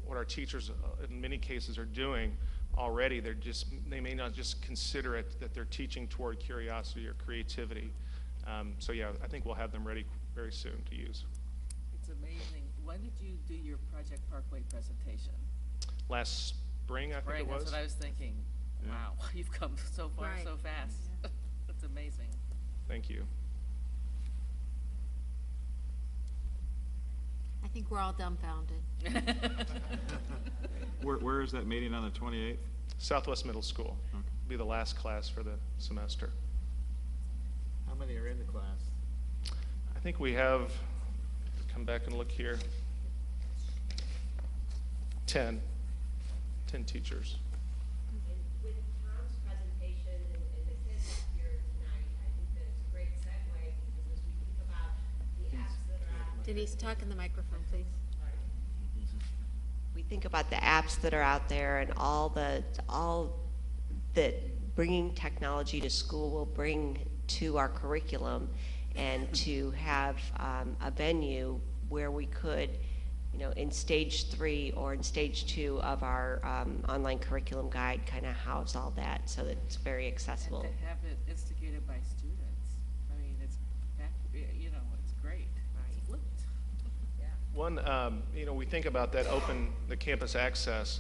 what our teachers in many cases are doing already. They may not just consider it that they're teaching toward curiosity or creativity. So yeah, I think we'll have them ready very soon to use. It's amazing. When did you do your Project Parkway presentation? Last spring, I think it was. That's what I was thinking. Yeah. Wow, you've come so far so fast. That's amazing. Thank you. I think we're all dumbfounded. Where is that meeting on the 28th? Southwest Middle School. Okay. Be the last class for the semester. How many are in the class? I think we have, come back and look here, 10 teachers. With Tom's presentation and the kids here tonight, I think that it's a great segue because as we think about the apps that are out there. Denise, talk in the microphone, please. We think about the apps that are out there and all that bringing technology to school will bring to our curriculum, and to have a venue where we could, in stage 3 or in stage 2 of our online curriculum guide, kind of house all that so that it's very accessible. And to have it instigated by students. I mean, it's great. It's flipped. One, we think about that the campus access.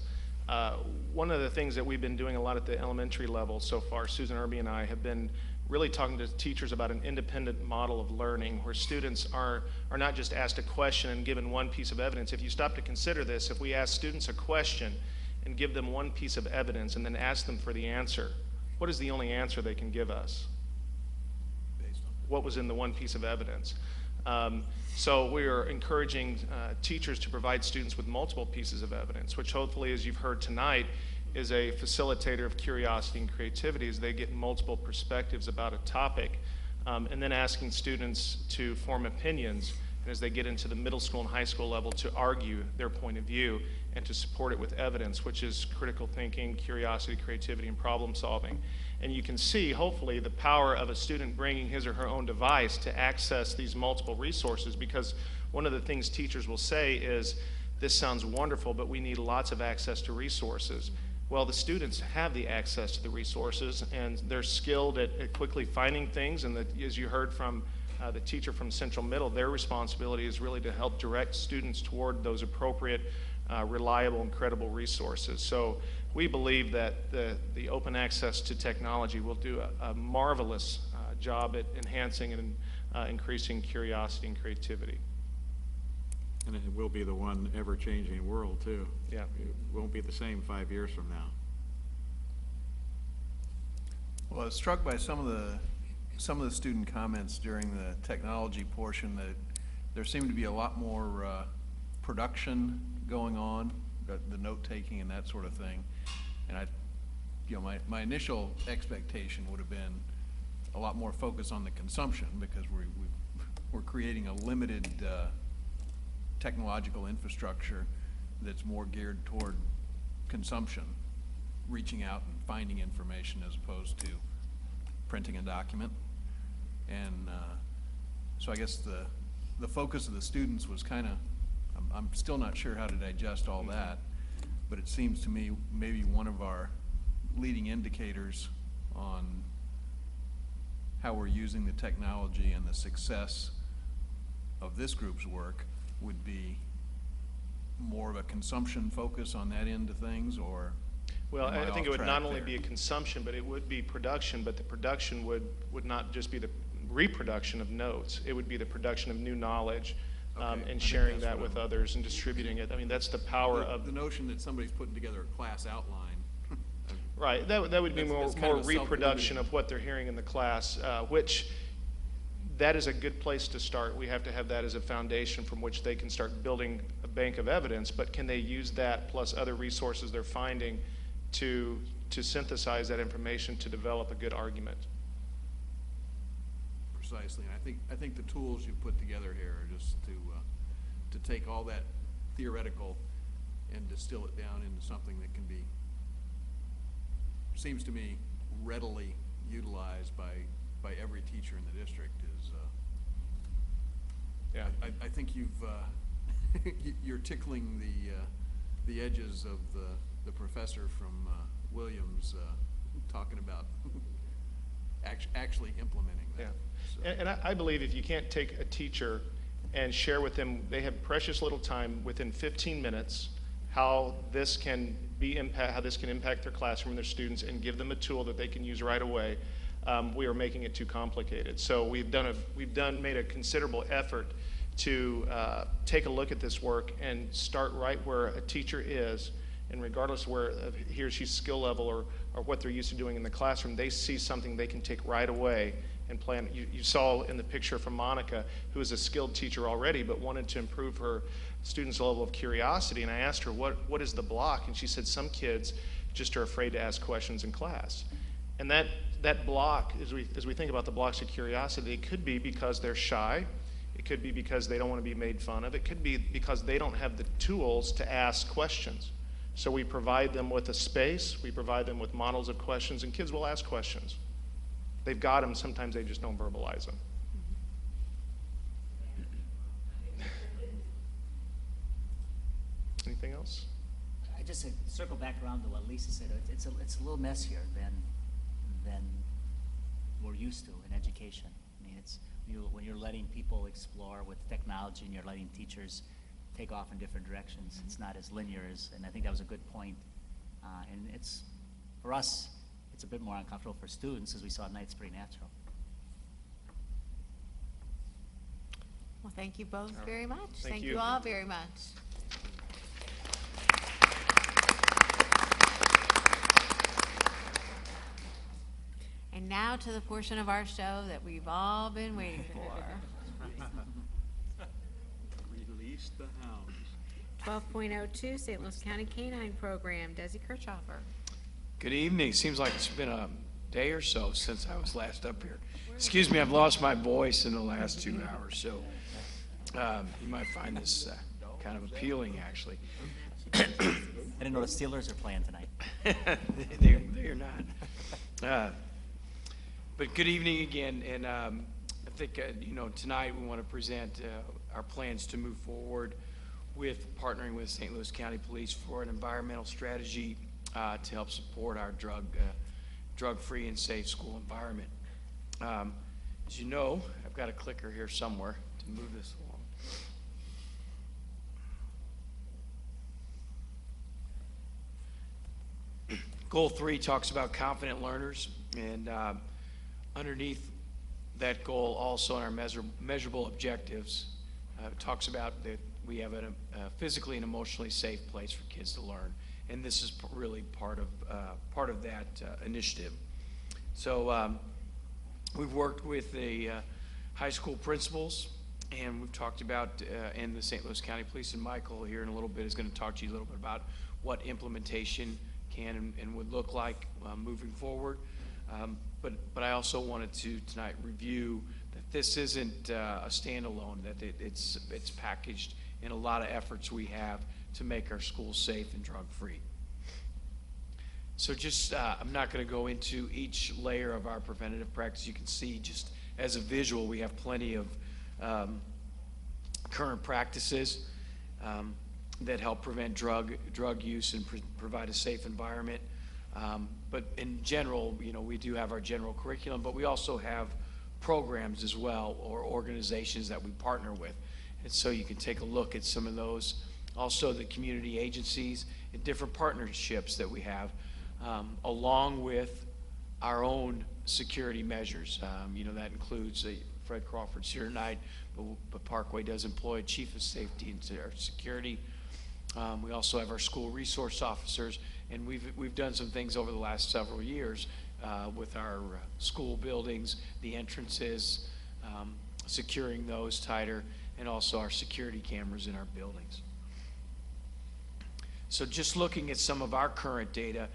One of the things that we've been doing a lot at the elementary level so far, Susan Irby and I have been really talking to teachers about an independent model of learning where students are not just asked a question and given one piece of evidence. If you stop to consider this, if we ask students a question and give them one piece of evidence and then ask them for the answer, what is the only answer they can give us? What was in the one piece of evidence? So we are encouraging teachers to provide students with multiple pieces of evidence, which hopefully, as you've heard tonight, is a facilitator of curiosity and creativity as they get multiple perspectives about a topic, and then asking students to form opinions, and as they get into the middle school and high school level, to argue their point of view and to support it with evidence, which is critical thinking, curiosity, creativity, and problem solving. And you can see, hopefully, the power of a student bringing his or her own device to access these multiple resources, because one of the things teachers will say is, this sounds wonderful, but we need lots of access to resources. Well, the students have the access to the resources, and they're skilled at quickly finding things, and as you heard from the teacher from Central Middle, their responsibility is really to help direct students toward those appropriate, reliable, and credible resources. So we believe that the open access to technology will do a marvelous job at enhancing and increasing curiosity and creativity. And it will be the one ever-changing world, too. Yeah. It won't be the same 5 years from now. Well, I was struck by some of the student comments during the technology portion that there seemed to be a lot more production going on, the note-taking and that sort of thing. And my initial expectation would have been a lot more focus on the consumption, because we're creating a limited technological infrastructure that's more geared toward consumption, reaching out and finding information as opposed to printing a document. And so I guess the focus of the students was kind of, I'm still not sure how to digest all that, but it seems to me maybe one of our leading indicators on how we're using the technology and the success of this group's work would be more of a consumption focus on that end of things, or? Well, I think it would not only there? be a consumption, but it would be production, but the production would not just be the reproduction of notes. It would be the production of new knowledge, and sharing that with others and distributing it. I mean, that's the power of the notion that somebody's putting together a class outline. Right, that would be That's more kind of reproduction of what they're hearing in the class, which that is a good place to start. We have to have that as a foundation from which they can start building a bank of evidence, but can they use that plus other resources they're finding to synthesize that information to develop a good argument? Precisely, and I think the tools you've put together here are just to take all that theoretical and distill it down into something that can be, seems to me, readily utilized by every teacher in the district. Is yeah, I think you're tickling the edges of the professor from Williams talking about actually implementing that. Yeah. So. And I believe if you can't take a teacher and share with them, they have precious little time within 15 minutes, how this can impact their classroom and their students, and give them a tool that they can use right away, we are making it too complicated. So we've made a considerable effort to take a look at this work and start right where a teacher is, and regardless of where he or she's skill level or what they're used to doing in the classroom, they see something they can take right away and plan. You saw in the picture from Monica, who is a skilled teacher already, but wanted to improve her students' level of curiosity. And I asked her, what is the block? And she said, some kids just are afraid to ask questions in class. And that block, as we think about the blocks of curiosity, it could be because they're shy. It could be because they don't want to be made fun of. It could be because they don't have the tools to ask questions. So we provide them with a space, we provide them with models of questions, and kids will ask questions. They've got them, sometimes they just don't verbalize them. Anything else? I just circle back around to what Lisa said. It's a little messier than we're used to in education. I mean, it's when you're letting people explore with technology and you're letting teachers take off in different directions. It's not as linear as, and I think that was a good point. And it's, for us, it's a bit more uncomfortable for students, as we saw tonight. It's pretty natural. Well, thank you both very much. Thank you all very much. And now to the portion of our show that we've all been waiting for. Release the hounds. 12.02 St. Louis County Canine Program. Desi Kirchhoffer. Good evening. Seems like it's been a day or so since I was last up here. Excuse me, I've lost my voice in the last 2 hours, so you might find this kind of appealing, actually. I didn't know the Steelers are playing tonight. They're not. But good evening again, and I think tonight we want to present our plans to move forward with partnering with St. Louis County Police for an environmental strategy to help support our drug-free and safe school environment. As you know, got a clicker here somewhere to move this along. Goal 3 talks about confident learners, and underneath that goal, also in our measurable objectives, talks about that we have a physically and emotionally safe place for kids to learn, and this is really part of that initiative. So we've worked with the high school principals, and we've talked about and the St. Louis County Police, and Michael here in a little bit is going to talk to you a little bit about what implementation can and would look like moving forward. But I also wanted to tonight review that this isn't a standalone, that it's packaged in a lot of efforts we have to make our schools safe and drug-free. So just, I'm not going to go into each layer of our preventative practice. You can see just as a visual, we have plenty of current practices that help prevent drug use and provide a safe environment. But in general, you know, we do have our general curriculum, but we also have programs as well, or organizations that we partner with. And so you can take a look at some of those. Also the community agencies and different partnerships that we have, along with our own security measures. You know, that includes Fred Crawford's here tonight, but Parkway does employ a chief of safety and security. We also have our school resource officers, and we've done some things over the last several years with our school buildings, the entrances, securing those tighter, and also our security cameras in our buildings. So just looking at some of our current data,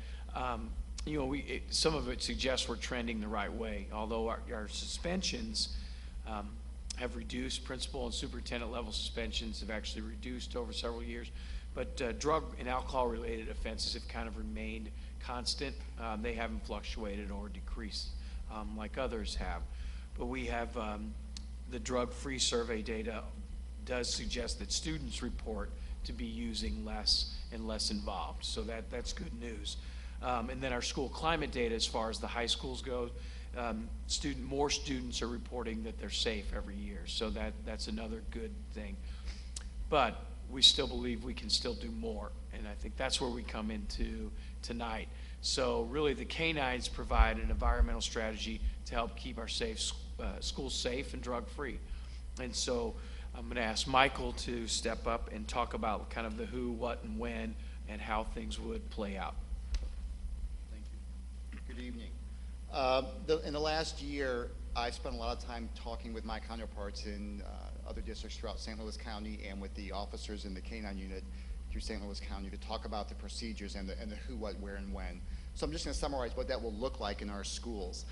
you know, some of it suggests we're trending the right way, although our suspensions have reduced. Principal and superintendent level suspensions have actually reduced over several years. But drug and alcohol-related offenses have kind of remained constant. They haven't fluctuated or decreased like others have. But we have the drug-free survey data does suggest that students report to be using less and less involved. So that's good news. And then our school climate data, as far as the high schools go, more students are reporting that they're safe every year. So that's another good thing. But we still believe we can still do more, and I think that's where we come into tonight. So really the canines provide an environmental strategy to help keep our schools safe and drug-free. And so I'm going to ask Michael to step up and talk about kind of the who, what, and when, and how things would play out. Thank you. Good evening. In the last year, I spent a lot of time talking with my counterparts in other districts throughout St. Louis County and with the officers in the K-9 unit through St. Louis County to talk about the procedures and the who, what, where, and when. So I'm just going to summarize what that will look like in our schools.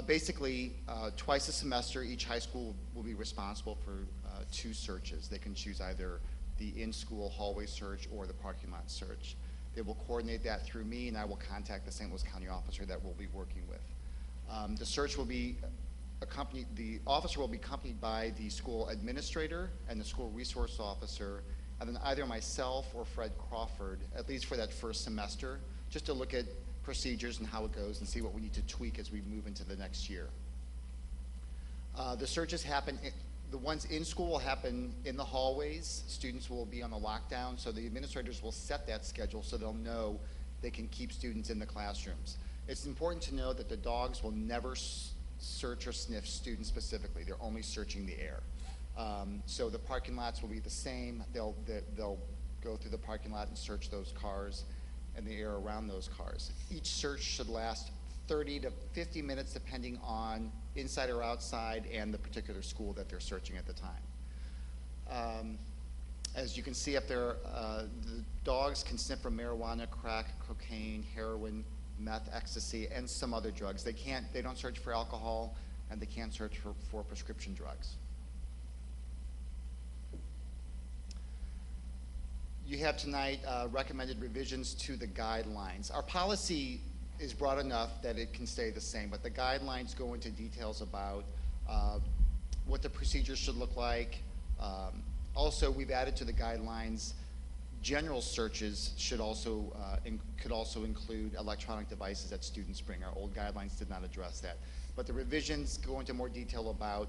Basically, twice a semester, each high school will be responsible for 2 searches. They can choose either the in-school hallway search or the parking lot search. They will coordinate that through me, and I will contact the St. Louis County officer that we'll be working with. The search will be the officer will be accompanied by the school administrator and the school resource officer, and then either myself or Fred Crawford, at least for that first semester, just to look at procedures and how it goes and see what we need to tweak as we move into the next year. The searches happen, the ones in school will happen in the hallways. Students will be on the lockdown, so the administrators will set that schedule so they'll know they can keep students in the classrooms. It's important to know that the dogs will never search or sniff students specifically. They're only searching the air. So the parking lots will be the same. They'll go through the parking lot and search those cars and the air around those cars. Each search should last 30 to 50 minutes depending on inside or outside and the particular school that they're searching at the time. As you can see up there, the dogs can sniff for marijuana, crack, cocaine, heroin, meth, ecstasy, and some other drugs. They don't search for alcohol, and they can't search for prescription drugs. You have tonight recommended revisions to the guidelines. Our policy is broad enough that it can stay the same, but the guidelines go into details about what the procedures should look like. Also, we've added to the guidelines general searches should also could also include electronic devices that students bring. Our old guidelines did not address that. But the revisions go into more detail about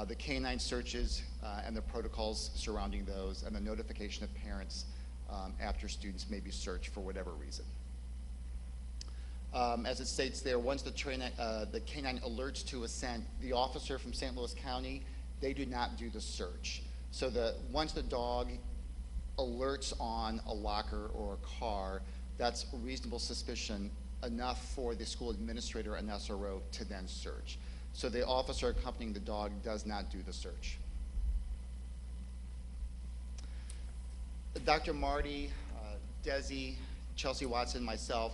the canine searches and the protocols surrounding those, and the notification of parents after students may be searched for whatever reason. As it states there, once the canine alerts to a scent, the officer from St. Louis County, they do not do the search. So once the dog alerts on a locker or a car, that's reasonable suspicion enough for the school administrator and SRO to then search. So the officer accompanying the dog does not do the search. Dr. Marty, Desi, Chelsea Watson, myself,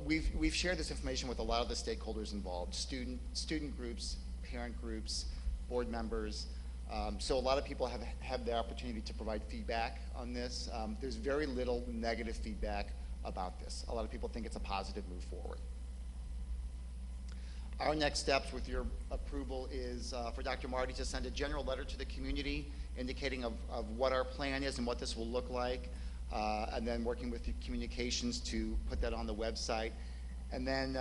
we've shared this information with a lot of the stakeholders involved, student groups, parent groups, board members. So a lot of people have the opportunity to provide feedback on this. There's very little negative feedback about this. A lot of people think it's a positive move forward. Our next steps with your approval is for Dr. Marty to send a general letter to the community indicating of what our plan is and what this will look like, and then working with the communications to put that on the website. And then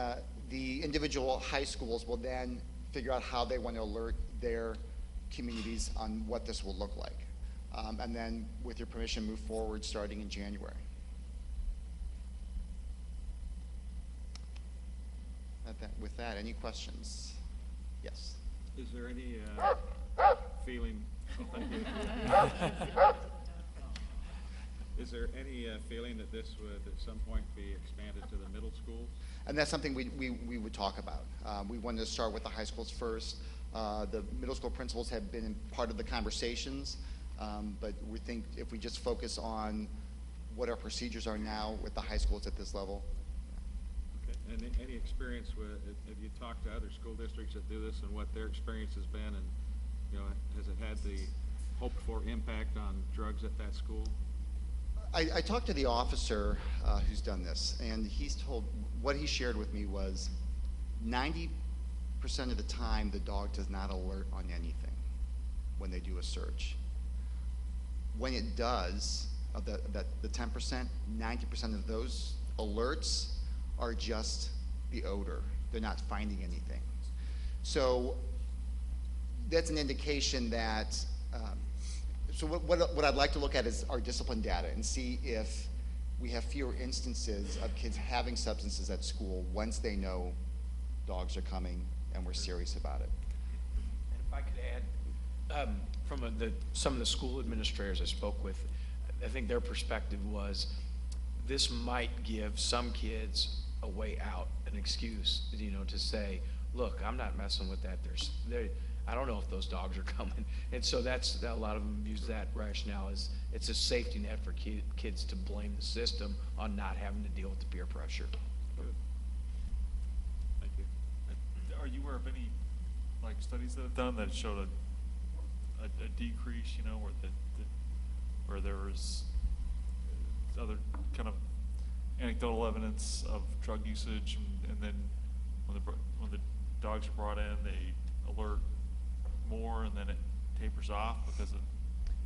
the individual high schools will then figure out how they want to alert their communities on what this will look like. And then, with your permission, move forward starting in January. With that, any questions? Yes. Is there any feeling? Is there any feeling that this would at some point be expanded to the middle schools? And that's something we would talk about. We wanted to start with the high schools first. The middle school principals have been part of the conversations, but we think if we just focus on what our procedures are now with the high schools at this level. And any experience with, have you talked to other school districts that do this and what their experience has been, and has it had the hoped for impact on drugs at that school? I talked to the officer who's done this, and what he shared with me was 90% of the time the dog does not alert on anything when they do a search. When it does, the 10%, 90% of those alerts are just the odor. They're not finding anything. So that's an indication that, so what I'd like to look at is our discipline data and see if we have fewer instances of kids having substances at school once they know dogs are coming and we're serious about it. And if I could add, from some of the school administrators I spoke with, I think their perspective was this might give some kids a way out, an excuse, to say, look, I'm not messing with that. I don't know if those dogs are coming. And so a lot of them use that rationale as it's a safety net for kids to blame the system on not having to deal with the peer pressure. Good. Thank you. Are you aware of any studies that have done that showed a decrease, where there was other kind of anecdotal evidence of drug usage, and then when the dogs are brought in, they alert more, and then it tapers off because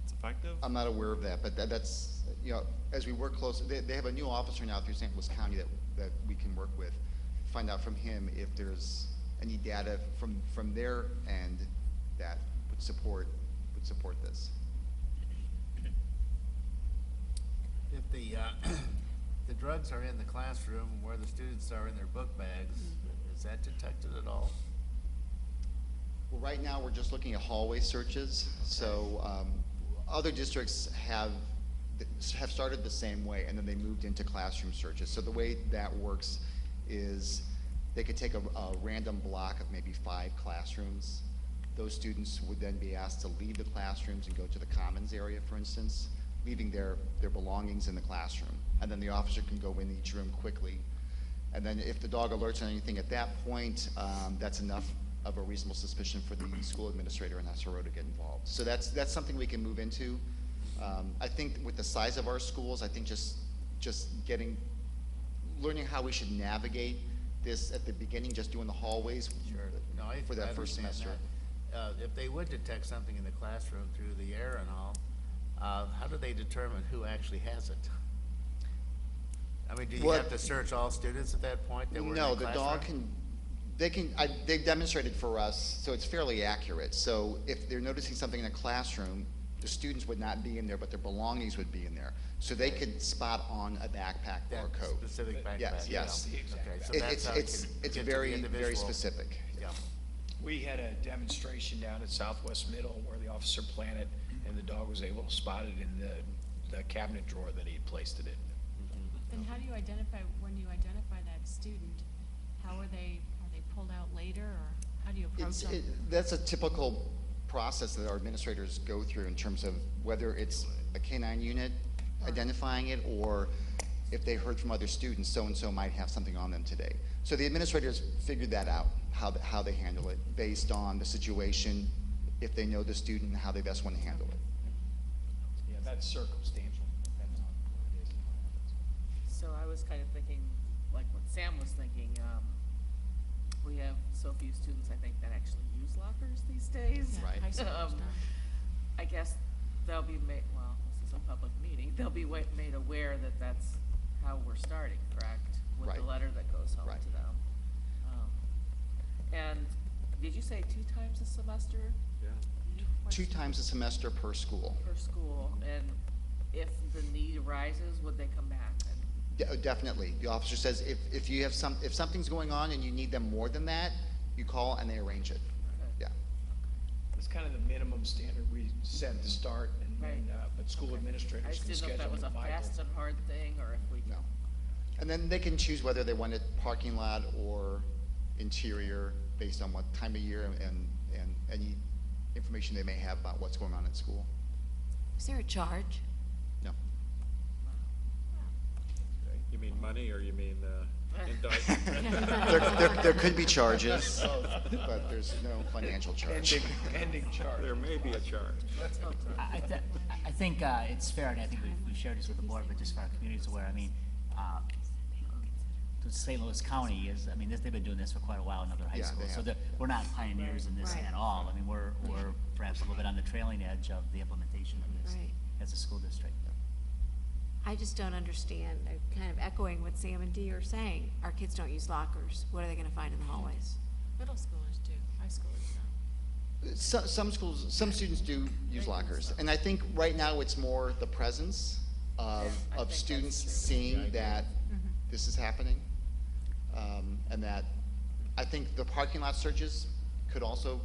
it's effective? I'm not aware of that, but that's, as we work close, they have a new officer now through St. Louis County that we can work with, find out from him if there's any data from their end that would support this. If the drugs are in the classroom where the students are in their book bags, is that detected at all? Well, right now we're just looking at hallway searches. Okay. So other districts have started the same way, and then they moved into classroom searches. So the way that works is they could take a random block of maybe 5 classrooms. Those students would then be asked to leave the classrooms and go to the commons area, for instance, leaving their belongings in the classroom. And then the officer can go in each room quickly. And then if the dog alerts on anything at that point, that's enough of a reasonable suspicion for the school administrator and SRO to get involved. So that's something we can move into. I think with the size of our schools, I think just learning how we should navigate this at the beginning, just doing the hallways for that first semester. If they would detect something in the classroom through the air and all, how do they determine who actually has it? I mean, do you have to search all students at that point that were in the classroom? No, the dog can They've demonstrated for us, so it's fairly accurate. So if they're noticing something in a classroom, the students would not be in there, but their belongings would be in there. So they could spot on a backpack or a That coat. specific backpack. Yes, yeah. yes. Okay, so that's how It's get to the very, very individual. specific. Yeah. We had a demonstration down at Southwest Middle where the officer planted, and the dog was able to spot it in the cabinet drawer that he had placed it in. And how do you identify, when you identify that student, how are they pulled out later, or how do you approach them? That's a typical process that our administrators go through in terms of whether it's a K-9 unit identifying it, or if they heard from other students, so-and-so might have something on them today. So the administrators figured that out, how they handle it, based on the situation, if they know the student, and how they best want to handle it. Yeah, that's circumstantial, depends on what it is. So I was kind of thinking, like what Sam was thinking, we have so few students, I think, that actually use lockers these days. Right. High schoolers don't. I guess they'll be made, well, this is a public meeting, they'll be made aware that that's how we're starting, correct? With the Right. letter that goes home Right. to them. And did you say 2 times a semester? Yeah. 2 times a semester per school. Per school, and if the need arises, would they come back? Definitely. The officer says if you have if something's going on and you need them more than that, you call and they arrange it. Yeah. It's kind of the minimum standard we set to start, and but school I administrators just can didn't know if that schedule was a them. Michael. fast and hard thing, or if we. No. And then they can choose whether they want it parking lot or interior based on what time of year and any information they may have about what's going on at school. Is there a charge? No. You mean money, or you mean indictment? There could be charges, but there's no financial charge. Pending charge. There may be a charge. I think it's fair, and I think we've shared this with the board, but just for our communities aware, I mean, the St. Louis County is, I mean, they've been doing this for quite a while in other high Yeah, schools. they So have. we're not pioneers in this Right. at all. I mean, we're perhaps a little bit on the trailing edge of the implementation of this Right. as a school district. I just don't understand, kind of echoing what Sam and Dee are saying. Our kids don't use lockers. What are they gonna find in the hallways? Middle schoolers do, high schoolers don't. Some schools, some students do use lockers, and I think right now it's more the presence of students seeing that this is happening, and that I think the parking lot searches could also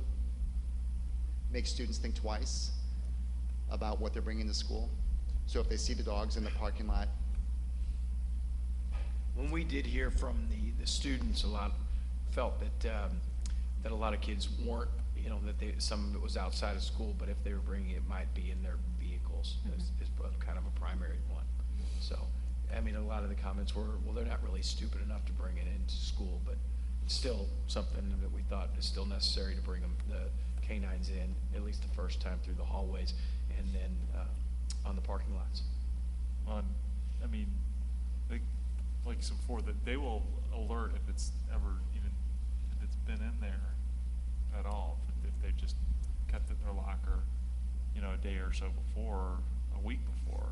make students think twice about what they're bringing to school. So if they see the dogs in the parking lot, When we did hear from the students, a lot felt that that a lot of kids weren't, you know, that some of it was outside of school, but if they were bringing it, might be in their vehicles is kind of a primary one. So, I mean, a lot of the comments were, well, they're not really stupid enough to bring it into school, but it's still something that we thought is still necessary to bring the canines in, at least the first time through the hallways, and then on the parking lots. I mean, like I said before, that they will alert if it's ever even, if it's been in there at all, if they just kept it in their locker, you know, a day or so before, a week before,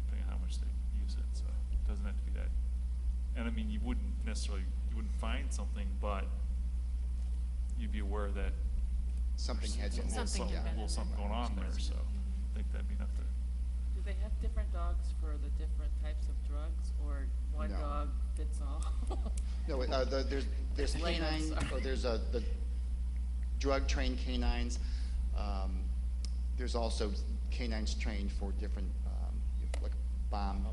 depending on how much they use it, so it doesn't have to be that. And I mean, you wouldn't find something, but you'd be aware that something had been, something going on there, so I think that'd be enough to. Do they have different dogs for the different types of drugs, or one No. dog fits all? no, there's canines, or there's the drug-trained canines. There's also canines trained for different, like bomb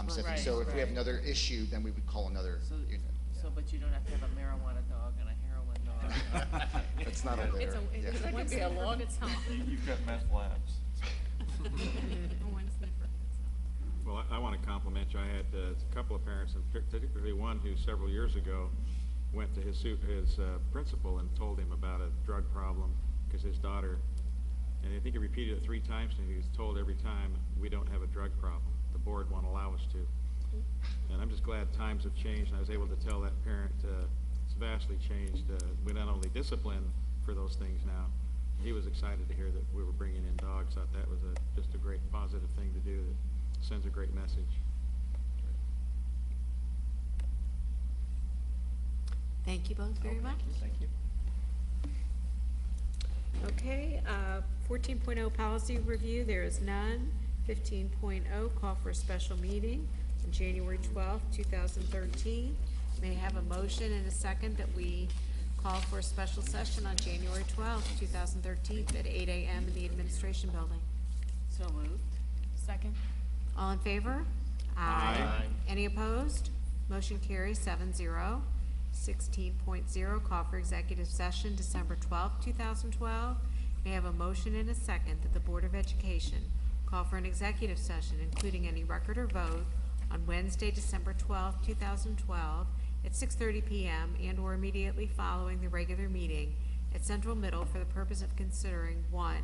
sniffing. Right, So if we have right. another issue, then we would call another unit. So, but you don't have to have a marijuana dog and a heroin dog. That's not over there. Yeah. That could be a long. You've got meth labs. One sniffer. Well, I want to compliment you. I had a couple of parents, and particularly one who several years ago went to his principal and told him about a drug problem because his daughter, and I think he repeated it 3 times, and he was told every time, we don't have a drug problem. The board won't allow us to. And I'm just glad times have changed, and I was able to tell that parent it's vastly changed. We not only discipline for those things now, he was excited to hear that we were bringing in dogs. Thought that was just a great positive thing to do that sends a great message. Thank you both very much. Thank you. Okay, 14.0 policy review, there is none. 15.0 call for a special meeting on January 12th, 2013. May I have a motion and a second that we call for a special session on January 12th, 2013 at 8 a.m. in the administration building. So moved. Second. All in favor? Aye. Any opposed? Motion carries 7-0. 16.0, call for executive session December 12th, 2012. May I have a motion and a second that the Board of Education call for an executive session, including any record or vote, on Wednesday, December 12th, 2012, at 6:30 p.m. and/or immediately following the regular meeting at Central Middle for the purpose of considering 1,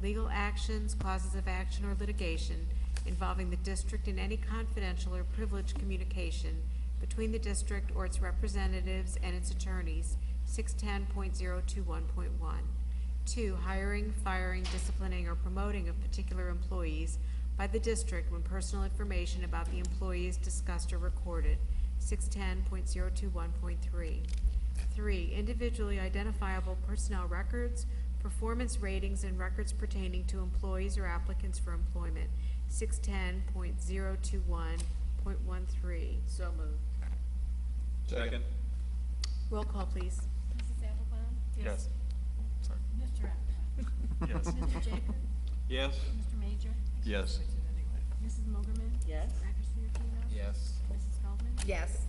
legal actions, causes of action, or litigation involving the district and any confidential or privileged communication between the district or its representatives and its attorneys, 610.021.1. 2, hiring, firing, disciplining, or promoting of particular employees by the district when personal information about the employee is discussed or recorded, 610.021.3. 3, individually identifiable personnel records, performance ratings, and records pertaining to employees or applicants for employment, 610.021.13. So moved. Second. Roll call, please. Mrs. Applebaum? Yes. Sorry. Mr. Applebaum? Yes. Mr. Jacob? Yes. Mr. Major? Yes. Mrs. Mogerman? Yes. Dr. Seuertino? Yes. Mrs. Feldman? Yes.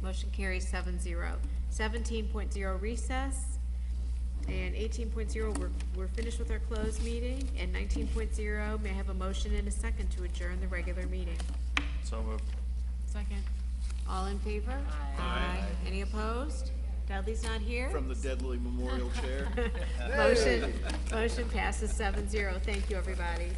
Motion carries 7-0. 17.0 recess, and 18.0 we're finished with our closed meeting, and 19.0 may I have a motion and a second to adjourn the regular meeting. So moved. Second. All in favor? Aye. Any opposed? Dudley's not here? From the Deadly Memorial Chair. Motion passes 7-0. Thank you, everybody.